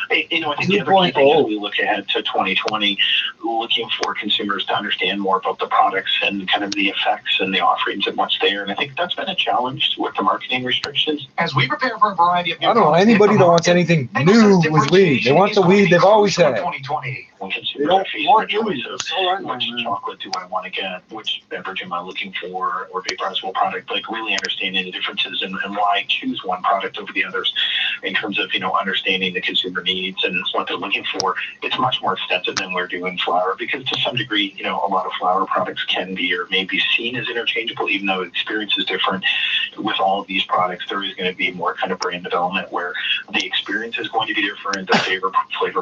I think the other key thing as we look ahead to 2020, looking for consumers to understand more about the products and kind of the effects and the offerings and what's there. And I think that's been a challenge with the marketing restrictions. As we prepare for a variety of new I don't know anybody that wants anything new with weed. They want the weed they've always had. 2020. They don't want choice of which chocolate do I want to get, which beverage am I looking for, or vaporizable product, like really understanding the differences and why choose one product over the others in terms of, understanding the consumer needs and what they're looking for. It's much more extensive than we're doing flower, because to some degree, a lot of flower products can be or may be seen as interchangeable, even though the experience is different. With all of these products, there is going to be more kind of brand development where the experience is going to be different, the flavor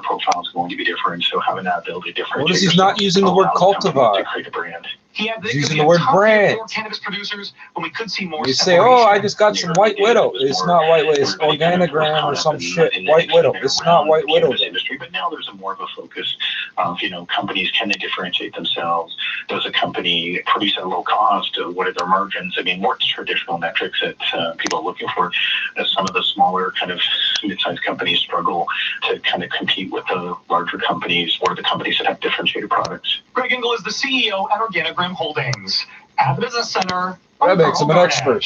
profile is going to be different. So having that ability to differentiate. Notice he's not using the word cultivar. To create a brand. He's using the word brand. Cannabis producers, when we could see more. You say, "Oh, I just got some White Widow." It's not White Widow. It's Organigram or some shit. White Widow. It's not White Widow. Industry, but now there's more of a focus of companies, can they differentiate themselves? Does a company produce at low cost? What are their margins? I mean, more traditional metrics that people are looking for. As some of the smaller kind of mid-sized companies struggle to kind of compete with the larger companies or the companies that have differentiated products. Greg Engel is the CEO at Organigram Holdings. At the Business Center. That makes him an expert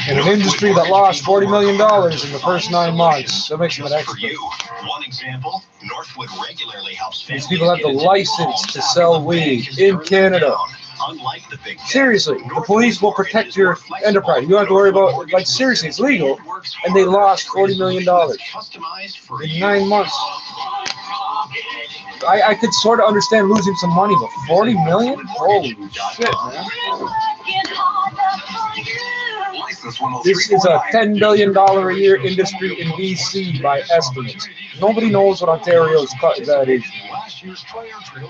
in an industry that lost $40 million in the first 9 months. That makes him an expert. One example, Northwood regularly helps these people have the license to sell weed in Canada. Unlike the big seriously, the police will protect your enterprise. You don't have to worry about, seriously, it's legal, and they lost $40 million in 9 months. I could sort of understand losing some money, but $40 million? Holy shit, man. This is a $10 billion a year industry in BC by estimates. Nobody knows what Ontario's cut that is.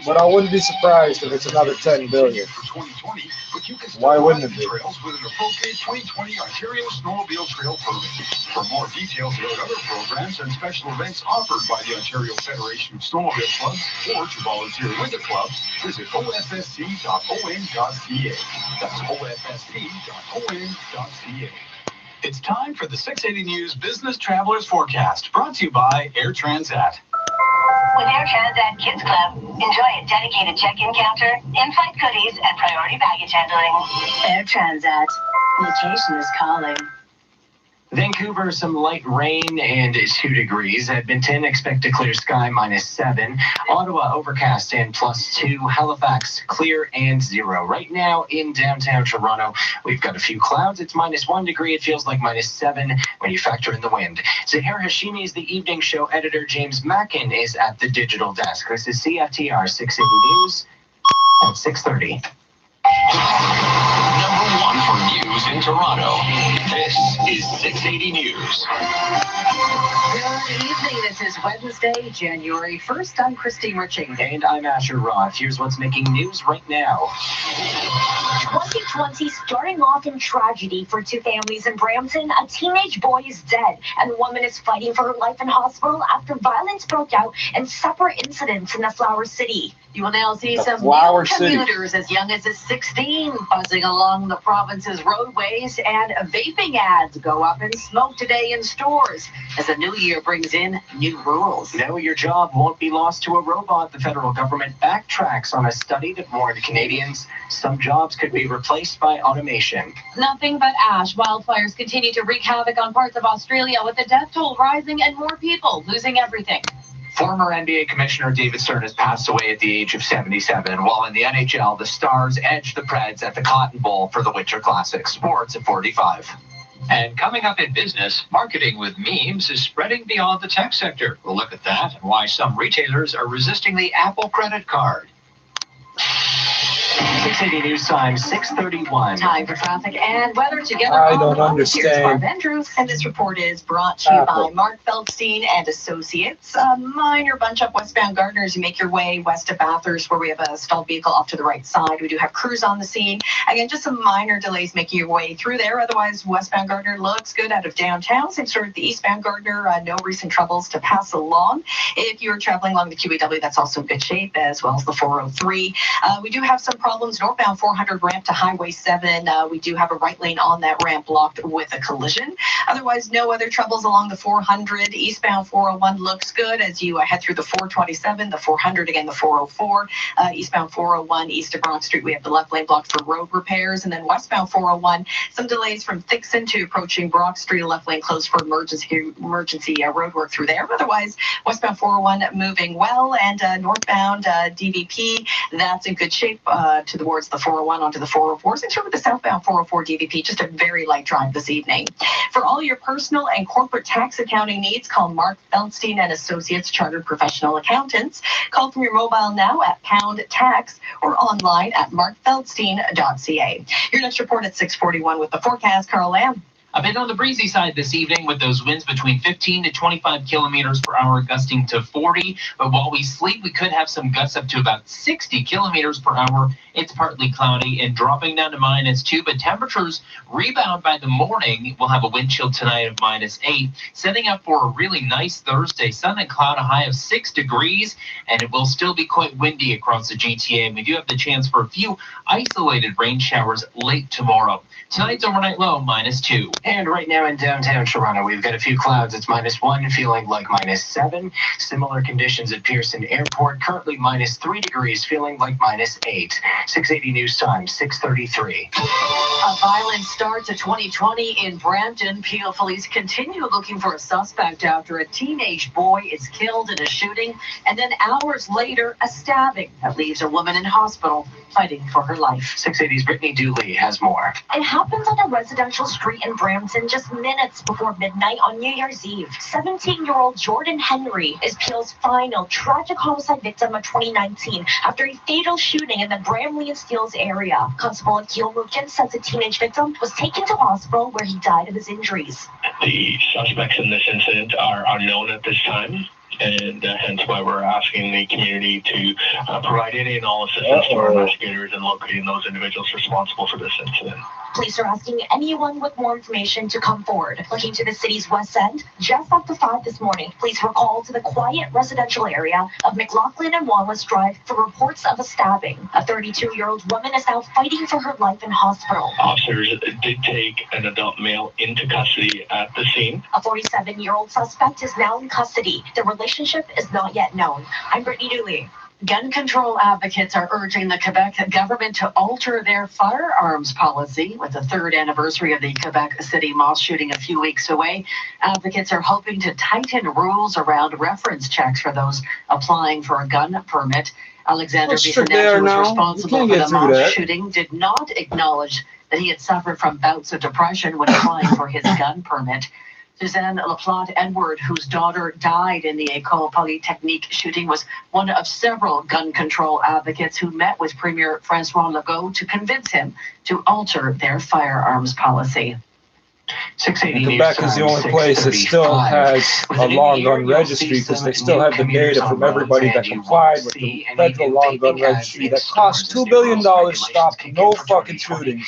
But I wouldn't be surprised if it's another $10 billion. Why wouldn't it be? Trails with an appropriate 2020 Ontario Snowmobile Trail permit. For more details about other programs and special events offered by the Ontario Federation of Snowmobile Clubs, or to volunteer with the club, visit ofsc.on.ca. That's ofsc.on.ca. It's time for the 680 News Business Travelers Forecast, brought to you by Air Transat. With Air Transat Kids Club, enjoy a dedicated check-in counter, in-flight goodies, and priority baggage handling. Air Transat. Vacation is calling. Vancouver, some light rain and 2 degrees. Edmonton, expect a clear sky, -7. Ottawa, overcast and +2. Halifax, clear and 0. Right now in downtown Toronto, we've got a few clouds. It's -1 degree. It feels like -7 when you factor in the wind. Zahir Hashimi is the evening show editor. James Mackin is at the digital desk. This is CFTR 680 News at 6:30. Number 1 for news in Toronto. This is 680 News. Good evening. This is Wednesday, January 1st. I'm Christine Riching. And I'm Asher Roth. Here's what's making news right now. 2020 starting off in tragedy for 2 families in Brampton. A teenage boy is dead, and a woman is fighting for her life in hospital after violence broke out in separate incidents in the Flower City. You will now see some Flower new City. commuters as young as 16 buzzing along the province's roadways, and vaping ads go up in smoke today in stores as the new year brings in new rules. No, your job won't be lost to a robot. The federal government backtracks on a study that warned Canadians some jobs could be replaced by automation. Nothing but ash. Wildfires continue to wreak havoc on parts of Australia, with the death toll rising and more people losing everything. Former NBA Commissioner David Stern has passed away at the age of 77, while in the NHL, the Stars edged the Preds at the Cotton Bowl for the Winter Classic. Sports at 45. And coming up in business, marketing with memes is spreading beyond the tech sector. We'll look at that and why some retailers are resisting the Apple credit card. 680 News Time, 6:31. Time for traffic and weather together. I on don't the road. Here's understand. Barb Andrews, and this report is brought to you by Apple. Mark Feldstein and Associates. A minor bunch up westbound Gardner as you make your way west of Bathurst, where we have a stalled vehicle off to the right side. We do have crews on the scene. Again, just some minor delays making your way through there. Otherwise, westbound Gardner looks good out of downtown. Same sort of the eastbound Gardner, no recent troubles to pass along. If you're traveling along the QEW, that's also in good shape, as well as the 403. We do have some problems northbound 400 ramp to Highway 7. We do have a right lane on that ramp blocked with a collision. Otherwise, no other troubles along the 400. Eastbound 401 looks good as you head through the 427, the 400, again the 404. Eastbound 401 east of Brock Street, we have the left lane blocked for road repairs. And then westbound 401, some delays from Thixon to approaching Brock Street, left lane closed for emergency road work through there. Otherwise, westbound 401 moving well, and northbound DVP, that's in good shape towards the 401 onto the 404. Same sure with the southbound 404 DVP, just a very light drive this evening. For all your personal and corporate tax accounting needs, call Mark Feldstein and Associates, Chartered Professional Accountants. Call from your mobile now at Pound Tax or online at markfeldstein.ca. Your next report at 6:41 with the forecast. Carl Lamb. A bit on the breezy side this evening with those winds between 15 to 25 kilometers per hour, gusting to 40. But while we sleep, we could have some gusts up to about 60 kilometers per hour. It's partly cloudy and dropping down to -2, but temperatures rebound by the morning. We'll have a wind chill tonight of -8, setting up for a really nice Thursday. Sun and cloud, a high of 6 degrees, and it will still be quite windy across the GTA. And we do have the chance for a few isolated rain showers late tomorrow. Tonight's overnight low, -2. And right now in downtown Toronto, we've got a few clouds. It's -1, feeling like -7. Similar conditions at Pearson Airport, currently -3 degrees, feeling like -8. 680 News Time, 6:33. A violent start to 2020 in Brampton. Peel police continue looking for a suspect after a teenage boy is killed in a shooting, and then hours later, a stabbing that leaves a woman in hospital fighting for her life. 680's Brittany Dooley has more. It happens on a residential street in Brampton just minutes before midnight on New Year's Eve. 17-year-old Jordan Henry is Peel's final tragic homicide victim of 2019 after a fatal shooting in the Bramley and Steeles area. Constable Akil Mukin says the teenage victim was taken to hospital where he died of his injuries. The suspects in this incident are unknown at this time, and hence why we're asking the community to provide any and all assistance to our investigators in locating those individuals responsible for this incident. Police are asking anyone with more information to come forward. Looking to the city's west end, just after 5 this morning, police were called to the quiet residential area of McLaughlin and Wallace Drive for reports of a stabbing. A 32-year-old woman is now fighting for her life in hospital. Officers did take an adult male into custody at the scene. A 47-year-old suspect is now in custody. The relationship is not yet known. I'm Brittany Dooley. Gun control advocates are urging the Quebec government to alter their firearms policy. With the third anniversary of the Quebec City mosque shooting a few weeks away, advocates are hoping to tighten rules around reference checks for those applying for a gun permit. Alexander Bissonnette, who was responsible for the mosque shooting, did not acknowledge that he had suffered from bouts of depression when applying for his gun permit. Suzanne Laplante Edward, whose daughter died in the École Polytechnique shooting, was one of several gun control advocates who met with Premier François Legault to convince him to alter their firearms policy. 680 Quebec is the only place that still has a long gun registry because they still have the data from everybody that complied with the federal long gun registry that cost $2 billion, stopped no fucking shootings,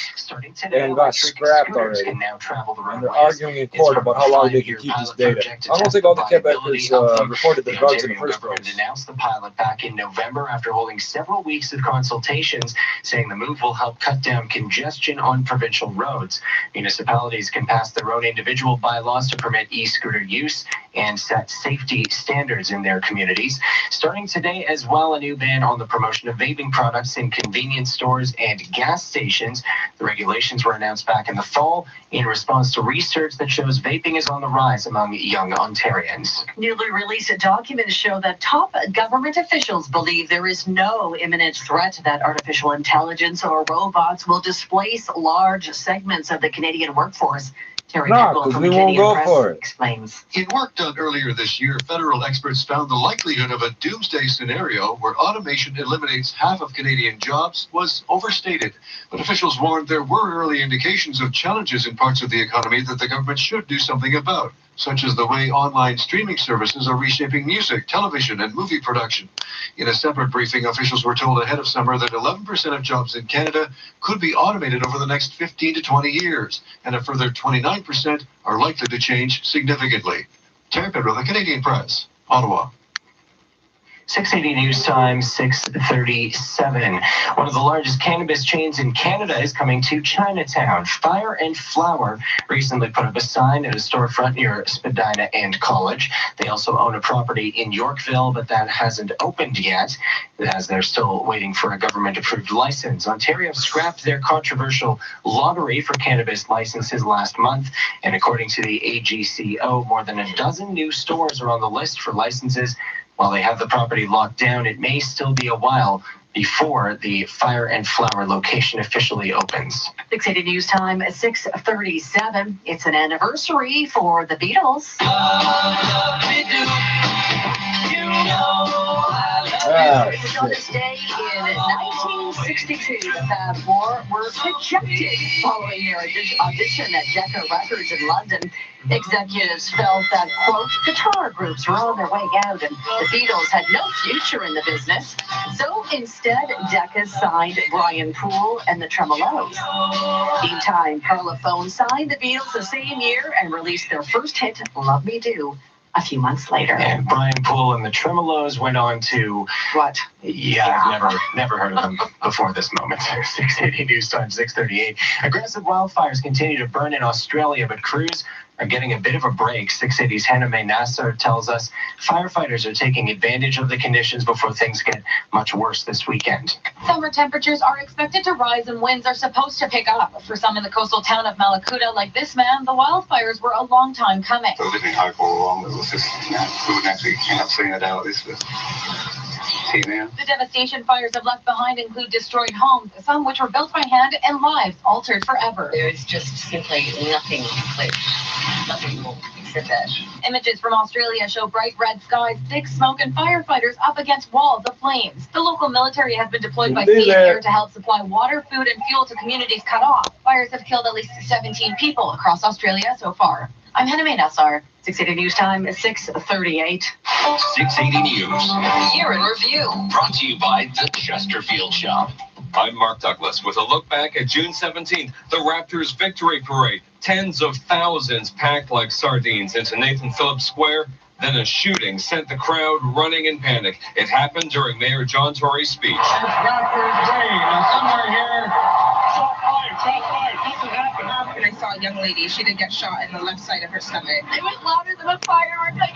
and got scrapped already. And they're arguing in court about how long they can keep this data. I don't think all the Quebecers reported the drugs in the first place. Announced the pilot back in November after holding several weeks of consultations, saying the move will help cut down congestion on provincial roads. Municipalities can pass their own individual bylaws to permit e-scooter use and set safety standards in their communities. Starting today as well, a new ban on the promotion of vaping products in convenience stores and gas stations. The regulations were announced back in the fall in response to research that shows vaping is on the rise among young Ontarians. Newly released documents show that top government officials believe there is no imminent threat that artificial intelligence or robots will displace large segments of the Canadian workforce. Terry Nickel from Canadian Press explains. In work done earlier this year, federal experts found the likelihood of a doomsday scenario where automation eliminates half of Canadian jobs was overstated. But officials warned there were early indications of challenges in parts of the economy that the government should do something about, such as the way online streaming services are reshaping music, television, and movie production. In a separate briefing, officials were told ahead of summer that 11% of jobs in Canada could be automated over the next 15 to 20 years, and a further 29% are likely to change significantly. Terry Pedro, the Canadian Press, Ottawa. 680 News Time, 6:37. One of the largest cannabis chains in Canada is coming to Chinatown. Fire and Flower recently put up a sign at a storefront near Spadina and College. They also own a property in Yorkville, but that hasn't opened yet, as they're still waiting for a government-approved license. Ontario scrapped their controversial lottery for cannabis licenses last month, and according to the AGCO, more than a dozen new stores are on the list for licenses. While they have the property locked down, it may still be a while before the Fire and Flower location officially opens. 680 News Time at 6:37. It's an anniversary for the Beatles. It was on this day in 1962 that Fab Four were rejected following their audition at Decca Records in London. Executives felt that, quote, guitar groups were on their way out and the Beatles had no future in the business. So instead, Decca signed Brian Poole and the Tremeloes. Meantime, Parlophone signed the Beatles the same year and released their first hit, Love Me Do, a few months later. And Brian Poole and the Tremeloes went on to... What? Yeah, I've never heard of them before this moment. 680 News Time, 6:38. Aggressive wildfires continue to burn in Australia, but crews are getting a bit of a break. 680's Hannah May Nassar tells us firefighters are taking advantage of the conditions before things get much worse this weekend. Summer temperatures are expected to rise and winds are supposed to pick up. For some in the coastal town of Malakuta, like this man, the wildfires were a long time coming. So we've been hoping all along that it was just, we wouldn't actually end up seeing it out this now. The devastation fires have left behind include destroyed homes, some which were built by hand and lives altered forever. There is just simply nothing left. Nothing more except that. Images from Australia show bright red skies, thick smoke, and firefighters up against walls of flames. The local military has been deployed by sea and air to help supply water, food, and fuel to communities cut off. Fires have killed at least 17 people across Australia so far. I'm Hannah May Nassar. 680 News Time is 6:38. 680 News. Year in Review. Brought to you by the Chesterfield Shop. I'm Mark Douglas with a look back at June 17th, the Raptors' victory parade. Tens of thousands packed like sardines into Nathan Phillips Square. Then a shooting sent the crowd running in panic. It happened during Mayor John Tory's speech. Raptors win. Somewhere here, And I saw a young lady. She did get shot in the left side of her stomach. It was louder than a firework. I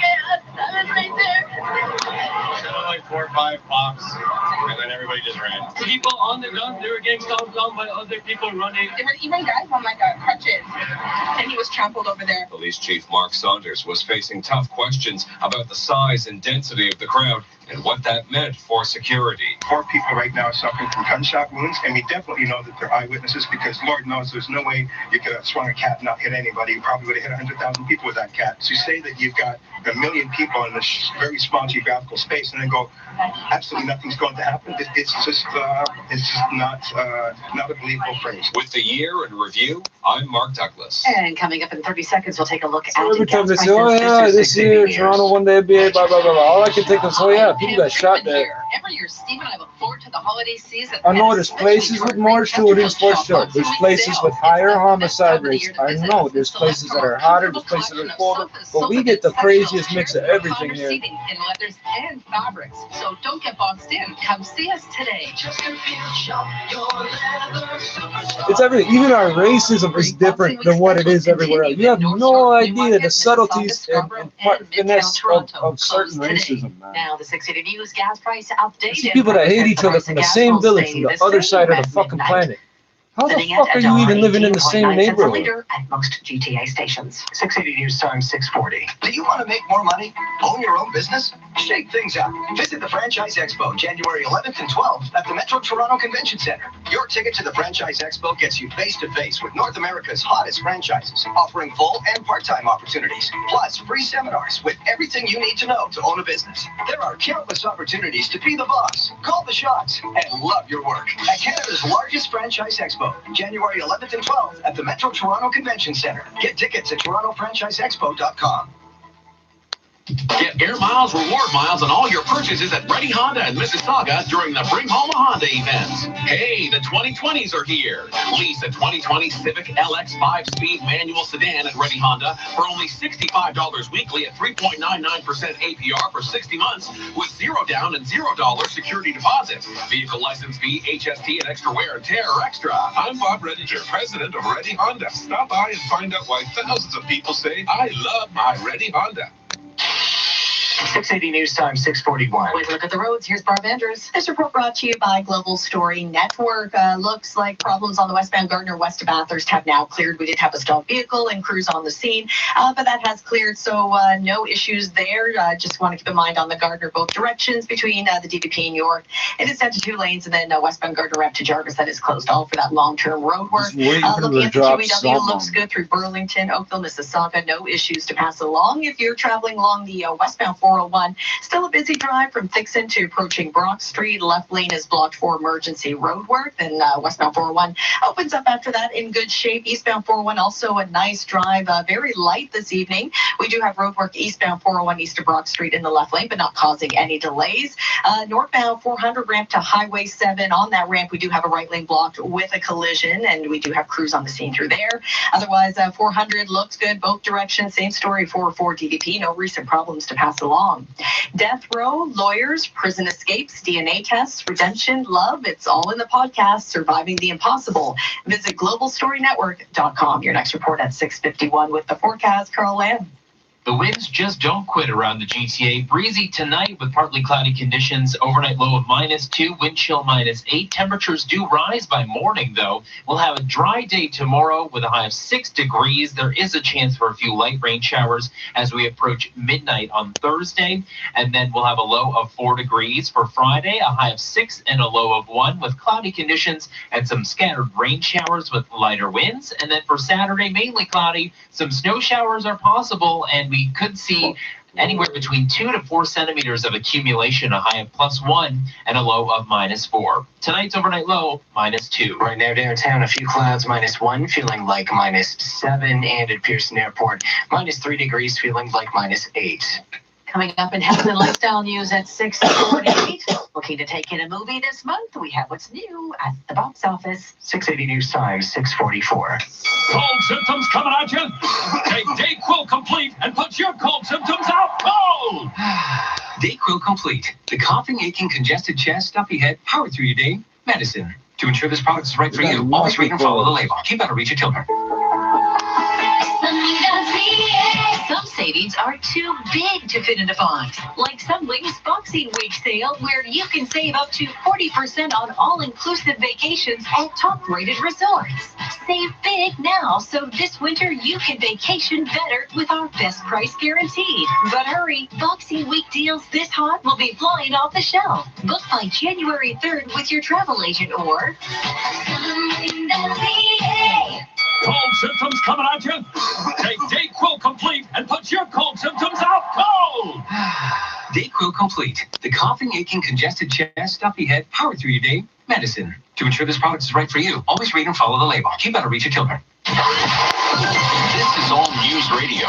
was right there. Like 4 or 5 pops, and then everybody just ran. People on the gun, they were getting stomped on by other people running. There were even guys on like crutches, and he was trampled over there. Police Chief Mark Saunders was facing tough questions about the size and density of the crowd and what that meant for security. 4 people right now suffering from gunshot wounds, and we definitely know that they're eyewitnesses because Lord knows there's no way you could have swung a cat and not hit anybody. You probably would have hit 100,000 people with that cat. So you say that you've got 1 million people in this very small geographical space, and then go, absolutely nothing's going to happen. It's just not a believable phrase. With the year in review, I'm Mark Douglas. And coming up in 30 seconds, we'll take a look at Every time they gas say, oh prices. yeah, this year, Toronto won the NBA, blah, blah, blah, blah. All I can think of is, oh yeah, people got shot there. Every year, Steve and I look forward to the holiday season. I know there's places with more shootings for sure. There's places with higher homicide rates. I know there's places that are hotter, there's places that are colder, but we get the craziest mix of everything here. In leathers and fabrics. So don't get boxed in. Come see us today. It's everything. Even our racism is different than what it is everywhere else. You have no idea the subtleties and finesse of certain racism, man. Now the 680 News gas price update. See people that hate each other from the same village, from the other side of the fucking planet. How the fuck are you even living in the same neighborhood? At most GTA stations. 680 News Time 640. Do you want to make more money? Own your own business? Shake things up. Visit the Franchise Expo January 11th and 12th at the Metro Toronto Convention Center. Your ticket to the Franchise Expo gets you face-to-face with North America's hottest franchises, offering full and part-time opportunities, plus free seminars with everything you need to know to own a business. There are countless opportunities to be the boss, call the shots, and love your work at Canada's largest Franchise Expo, January 11th and 12th at the Metro Toronto Convention Center. Get tickets at TorontoFranchiseExpo.com. Get Air Miles, Reward Miles on all your purchases at Ready Honda in Mississauga during the Bring Home a Honda event. Hey, the 2020s are here. Lease a 2020 Civic LX 5-speed manual sedan at Ready Honda for only $65 weekly at 3.99% APR for 60 months with $0 down and $0 security deposit. Vehicle license fee, HST, and extra wear and tear are extra. I'm Bob Redinger, president of Ready Honda. Stop by and find out why thousands of people say, I love my Ready Honda. 680 News Time 641. With a look at the roads, here's Barb Andrews. This report brought to you by Global Story Network. Looks like problems on the westbound Gardner west of Bathurst have now cleared. We did have a stalled vehicle and crews on the scene, but that has cleared, so no issues there. Just want to keep in mind on the Gardner both directions between the DVP and York. It is down to 2 lanes, and then westbound Gardner up to Jarvis, that is closed, all for that long-term road work. Looking at the QEW, looks good through Burlington, Oakville, Mississauga. No issues to pass along. If you're traveling along the westbound 401, still a busy drive from Thixon to approaching Brock Street. Left lane is blocked for emergency road work. Then westbound 401 opens up after that in good shape. Eastbound 401 also a nice drive, very light this evening. We do have road work eastbound 401 east of Brock Street in the left lane, but not causing any delays. Northbound 400 ramp to Highway 7. On that ramp, we do have a right lane blocked with a collision, and we do have crews on the scene through there. Otherwise, 400 looks good both directions. Same story for DVP. No recent problems to pass along. Death row, lawyers, prison escapes, DNA tests, redemption, love. It's all in the podcast, Surviving the Impossible. Visit globalstorynetwork.com. Your next report at 6:51 with the forecast, Carl Lamb. The winds just don't quit around the GTA. Breezy tonight with partly cloudy conditions. Overnight low of -2, wind chill -8. Temperatures do rise by morning, though. We'll have a dry day tomorrow with a high of 6 degrees. There is a chance for a few light rain showers as we approach midnight on Thursday. And then we'll have a low of 4 degrees for Friday, a high of 6 and a low of 1 with cloudy conditions and some scattered rain showers with lighter winds. And then for Saturday, mainly cloudy. Some snow showers are possible, and we could see anywhere between 2 to 4 centimeters of accumulation, a high of +1 and a low of -4. Tonight's overnight low, -2. Right now downtown, a few clouds, -1, feeling like -7, and at Pearson Airport, -3 degrees, feeling like -8. Coming up in health and lifestyle news at 6:48. Looking to take in a movie this month? We have what's new at the box office. 680 News Time 644. Cold symptoms coming at you? Take DayQuil Complete and put your cold symptoms out cold! DayQuil Complete. The coughing, aching, congested chest, stuffy head, power through your day medicine. To ensure this product is right for you, always read and follow the label. Keep out of reach of children. Some savings are too big to fit into Fox. Like Sunwing's Boxing Week sale, where you can save up to 40% on all-inclusive vacations at top-rated resorts. Save big now, so this winter you can vacation better with our best price guaranteed. But hurry, Boxing Week deals this hot will be flying off the shelf. Book by January 3rd with your travel agent or Cold symptoms coming at you? Take Dayquil Complete and put your cold symptoms out cold! Dayquil Complete, the coughing, aching, congested chest, stuffy head, power through your day medicine. To ensure this product is right for you, always read and follow the label. Keep out of reach of children. This is All News Radio,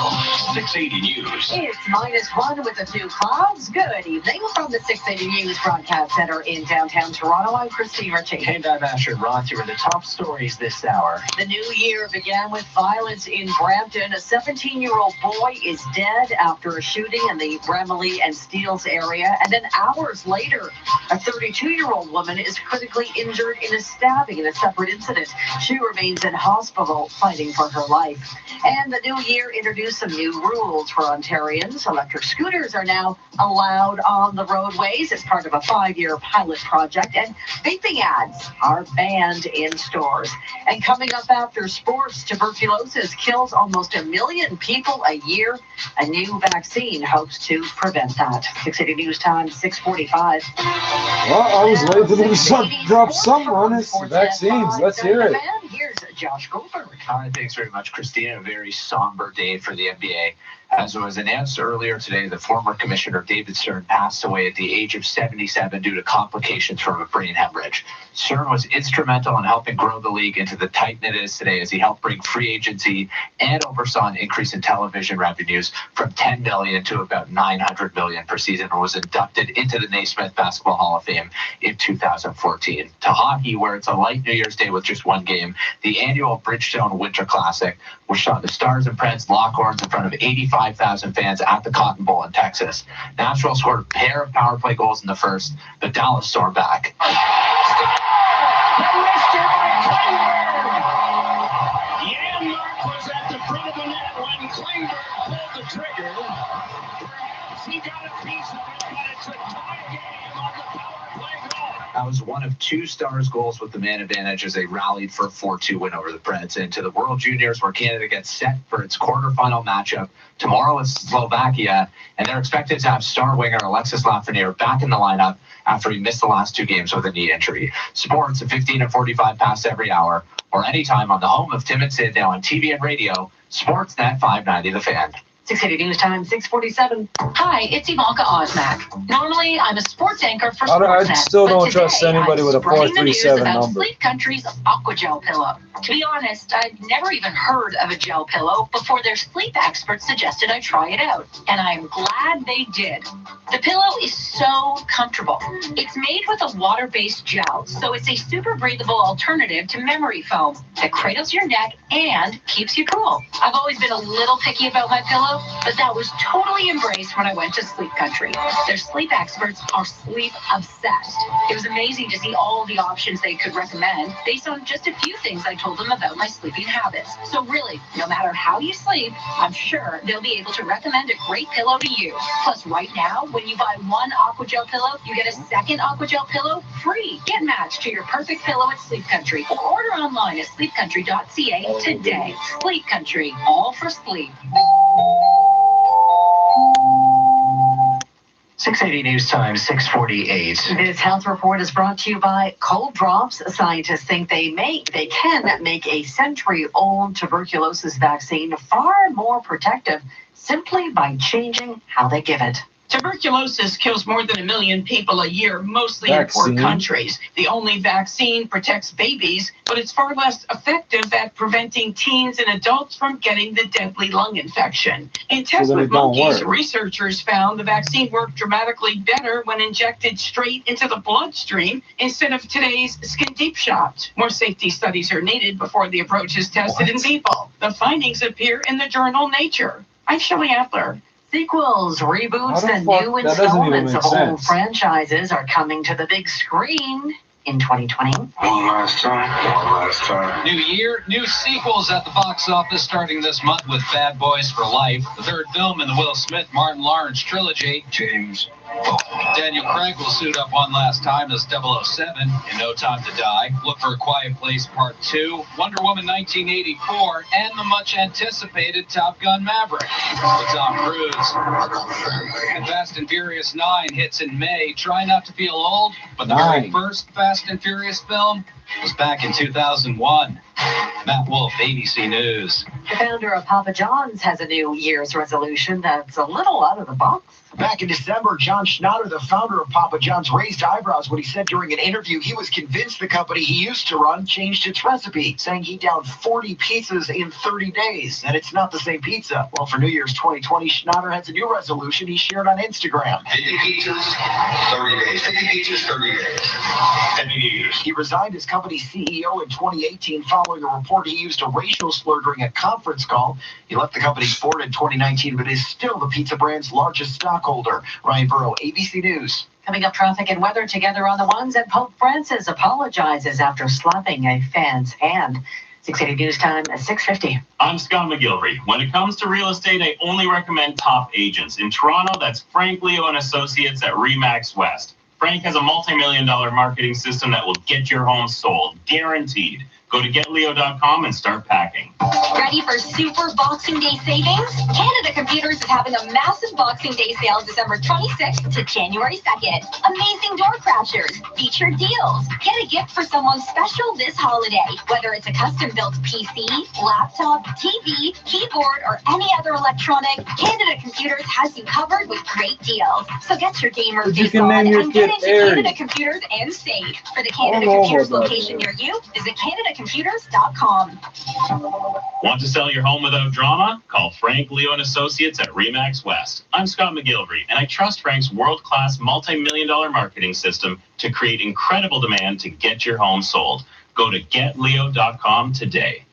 680 News. It's -1 with a few clouds. Good evening from the 680 News Broadcast Center in downtown Toronto. I'm Christine Ritchie. And I'm Asher Roth. Here are the top stories this hour. The new year began with violence in Brampton. A 17-year-old boy is dead after a shooting in the Bramalea and Steeles area. And then hours later, a 32-year-old woman is critically injured in a stabbing in a separate incident. She remains in hospital fighting for her life. And the new year introduced some new rules for Ontarians. Electric scooters are now allowed on the roadways as part of a 5-year pilot project, and vaping ads are banned in stores. And coming up after sports, tuberculosis kills almost 1 million people a year. A new vaccine hopes to prevent that. 680 News Time, 6:45. Well, I was late for them to drop some on us. Vaccines, let's hear it. Here's Josh Goldberg. Thanks very much, Christina. A very somber day for the NBA. As was announced earlier today, the former commissioner David Stern passed away at the age of 77 due to complications from a brain hemorrhage. Stern was instrumental in helping grow the league into the tight-knit it is today as he helped bring free agency and oversaw an increase in television revenues from $10 million to about $900 million per season, and was inducted into the Naismith Basketball Hall of Fame in 2014. To hockey, where it's a light New Year's Day with just one game, the annual Bridgestone Winter Classic, which saw the Stars and Preds lock horns in front of 85,000 fans at the Cotton Bowl in Texas. Nashville scored a pair of power play goals in the first, but Dallas stormed back. Janmark was at the front of the net when Klingberg pulled the trigger. Perhaps he got a piece of it, but it's a tie game on the power play goal. That was one of 2 Stars goals with the man advantage as they rallied for a 4-2 win over the Preds. And to the World Juniors, where Canada gets set for its quarterfinal matchup tomorrow with Slovakia, and they're expected to have star winger Alexis Lafreniere back in the lineup after he missed the last 2 games with a knee injury. Sports at 15 and 45 past every hour, or anytime on the home of Tim and Sid, now on TV and radio, Sportsnet 590 The Fan. 680 News Time, 6:47. Hi, it's Ivanka Osmak. Normally, I'm a sports anchor for Sportsnet. I still don't trust anybody with a 437 number. Sleep Country's Aquagel pillow. To be honest, I'd never even heard of a gel pillow before their sleep experts suggested I try it out, and I'm glad they did. The pillow is so comfortable. It's made with a water-based gel, so it's a super breathable alternative to memory foam that cradles your neck and keeps you cool. I've always been a little picky about my pillow, but that was totally embraced when I went to Sleep Country. Their sleep experts are sleep obsessed. It was amazing to see all the options they could recommend based on just a few things I told them about my sleeping habits. So really, no matter how you sleep, I'm sure they'll be able to recommend a great pillow to you. Plus, right now, when you buy one Aquagel pillow, you get a second Aquagel pillow free. Get matched to your perfect pillow at Sleep Country or order online at sleepcountry.ca today. Sleep Country, all for sleep. 680 News Time, 6:48. This health report is brought to you by Cold Drops. Scientists think they can make a century-old tuberculosis vaccine far more protective simply by changing how they give it. Tuberculosis kills more than 1 million people a year, mostly in poor countries. The only vaccine protects babies, but it's far less effective at preventing teens and adults from getting the deadly lung infection. In tests with monkeys, researchers found the vaccine worked dramatically better when injected straight into the bloodstream instead of today's skin deep shot. More safety studies are needed before the approach is tested in people. The findings appear in the journal Nature. I'm Shelley Adler. Sequels, reboots, and new installments of old franchises are coming to the big screen. in 2020. One last time. New year, new sequels at the box office starting this month with Bad Boys for Life, the third film in the Will Smith, Martin Lawrence trilogy. James. Daniel Craig will suit up one last time as 007 in No Time to Die. Look for A Quiet Place Part 2, Wonder Woman 1984, and the much-anticipated Top Gun Maverick with Tom Cruise. And Fast and Furious 9 hits in May. Try not to feel old, but the very first Fast and Furious film was back in 2001. Matt Wolf, ABC News. The founder of Papa John's has a New Year's resolution that's a little out of the box. Back in December, John Schnatter, the founder of Papa John's, raised eyebrows when he said during an interview he was convinced the company he used to run changed its recipe, saying he downed 40 pizzas in 30 days, and it's not the same pizza. Well, for New Year's 2020, Schnatter has a new resolution he shared on Instagram. 50 pizzas, 30 days. 50 pizzas, 30 days. Happy New Year's. He resigned as company CEO in 2018 following a report he used a racial slur during a conference call. He left the company's board in 2019, but is still the pizza brand's largest stockholder. Ryan Burrow, ABC News. Coming up, traffic and weather together on the ones, and Pope Francis apologizes after slapping a fan's hand. 680 News Time at 6:50. I'm Scott McGilvery. When it comes to real estate, I only recommend top agents. In Toronto, that's Frank Leo and Associates at Remax West. Frank has a multi-million-dollar marketing system that will get your home sold, guaranteed. Go to getleo.com and start packing. Ready for super Boxing Day savings? Canada Computers is having a massive Boxing Day sale December 26th to January 2nd. Amazing door crashers, featured deals. Get a gift for someone special this holiday. Whether it's a custom-built PC, laptop, TV, keyboard, or any other electronic, Canada Computers has you covered with great deals. So get your gamer face on and get into Canada Computers and save. For the Canada Computers location near you, visit CanadaComputers.com. Want to sell your home without drama? Call Frank Leo and Associates at Remax West. I'm Scott McGilvery, and I trust Frank's world-class multi-million-dollar marketing system to create incredible demand to get your home sold. Go to getleo.com today.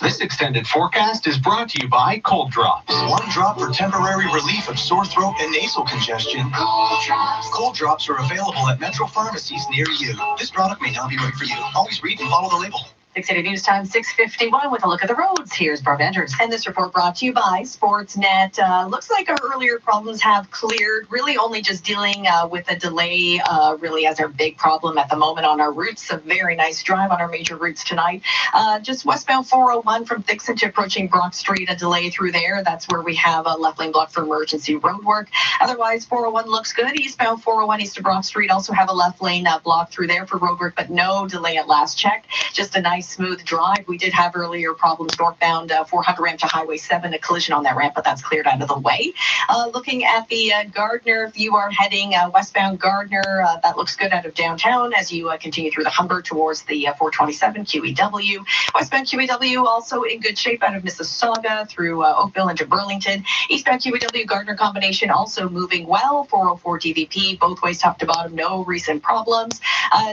This extended forecast is brought to you by Cold Drops. One drop for temporary relief of sore throat and nasal congestion. Cold Drops. Cold Drops are available at Metro pharmacies near you. This product may not be right for you. Always read and follow the label. 680 News Time 6:51 with a look at the roads. Here's Barb Andrews. And this report brought to you by Sportsnet. Looks like our earlier problems have cleared, really only just dealing with a delay, really as our big problem at the moment on our routes. A very nice drive on our major routes tonight. Just westbound 401 from Dixon to approaching Brock Street, a delay through there. That's where we have a left lane block for emergency road work. Otherwise, 401 looks good. Eastbound 401 east to Brock Street also have a left lane block through there for road work, but no delay at last check. Just a nice smooth drive. We did have earlier problems northbound 400 ramp to Highway 7, a collision on that ramp, but that's cleared out of the way. Looking at the Gardner, if you are heading westbound Gardner, that looks good out of downtown as you continue through the Humber towards the 427 QEW. Westbound QEW also in good shape out of Mississauga through Oakville into Burlington. Eastbound QEW Gardner combination also moving well. 404 DVP, both ways top to bottom, no recent problems.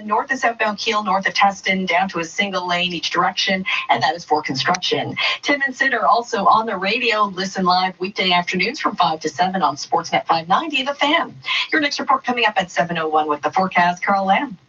North and southbound Kiel, north of Teston, down to a single lane each direction, and that is for construction. Tim and Sid are also on the radio. Listen live weekday afternoons from 5 to 7 on Sportsnet 590, The Fan. Your next report coming up at 7:01 with the forecast. Carl Lamb.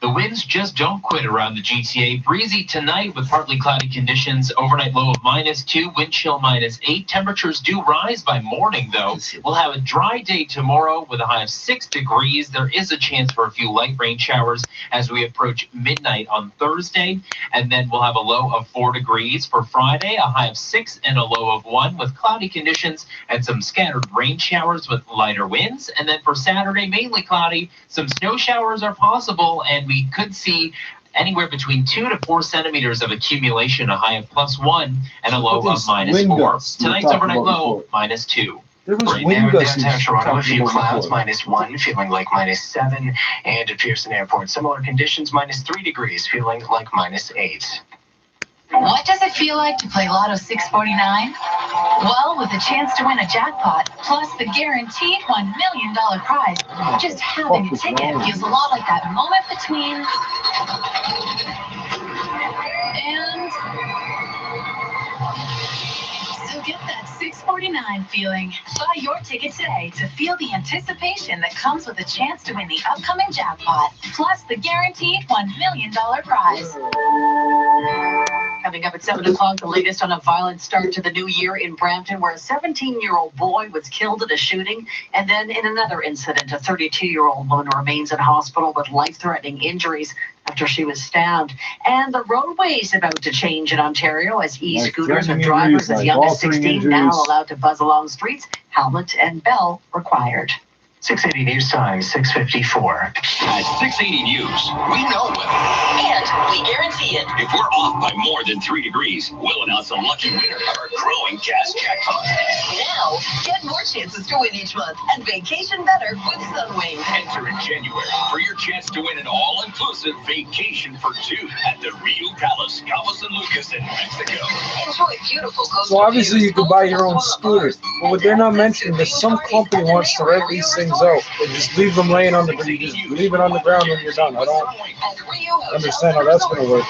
The winds just don't quit around the GTA. Breezy tonight with partly cloudy conditions. Overnight low of -2, wind chill -8. Temperatures do rise by morning, though. We'll have a dry day tomorrow with a high of 6 degrees. There is a chance for a few light rain showers as we approach midnight on Thursday. And then we'll have a low of 4 degrees for Friday, a high of 6 and a low of 1 with cloudy conditions and some scattered rain showers with lighter winds. And then for Saturday, mainly cloudy. Some snow showers are possible, and we could see anywhere between 2 to 4 centimeters of accumulation, a high of +1 and a low of -4. Tonight's overnight low, -2. Right now in downtown Toronto, a few clouds, -1, feeling like -7. And at Pearson Airport, similar conditions, -3 degrees, feeling like -8. What does it feel like to play Lotto 649? Well, with a chance to win a jackpot, plus the guaranteed $1 million prize, just having a ticket feels a lot like that moment between and so get that 649 649 feeling. Buy your ticket today to feel the anticipation that comes with a chance to win the upcoming jackpot, plus the guaranteed $1 million prize. Coming up at 7 o'clock, the latest on a violent start to the new year in Brampton, where a 17-year-old boy was killed in a shooting. And then in another incident, a 32-year-old woman remains in hospital with life-threatening injuries after she was stabbed. And the roadways about to change in Ontario as e-scooters with drivers as young as 16 now allowed to buzz along streets, helmet and bell required. 680 News Time, 6:54. At 680 News, we know weather. And we guarantee it. If we're off by more than 3 degrees, we'll announce a lucky winner of our growing gas jackpot. Now, get more chances to win each month and vacation better with Sunwing. Enter in January for your chance to win an all-inclusive vacation for two at the Rio Palace, Cabo San Lucas in Mexico. Enjoy beautiful coastal So obviously you could buy your own scooter, but what they're not mentioning is some company wants to rent these things out and just leave them laying on the ground. You just leave it on the ground when you're done. I don't understand how that's going to work.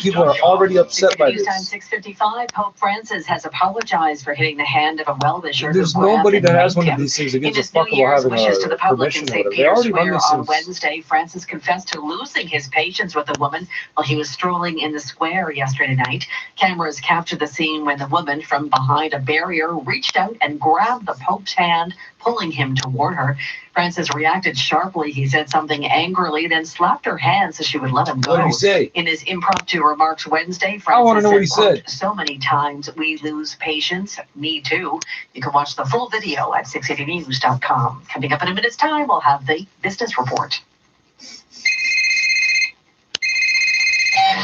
People are already upset by this. Time 6:55. Pope Francis has apologized for hitting the hand of a well-wisher. There's nobody that has one of these things that gives a fuck about having a permission or whatever. They already run this on Wednesday, Francis confessed to losing his patience with the woman while he was strolling in the square yesterday night. Cameras captured the scene when the woman from behind a barrier reached out and grabbed the Pope's hand, pulling him toward her. Francis reacted sharply. He said something angrily, then slapped her hand so she would let him go. What did he say? In his impromptu remarks Wednesday, Francis I want to know what he said. So many times we lose patience. Me too. You can watch the full video at 680news.com. Coming up in a minute's time, we'll have the business report.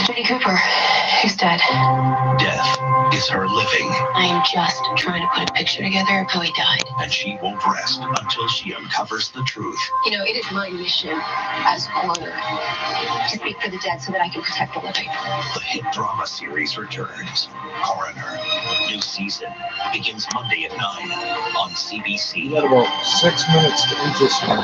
Judy Cooper, who's dead. Death is her living, I'm just trying to put a picture together of how he died. and she won't rest until she uncovers the truth. You know, it is my mission as coroner to speak for the dead so that I can protect the living. The hit drama series returns. Coroner. New season begins Monday at 9 on CBC. You got about 6 minutes to interest me.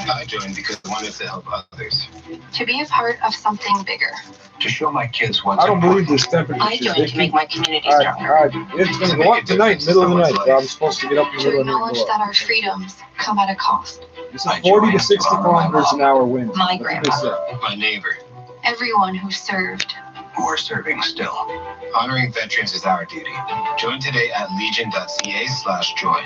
I joined because I wanted to help others. To be a part of something bigger. To show my kids what's I don't believe this temperature I shit. joined to make my community All stronger. right. It's going to go up tonight, middle of the night. I'm supposed to get up in the To middle of the acknowledge night. that our freedoms come at a cost. It's a 40 to 60 kilometers an hour wind. My That's what they grandma. said. My neighbor, Everyone who served. who are serving still. Honoring veterans is our duty. Join today at legion.ca/join.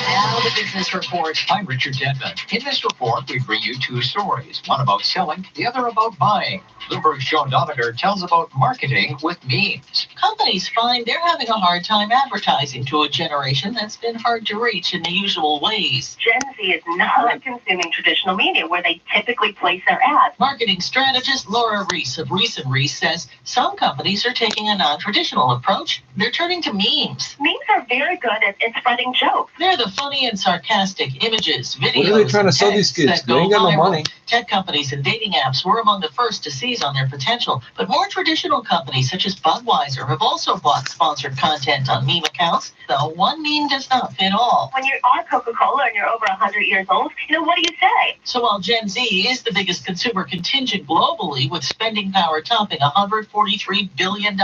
Now the business report. I'm Richard Denman. In this report, we bring you two stories, one about selling, the other about buying. Bloomberg's Joan Donegar tells about marketing with memes. Companies find they're having a hard time advertising to a generation that's been hard to reach in the usual ways. Gen Z is not consuming traditional media where they typically place their ads. Marketing strategist Laura Reese of Reese & Reese says some companies are taking a non-traditional approach. They're turning to memes. Memes are very good at spreading jokes. They're the funny and sarcastic images, videos, What are they trying to sell these kids? They ain't got no money. Tech companies and dating apps were among the first to seize on their potential, but more traditional companies such as Budweiser have also bought sponsored content on meme accounts, though one meme does not fit all. When you're on Coca-Cola and you're over 100 years old, what do you say? So while Gen Z is the biggest consumer contingent globally, with spending power topping $143 billion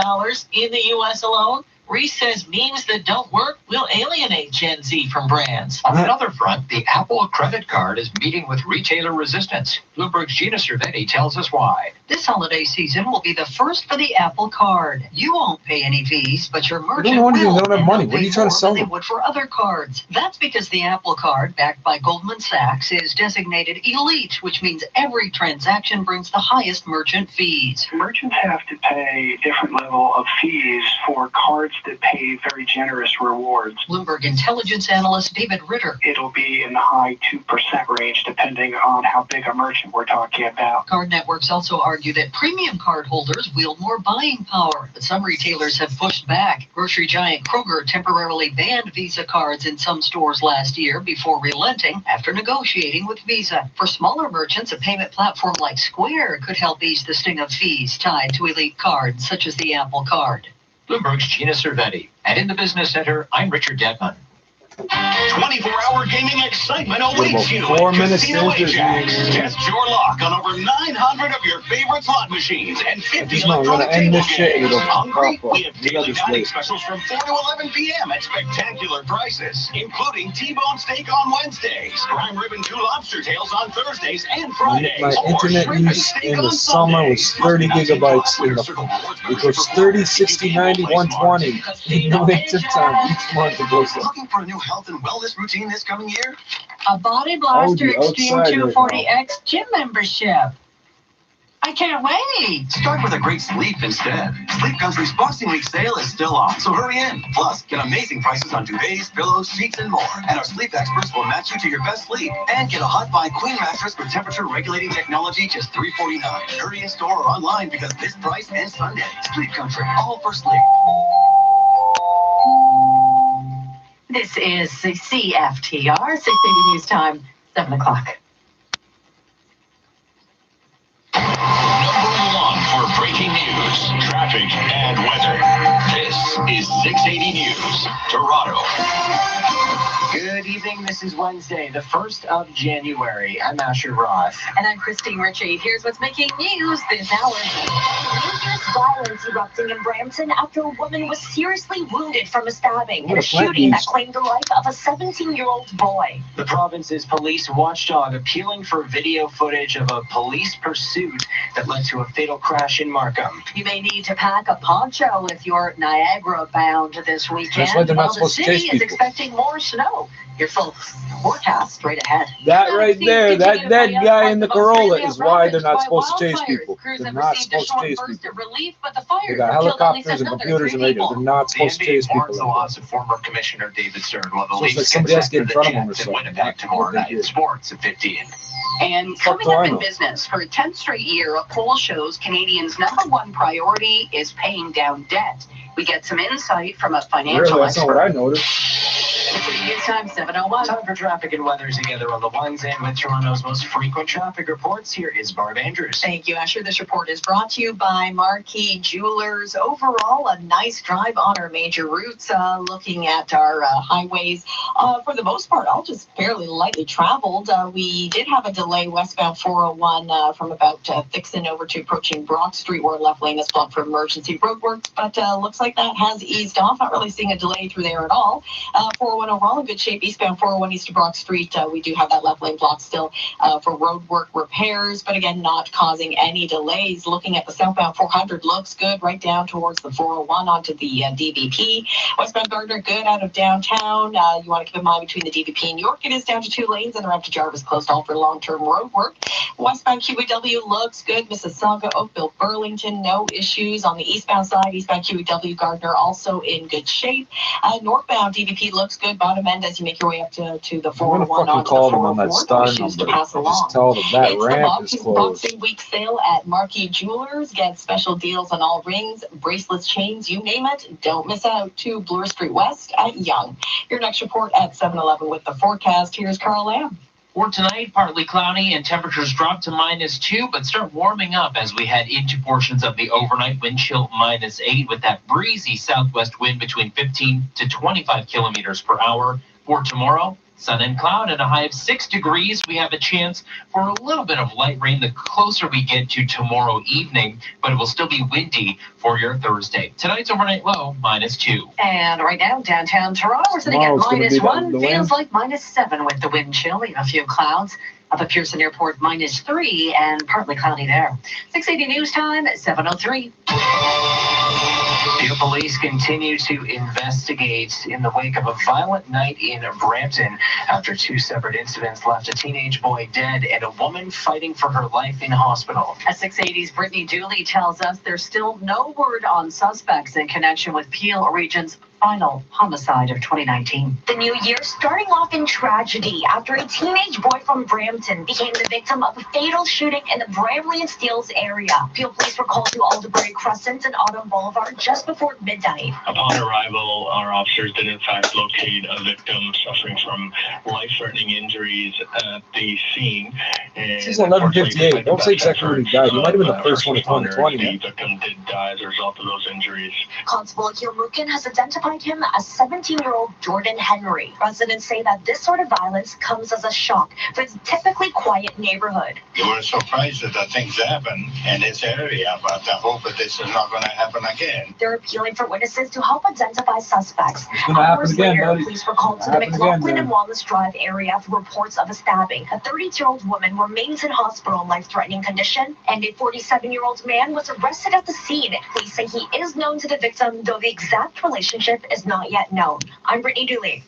in the U.S. alone, Reese says memes that don't work will alienate Gen Z from brands. On another front, the Apple credit card is meeting with retailer resistance. Bloomberg's Gina Cervetti tells us why. This holiday season will be the first for the Apple Card. You won't pay any fees, but your I merchant don't know anything. will. They don't have money. and What are they'll you pay trying to more sell than them? they would for other cards. That's because the Apple Card, backed by Goldman Sachs, is designated elite, which means every transaction brings the highest merchant fees. Merchants have to pay a different level of fees for cards that pay very generous rewards. Bloomberg intelligence analyst David Ritter. It'll be in the high 2% range, depending on how big a merchant we're talking about. Card networks also argue that premium card holders wield more buying power, but some retailers have pushed back. Grocery giant Kroger temporarily banned Visa cards in some stores last year before relenting after negotiating with Visa. For smaller merchants, a payment platform like Square could help ease the sting of fees tied to elite cards, such as the Apple Card. Bloomberg's Gina Cervetti. And in the Business Center, I'm Richard Denman. 24-hour gaming excitement awaits you. 4 minutes Casino to Ajax. Test your luck on over 900 of your favorite slot machines and 50 electronic table games. Hungry? We have daily dining specials from 4 to 11 p.m. at spectacular prices, including T-bone steak on Wednesdays, prime rib and 2 lobster tails on Thursdays and Fridays. My internet use in the summer was 30 gigabytes. It goes 30, 60, 90, 120 in the winter time each month. It goes up. Looking for a new health and wellness routine this coming year? A Body Blaster I'll be Extreme outside 240X gym membership. I can't wait. Start with a great sleep instead. Sleep Country's Boxing Week sale is still on, so hurry in. Plus, get amazing prices on duvets, pillows, sheets, and more. And our sleep experts will match you to your best sleep. And get a Hot Buy Queen mattress with temperature-regulating technology, just $349. Hurry in store or online because this price ends Sunday. Sleep Country, all for sleep. This is the CFTR 680 News Time, 7 o'clock. Number 1 for breaking news, traffic, and weather. This is 680 News, Toronto. Good evening. This is Wednesday, the 1st of January. I'm Asher Roth. And I'm Christine Ritchie. Here's what's making news this hour. Dangerous violence erupting in Brampton after a woman was seriously wounded from a stabbing in a shooting that claimed the life of a 17-year-old boy. The province's police watchdog appealing for video footage of a police pursuit that led to a fatal crash in Markham. You may need to pack a poncho if you're Niagara bound this weekend. That's why they're not while the supposed to chase city is people. expecting more snow. Your full forecast straight ahead. That right there, that dead guy in the Corolla is why they're not supposed to chase people. They're not supposed to chase people. They got helicopters and computers and radio. They're not supposed to chase people. The loss of former Commissioner David Stern will So it's leave like somebody else getting in front of them or Jets in something. Winnipeg tomorrow night in sports at 15. And Fuck coming do up I in know? business, for a 10th straight year, a poll shows Canadians' #1 priority is paying down debt. We get some insight from a financial Really, that's not what I expert. noticed. News Time, 7:01. Time for traffic and weather together on the ones and with Toronto's most frequent traffic reports. Here is Barb Andrews. Thank you, Asher. This report is brought to you by Marquee Jewelers. Overall, a nice drive on our major routes. Looking at our highways, for the most part, all just fairly lightly traveled. We did have a delay westbound 401 from about Dixon over to approaching Brock Street, where left lane is blocked for emergency roadworks, but looks like that has eased off. Not really seeing a delay through there at all. 401 overall in good shape. Eastbound 401 east of Brock Street, we do have that left lane blocked still for road work repairs, but again, not causing any delays. Looking at the southbound 400, looks good right down towards the 401 onto the DVP. Westbound Gardner, good out of downtown. You want to keep in mind between the DVP and York, it is down to 2 lanes, and the ramp to Jarvis closed all for long-term road work. Westbound QEW looks good. Mississauga, Oakville, Burlington, no issues on the eastbound side. Eastbound QEW Gardner also in good shape. Northbound DVP looks good. Bottom end as you make your way up to the 401 I'm gonna fucking onto call the them on that 404. star No issues to number. pass along. Just tell them that It's ramp the is closed. Boxing Week sale at Marquee Jewelers. Get special deals on all rings, bracelets, chains, you name it. Don't miss out to Bloor Street West at Yonge. Your next report at 7:11 with the forecast. Here's Carl Lamb. For tonight, partly cloudy and temperatures drop to -2, but start warming up as we head into portions of the overnight. Wind chill -8 with that breezy southwest wind between 15 to 25 kilometers per hour. For tomorrow, sun and cloud at a high of 6 degrees. We have a chance for a little bit of light rain the closer we get to tomorrow evening, but it will still be windy for your Thursday. Tonight's overnight low, -2. And right now, downtown Toronto, we're sitting at Tomorrow's gonna be -1. the Feels wind. like -7 with the wind chill, even a few clouds. Up at Pearson Airport, -3 and partly cloudy there. 680 News Time, 7:03. Peel police continue to investigate in the wake of a violent night in Brampton after 2 separate incidents left a teenage boy dead and a woman fighting for her life in hospital. At 680's Brittany Dooley tells us there's still no word on suspects in connection with Peel Region's final homicide of 2019. The new year starting off in tragedy after a teenage boy from Brampton became the victim of a fatal shooting in the Bramley and Steeles area. Peel police were called to Alderbury Crescent and Autumn Boulevard just before midnight. Upon arrival, our officers did in fact locate a victim suffering from life-threatening injuries at the scene. This is 11:58. Don't say exactly when he died. He might have been the first one in 2020. The victim did die as a result of those injuries. Constable Akil Mukin has identified identified him as 17-year-old Jordan Henry. Residents say that this sort of violence comes as a shock for this typically quiet neighborhood. You were surprised that things happen in this area, but I hope that this is not going to happen again. They're appealing for witnesses to help identify suspects. It's going to happen again, buddy. Police were called to the McLaughlin and Wallace Drive area for reports of a stabbing. A 32-year-old woman remains in hospital in life-threatening condition, and a 47-year-old man was arrested at the scene. Police say he is known to the victim, though the exact relationship is not yet known. I'm Brittany Dooley.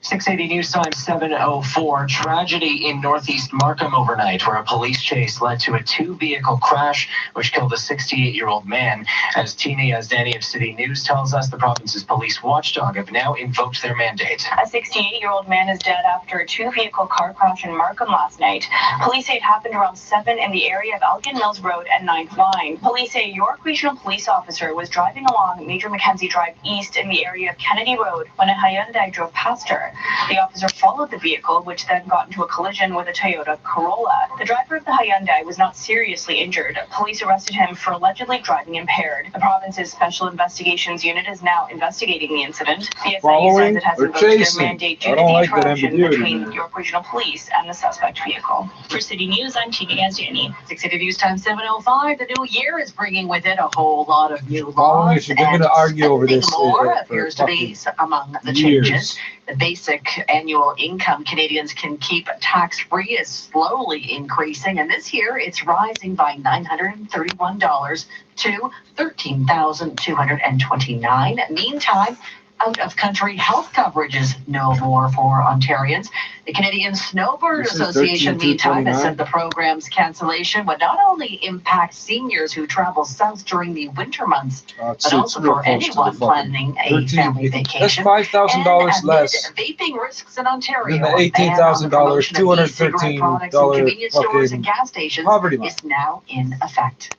680 News Time 7:04. Tragedy in northeast Markham overnight, where a police chase led to a two-vehicle crash, which killed a 68-year-old man. As Tina Yazdani of City News tells us, the province's police watchdog have now invoked their mandate. A 68-year-old man is dead after a two-vehicle car crash in Markham last night. Police say it happened around 7 in the area of Elgin Mills Road and 9th Line. Police say a York Regional Police officer was driving along Major Mackenzie Drive East in the area of Kennedy Road when a Hyundai drove past her. The officer followed the vehicle, which then got into a collision with a Toyota Corolla. The driver of the Hyundai was not seriously injured. Police arrested him for allegedly driving impaired. The province's Special Investigations Unit is now investigating the incident. The SIU says it has invoked their mandate due to the interaction between York Regional Police and the suspect vehicle. For City News, I'm Tina Yazdani. 680 News Time 7:05. The new year is bringing with it a whole lot of new laws. They're going to argue over this. More appears to be among the changes. The basic annual income Canadians can keep tax-free is slowly increasing, and this year it's rising by $931 to $13,229. Meantime, out-of-country health coverage is no more for Ontarians. The Canadian Snowbird Association, meantime, has said the program's cancellation would not only impact seniors who travel south during the winter months, but also for anyone planning a family vacation. That's $5,000 less vaping risks in Ontario. Than the $18,000, $213 convenience stores and gas stations is now in effect.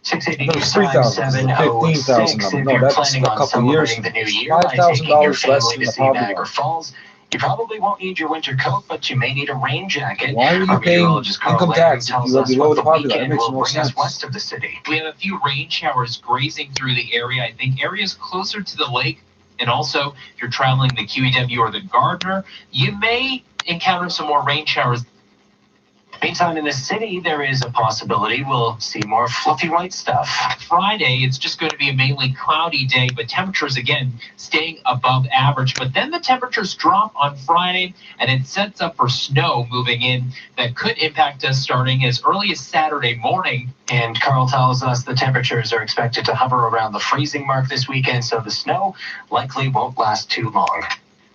680 706. If you're planning on celebrating the new year by taking your family to see Niagara Falls, you probably won't need your winter coat, but you may need a rain jacket. Why are you paying income tax if you are below the popular? That makes no sense. West of the city. We have a few rain showers grazing through the area. I think areas closer to the lake, and also if you're traveling the QEW or the Gardiner, you may encounter some more rain showers. Meantime, in the city, there is a possibility we'll see more fluffy white stuff. Friday, it's just going to be a mainly cloudy day, but temperatures, again, staying above average. But then the temperatures drop on Friday, and it sets up for snow moving in that could impact us starting as early as Saturday morning. And Carl tells us the temperatures are expected to hover around the freezing mark this weekend, so the snow likely won't last too long.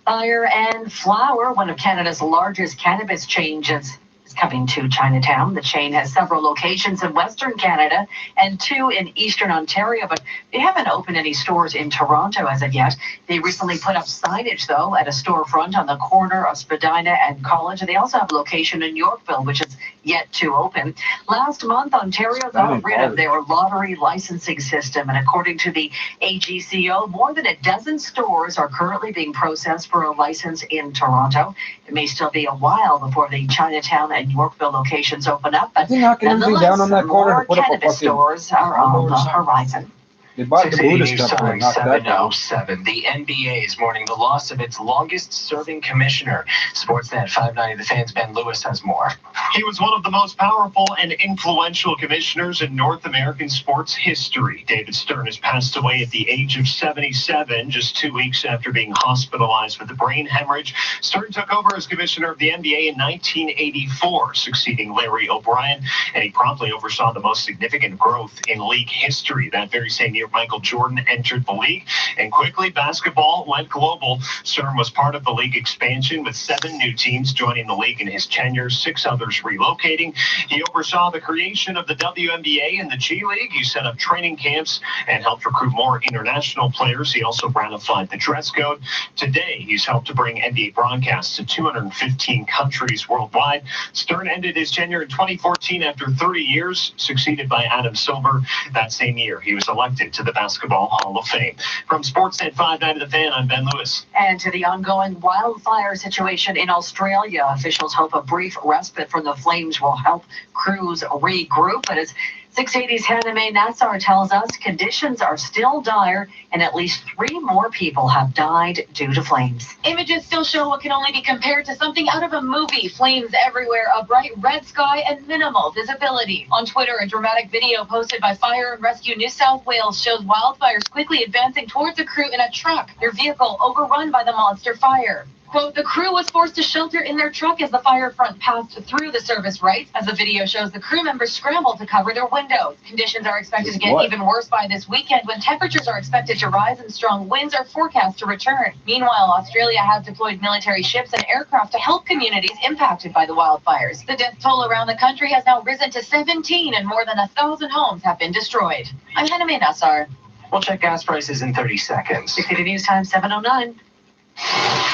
Fire and Flower, one of Canada's largest cannabis chains, coming to Chinatown. The chain has several locations in Western Canada and 2 in Eastern Ontario, but they haven't opened any stores in Toronto as of yet. They recently put up signage, though, at a storefront on the corner of Spadina and College. And they also have a location in Yorkville, which is yet to open. Last month, Ontario got rid of their lottery licensing system, and according to the AGCO, more than a dozen stores are currently being processed for a license in Toronto. It may still be a while before the Chinatown and Yorkville locations open up, but nonetheless, more cannabis stores are on the horizon. They bought the Buddhist stuff. 7:07. The NBA is mourning the loss of its longest-serving commissioner. Sportsnet 590 The Fan's Ben Lewis has more. He was one of the most powerful and influential commissioners in North American sports history. David Stern has passed away at the age of 77, just 2 weeks after being hospitalized with a brain hemorrhage. Stern took over as commissioner of the NBA in 1984, succeeding Larry O'Brien, and he promptly oversaw the most significant growth in league history. That very same year, Michael Jordan entered the league, and quickly basketball went global. Stern was part of the league expansion, with 7 new teams joining the league in his tenure, 6 others relocating. He oversaw the creation of the WNBA and the G League. He set up training camps and helped recruit more international players. He also ratified the dress code. Today, he's helped to bring NBA broadcasts to 215 countries worldwide. Stern ended his tenure in 2014 after 30 years, succeeded by Adam Silver. That same year, he was elected to the Basketball Hall of Fame. From Sportsnet 590 The Fan, I'm Ben Lewis. And to the ongoing wildfire situation in Australia, officials hope a brief respite from the flames will help crews regroup. But as 680's Hannah Mae Nassar tells us conditions are still dire and at least 3 more people have died due to flames. Images still show what can only be compared to something out of a movie. Flames everywhere, a bright red sky, and minimal visibility. On Twitter, a dramatic video posted by Fire and Rescue New South Wales shows wildfires quickly advancing towards a crew in a truck, their vehicle overrun by the monster fire. Quote, the crew was forced to shelter in their truck as the fire front passed through, the service writes. As the video shows, the crew members scrambled to cover their windows. Conditions are expected to get even worse by this weekend when temperatures are expected to rise and strong winds are forecast to return. Meanwhile, Australia has deployed military ships and aircraft to help communities impacted by the wildfires. The death toll around the country has now risen to 17 and more than 1,000 homes have been destroyed. I'm Hannah Mae Nassar. We'll check gas prices in 30 seconds. 680 News Time 7:09.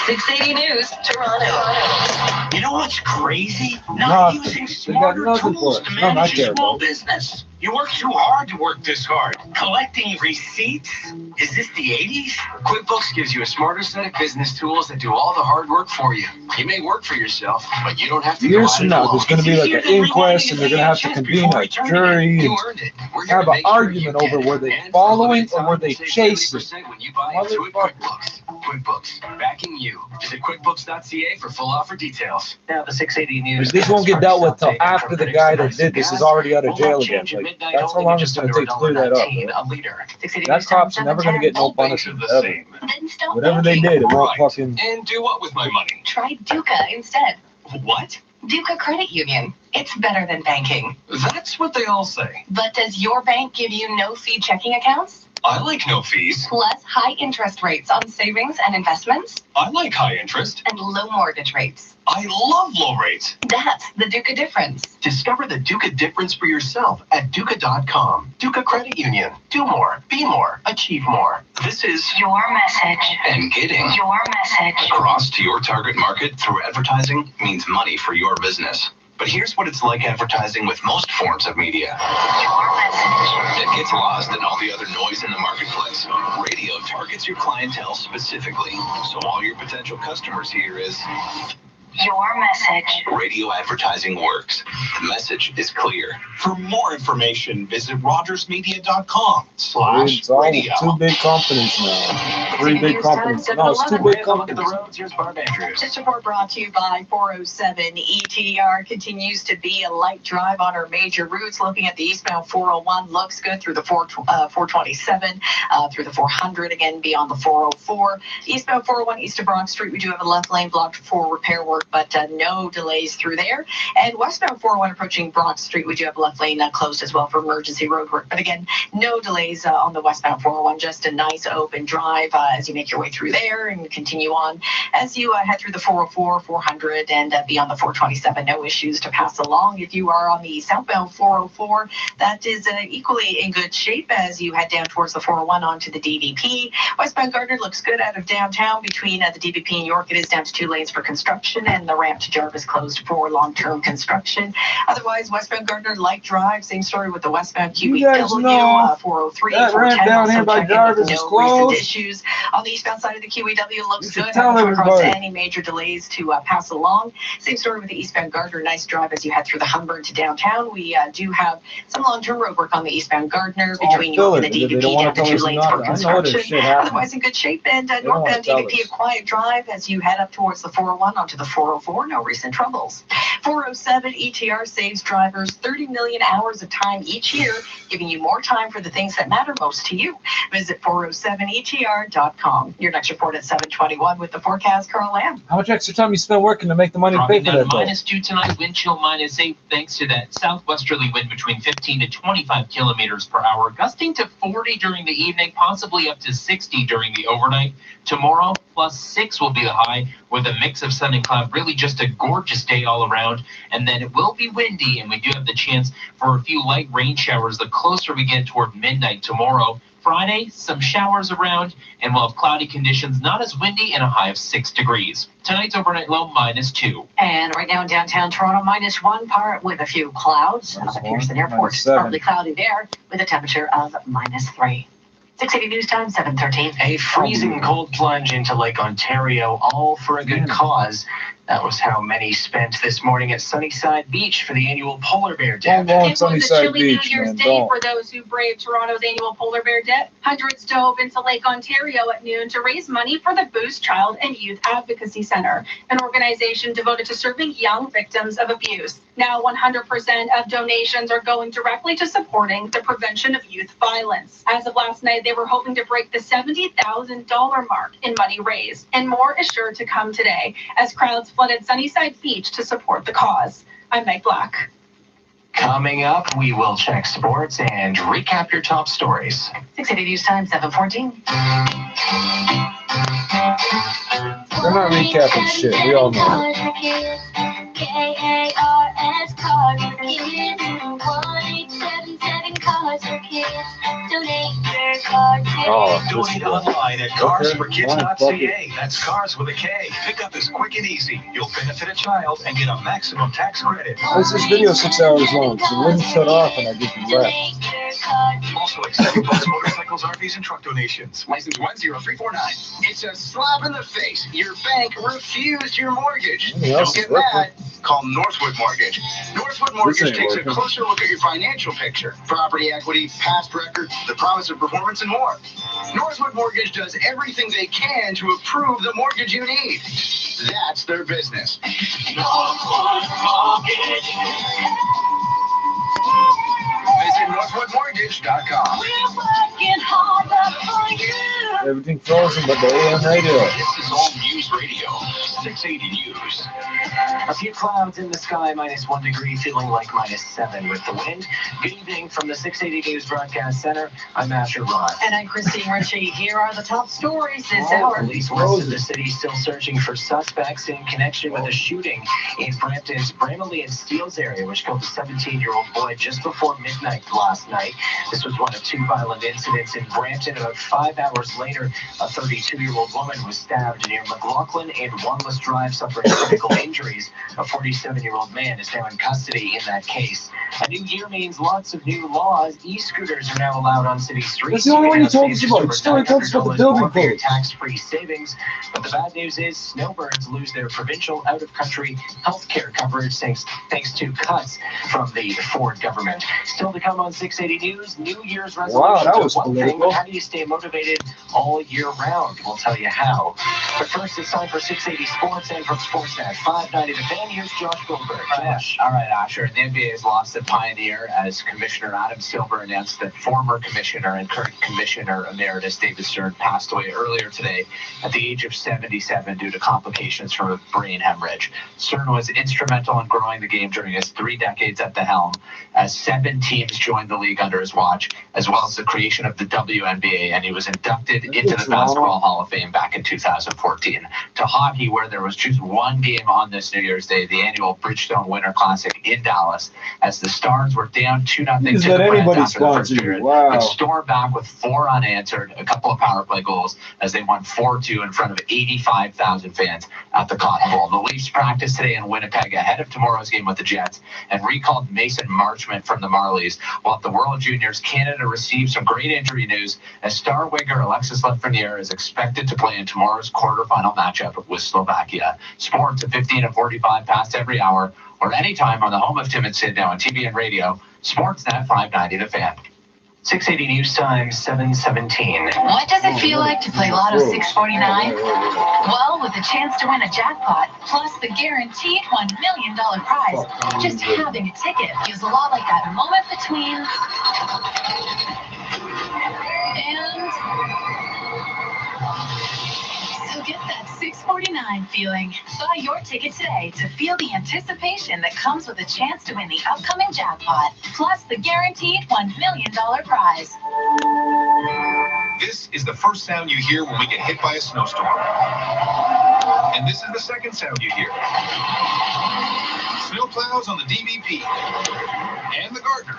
680 News, Toronto. You know what's crazy? Not using smarter tools to manage your small business. You work too hard to work this hard. Collecting receipts? Is this the 80s? QuickBooks gives you a smarter set of business tools that do all the hard work for you. You may work for yourself, but you don't have to go Years out from it now, alone. there's going to be like an inquest, and they're going to have to convene a jury and have an argument over were they following or were they chasing. When you buy into it, QuickBooks. QuickBooks, backing you. Visit QuickBooks.ca for full offer details. Now the 680 News. This won't get dealt with till after the guy that did this is already out of jail again. Like, that's how long it's going to take to clear that up. That cop's never going to get no punishment ever. Whatever they did, it won't fucking. And do what with my money? Try Duca instead. What? Duca Credit Union. It's better than banking. That's what they all say. But does your bank give you no-fee checking accounts? I like no fees. Plus high interest rates on savings and investments? I like high interest. And low mortgage rates. I love low rates. That's the Duca difference. Discover the Duca difference for yourself at Duca.com. Duca Credit Union. Do more, be more, achieve more. This is Your message. and getting Your message. Across to your target market through advertising means money for your business. But here's what it's like advertising with most forms of media. Your message. It gets lost in all the other noise in the marketplace. Radio targets your clientele specifically. So all your potential customers hear is Your message. radio advertising works. The message is clear. For more information, visit It's rogersmedia.com/radio. all 2 big companies now. 3 big companies. No, it's 2 big Look at the companies. roads. Here's Barb Andrews. This report brought to you by 407 ETR. Continues to be a light drive on our major routes. Looking at the eastbound 401, looks good through the 427, through the 400, again beyond the 404. Eastbound 401 east of Bronx Street, we do have a left lane blocked for repair work, but no delays through there. And westbound 401 approaching Bronx Street, we do have a left lane closed as well for emergency road work. But again, no delays on the westbound 401, just a nice open drive as you make your way through there and continue on as you head through the 404, 400, and beyond the 427. No issues to pass along. If you are on the southbound 404, that is equally in good shape as you head down towards the 401 onto the DVP. Westbound Gardner looks good out of downtown between the DVP and York. It is down to 2 lanes for construction, and the ramp to Jarvis closed for long-term construction. Otherwise, westbound Gardner light drive. Same story with the westbound You guys QEW, know 403, that 410. ramp down here also by checking Jarvis with is no closed. recent issues. On the eastbound side of the QEW looks You should good. tell Haven't come across everybody. any major delays to pass along. Same story with the eastbound Gardner. Nice drive as you head through the Humber into downtown. We do have some long-term road work on the eastbound Gardner between York and the They don't DVP want down to to tell 2 us lanes for nothing. I know there's construction. shit happening. Otherwise in good shape. And don't wanna northbound tell DVP us. a quiet drive as you head up towards the 401 onto the 404. No recent troubles. 407 ETR saves drivers 30 million hours of time each year, giving you more time for the things that matter most to you. Visit 407etr.com. Your next report at 7:21 with the forecast, Carl Lamb. How much extra time you spend working to make the money to pay Dropping for down that, though? -2 tonight, wind chill -8 thanks to that southwesterly wind between 15 to 25 kilometers per hour, gusting to 40 during the evening, possibly up to 60 during the overnight. Tomorrow, +6 will be the high with a mix of sun and cloud. Really just a gorgeous day all around. And then it will be windy, and we do have the chance for a few light rain showers the closer we get toward midnight tomorrow. Friday, some showers around, and we'll have cloudy conditions, not as windy, and a high of 6 degrees. Tonight's overnight low -2. And right now in downtown Toronto, -1 part with a few clouds. The Pearson Airport, -7. partly cloudy there with a temperature of -3. 680 News Time, 7:13. A freezing cold plunge into Lake Ontario, all for a good cause. That was how many spent this morning at Sunnyside Beach for the annual Polar Bear Dip. Don't It was a Sunnyside chilly Beach, New Year's man. Day Don't. for those who braved Toronto's annual Polar Bear Dip. Hundreds dove into Lake Ontario at noon to raise money for the Boost Child and Youth Advocacy Center, an organization devoted to serving young victims of abuse. Now 100% of donations are going directly to supporting the prevention of youth violence. As of last night, they were hoping to break the $70,000 mark in money raised. And more is sure to come today as crowds flooded Sunnyside Beach to support the cause. I'm Meg Black. Coming up, we will check sports and recap your top stories. 680 News Time, 7:14. They're not recapping shit. We all know. KARS Cars for Kids. 1-877 Cars for Kids. Donate your car today. Oh, Donate online at carsforkids.ca. That's cars with a K. Pick up is quick and easy. You'll benefit a child and get a maximum tax credit. Why is this video 6 hours long? So it wouldn't shut off and I get you left. Also accepting boats, motorcycles, RVs, and truck donations. License 10349. It's a slap in the face. Your bank refused your mortgage. Anything else Don't is get mad. working? Call Northwood Mortgage. Northwood Mortgage ain't takes working. a closer look at your financial picture, property equity, past record, the promise of performance, and more. Northwood Mortgage does everything they can to approve the mortgage you need. That's their business. Northwood Mortgage. Visit NorthwoodMortgage.com. We're working hard for you. Everything frozen but the AM radio. This is All News Radio, 680 News. A few clouds in the sky, -1 degree, feeling like -7 with the wind. Good evening from the 680 News Broadcast Center. I'm Asher Rod. And I'm Christine Ritchie. Here are the top stories this hour. Police west of the city still searching for suspects in connection with a shooting in Brampton's Bramalea and Steeles area, which killed a 17-year-old boy just before midnight last night. This was one of 2 violent incidents in Brampton. About 5 hours later, a 32-year-old woman was stabbed near McLaughlin and Wanless Drive, suffering critical injuries. A 47-year-old man is now in custody in that case. A new year means lots of new laws. E-scooters are now allowed on city streets. That's the only one you can told have us saved about. just It's still over talks about the $900 building more for your codes. tax-free savings. But the bad news is snowbirds lose their provincial out-of-country health care coverage thanks to cuts from the Ford government. Still to come on 680 News, New Year's resolutions that are was one thing, political. but how do you stay motivated all year round? We'll tell you how. But first, it's time for 680 Sports, and from Sportsnet 590 The Fan, here's Josh Goldberg. Josh. All right, Asher. The NBA has lost a pioneer as Commissioner Adam Silver announced that former Commissioner and current Commissioner Emeritus David Stern passed away earlier today at the age of 77 due to complications from a brain hemorrhage. Stern was instrumental in growing the game during his 3 decades at the helm, as 7 teams joined the league under his watch, as well as the creation of the WNBA, and he was inducted into the Basketball Hall of Fame back in 2014. To hockey, where there was just 1 game on this New Year's Day, the annual Bridgestone Winter Classic in Dallas, as the Stars were down 2-0 Just to let the Preds anybody after the first sponsor you. period, Wow. and stormed back with 4 unanswered, a couple of power play goals, as they won 4-2 in front of 85,000 fans at the Cotton Bowl. The Leafs practiced today in Winnipeg ahead of tomorrow's game with the Jets and recalled Mason Marchment from the Marlies, while at the World Juniors, Canada received some great injury news as star winger Alexis Lafreniere is expected to play in tomorrow's quarterfinal matchup with Slovakia. Sports at 15 and 45 past every hour, or anytime on the home of Tim and Sid now on TV and radio, Sportsnet 590 The Fan. 680 News Time, 7:17. What does it feel like to play Lotto 649? Well, with a chance to win a jackpot, plus the guaranteed $1 million prize, just having a ticket feels a lot like that moment between and... So get that 649 feeling. Buy your ticket today to feel the anticipation that comes with a chance to win the upcoming jackpot, plus the guaranteed $1 million prize. This is the first sound you hear when we get hit by a snowstorm. And this is the second sound you hear. Snowplows on the DVP and the Gardner.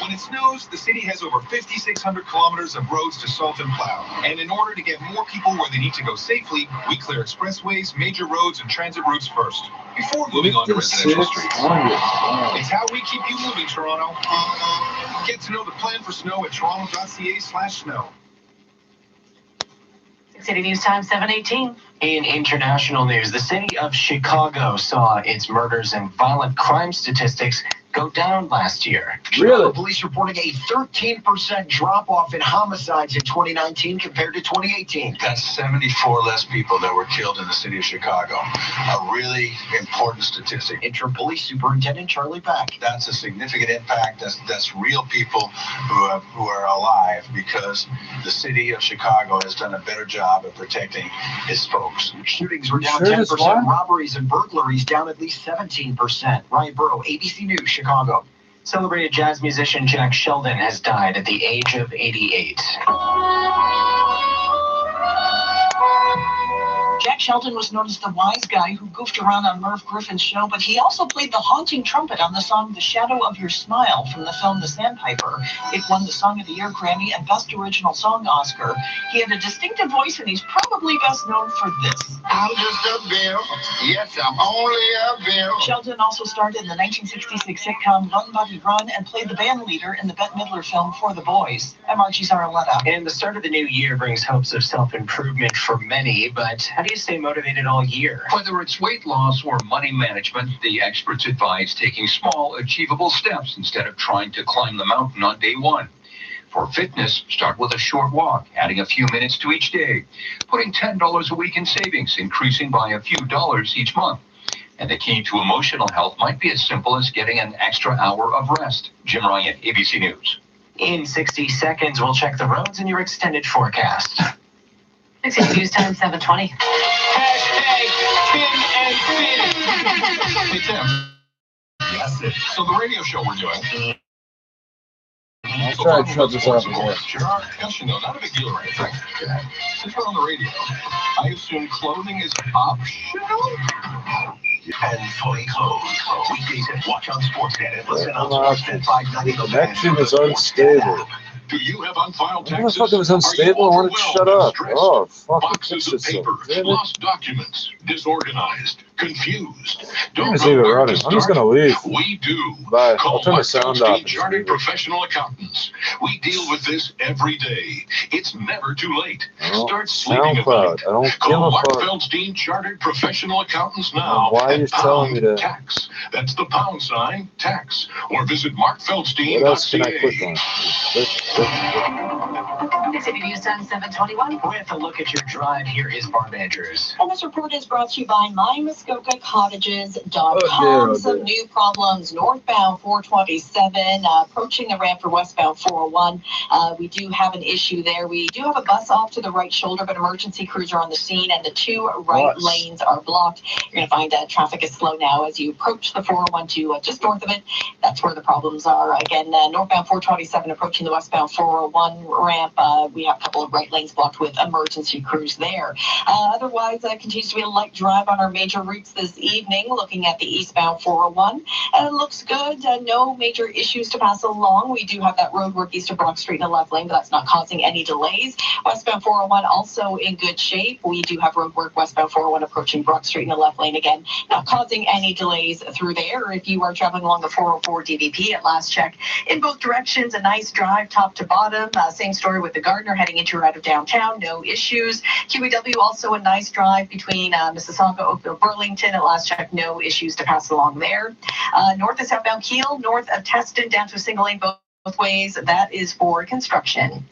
When it snows, the city has over 5,600 kilometers of roads to salt and plow. And in order to get more people where they need to go safely, we clear expressways, major roads, and transit routes first, before moving on to residential streets. It's how we keep you moving, Toronto. Get to know the plan for snow at toronto.ca/snow. City News Time 7:18. In international news, the city of Chicago saw its murders and violent crime statistics go down last year. Chicago police reporting a 13% drop-off in homicides in 2019 compared to 2018. That's 74 less people that were killed in the city of Chicago. A really important statistic. Interim Police Superintendent Charlie Pack. That's a significant impact. That's real people who are alive because the city of Chicago has done a better job of protecting its folks. Shootings were down 10%. Robberies and burglaries down at least 17%. Ryan Burrow, ABC News, Chicago. Celebrated jazz musician Jack Sheldon has died at the age of 88. Jack Sheldon was known as the wise guy who goofed around on Merv Griffin's show, but he also played the haunting trumpet on the song The Shadow of Your Smile from the film The Sandpiper. It won the Song of the Year Grammy and Best Original Song Oscar. He had a distinctive voice, and he's probably best known for this. I'm just a bill. Yes, I'm only a bill. Sheldon also starred in the 1966 sitcom Run Buddy Run and played the band leader in the Bette Midler film For the Boys. I'm Archie Zaraletta. And the start of the new year brings hopes of self-improvement for many, but how do you stay motivated all year? Whether it's weight loss or money management, the experts advise taking small, achievable steps instead of trying to climb the mountain on day one. For fitness, start with a short walk, adding a few minutes to each day, putting $10 a week in savings, increasing by a few dollars each month. And the key to emotional health might be as simple as getting an extra hour of rest. Jim Ryan, ABC News. In 60 seconds, we'll check the roads in your extended forecast. City News Time 7:20. Tim and Finn. Hey, Tim. Yes, so the radio show we're doing. I'll try to shut this off again. Sure, yes, you know, not a big deal or anything. Since we're on the radio, I assume clothing is optional? And fully clothed. Weekdays at Watch on Sportsnet and listen on The Sportsnet 590. connection is unstable. Do you have unfiled Why the taxes? fuck it was unstable? I wanted to shut up. Oh, fucking fix Boxes of this up. paper, Damn it. lost documents, disorganized, confused. Don't leave it running. I'm just gonna leave. We do. Bye. Call I'll turn the sound off. Chartered Professional Accountants. We deal with this every day. It's never too late. Oh, Start sleeping at SoundCloud. I don't give Call a Mark fuck. Feldstein Chartered Professional Accountants now. Why are you at telling me pound that? Tax. That's the pound sign tax. Or visit markfeldstein.ca. What else can I click on? City News Time 7:21. With a look at your drive, here is Barb Andrews. And this report is brought to you by MyMuskokaCottages.com. Oh, dear. Some new problems northbound 427, approaching the ramp for westbound 401. We do have an issue there. We do have a bus off to the right shoulder, but emergency crews are on the scene, and the two right Bus. lanes are blocked. You're going to find that traffic is slow now as you approach the 401 to just north of it. That's where the problems are. Again, northbound 427 approaching the westbound 401 ramp. We have a couple of right lanes blocked with emergency crews there. Otherwise, continues to be a light drive on our major routes this evening, looking at the eastbound 401. It looks good. No major issues to pass along. We do have that road work east of Brock Street in the left lane, but that's not causing any delays. Westbound 401 also in good shape. We do have road work westbound 401 approaching Brock Street in the left lane again, not causing any delays through there. If you are traveling along the 404 DVP at last check, in both directions, a nice drive top to bottom. Same story with the Gardner heading into or out of downtown, no issues. QEW also a nice drive between Mississauga, Oakville, Burlington. At last check, no issues to pass along there. North and southbound Kiel, north of Teston, down to a single lane both ways. That is for construction.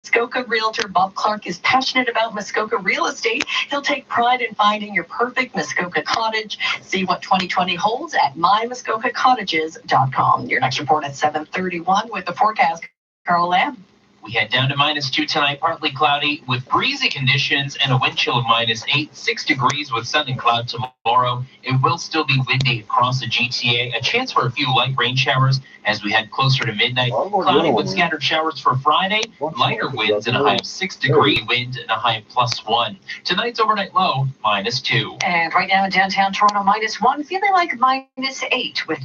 Muskoka Realtor Bob Clark is passionate about Muskoka real estate. He'll take pride in finding your perfect Muskoka cottage. See what 2020 holds at mymuskokacottages.com. Your next report at 7:31 with the forecast. Carl Lamb. We head down to -2 tonight, partly cloudy with breezy conditions and a wind chill of -8, 6 degrees with sun and cloud tomorrow. It will still be windy across the GTA. A chance for a few light rain showers as we head closer to midnight. Cloudy with scattered showers for Friday. Lighter winds and a high of 6-degree wind and a high of +1. Tonight's overnight low, -2. And right now in downtown Toronto, -1, feeling like -8 with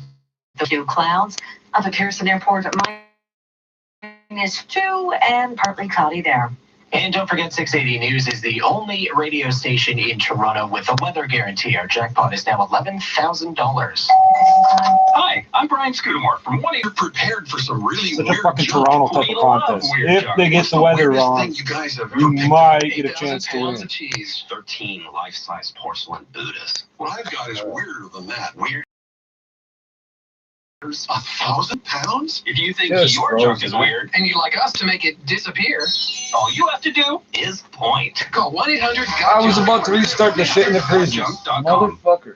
the few clouds. Up at Pearson Airport, -2 and partly cloudy there. And don't forget, 680 News is the only radio station in Toronto with a weather guarantee. Our jackpot is now $11,000. Hi, I'm Brian Scudamore from One. You're prepared for some really Such a weird fucking junk. Toronto type We of love contest. weird If junk. they get What's the weather weirdest wrong, thing you guys have ever you picked up? might get a 8,000 chance to pounds win. of cheese, 13 life-size porcelain Buddhas. What I've got is weirder than that. Weird. 1,000 pounds? If you think Just your frozen, junk is man. weird and you'd like us to make it disappear, all you have to do is point. Call 1-800 I was about to restart the shit in the crazy. Motherfucker.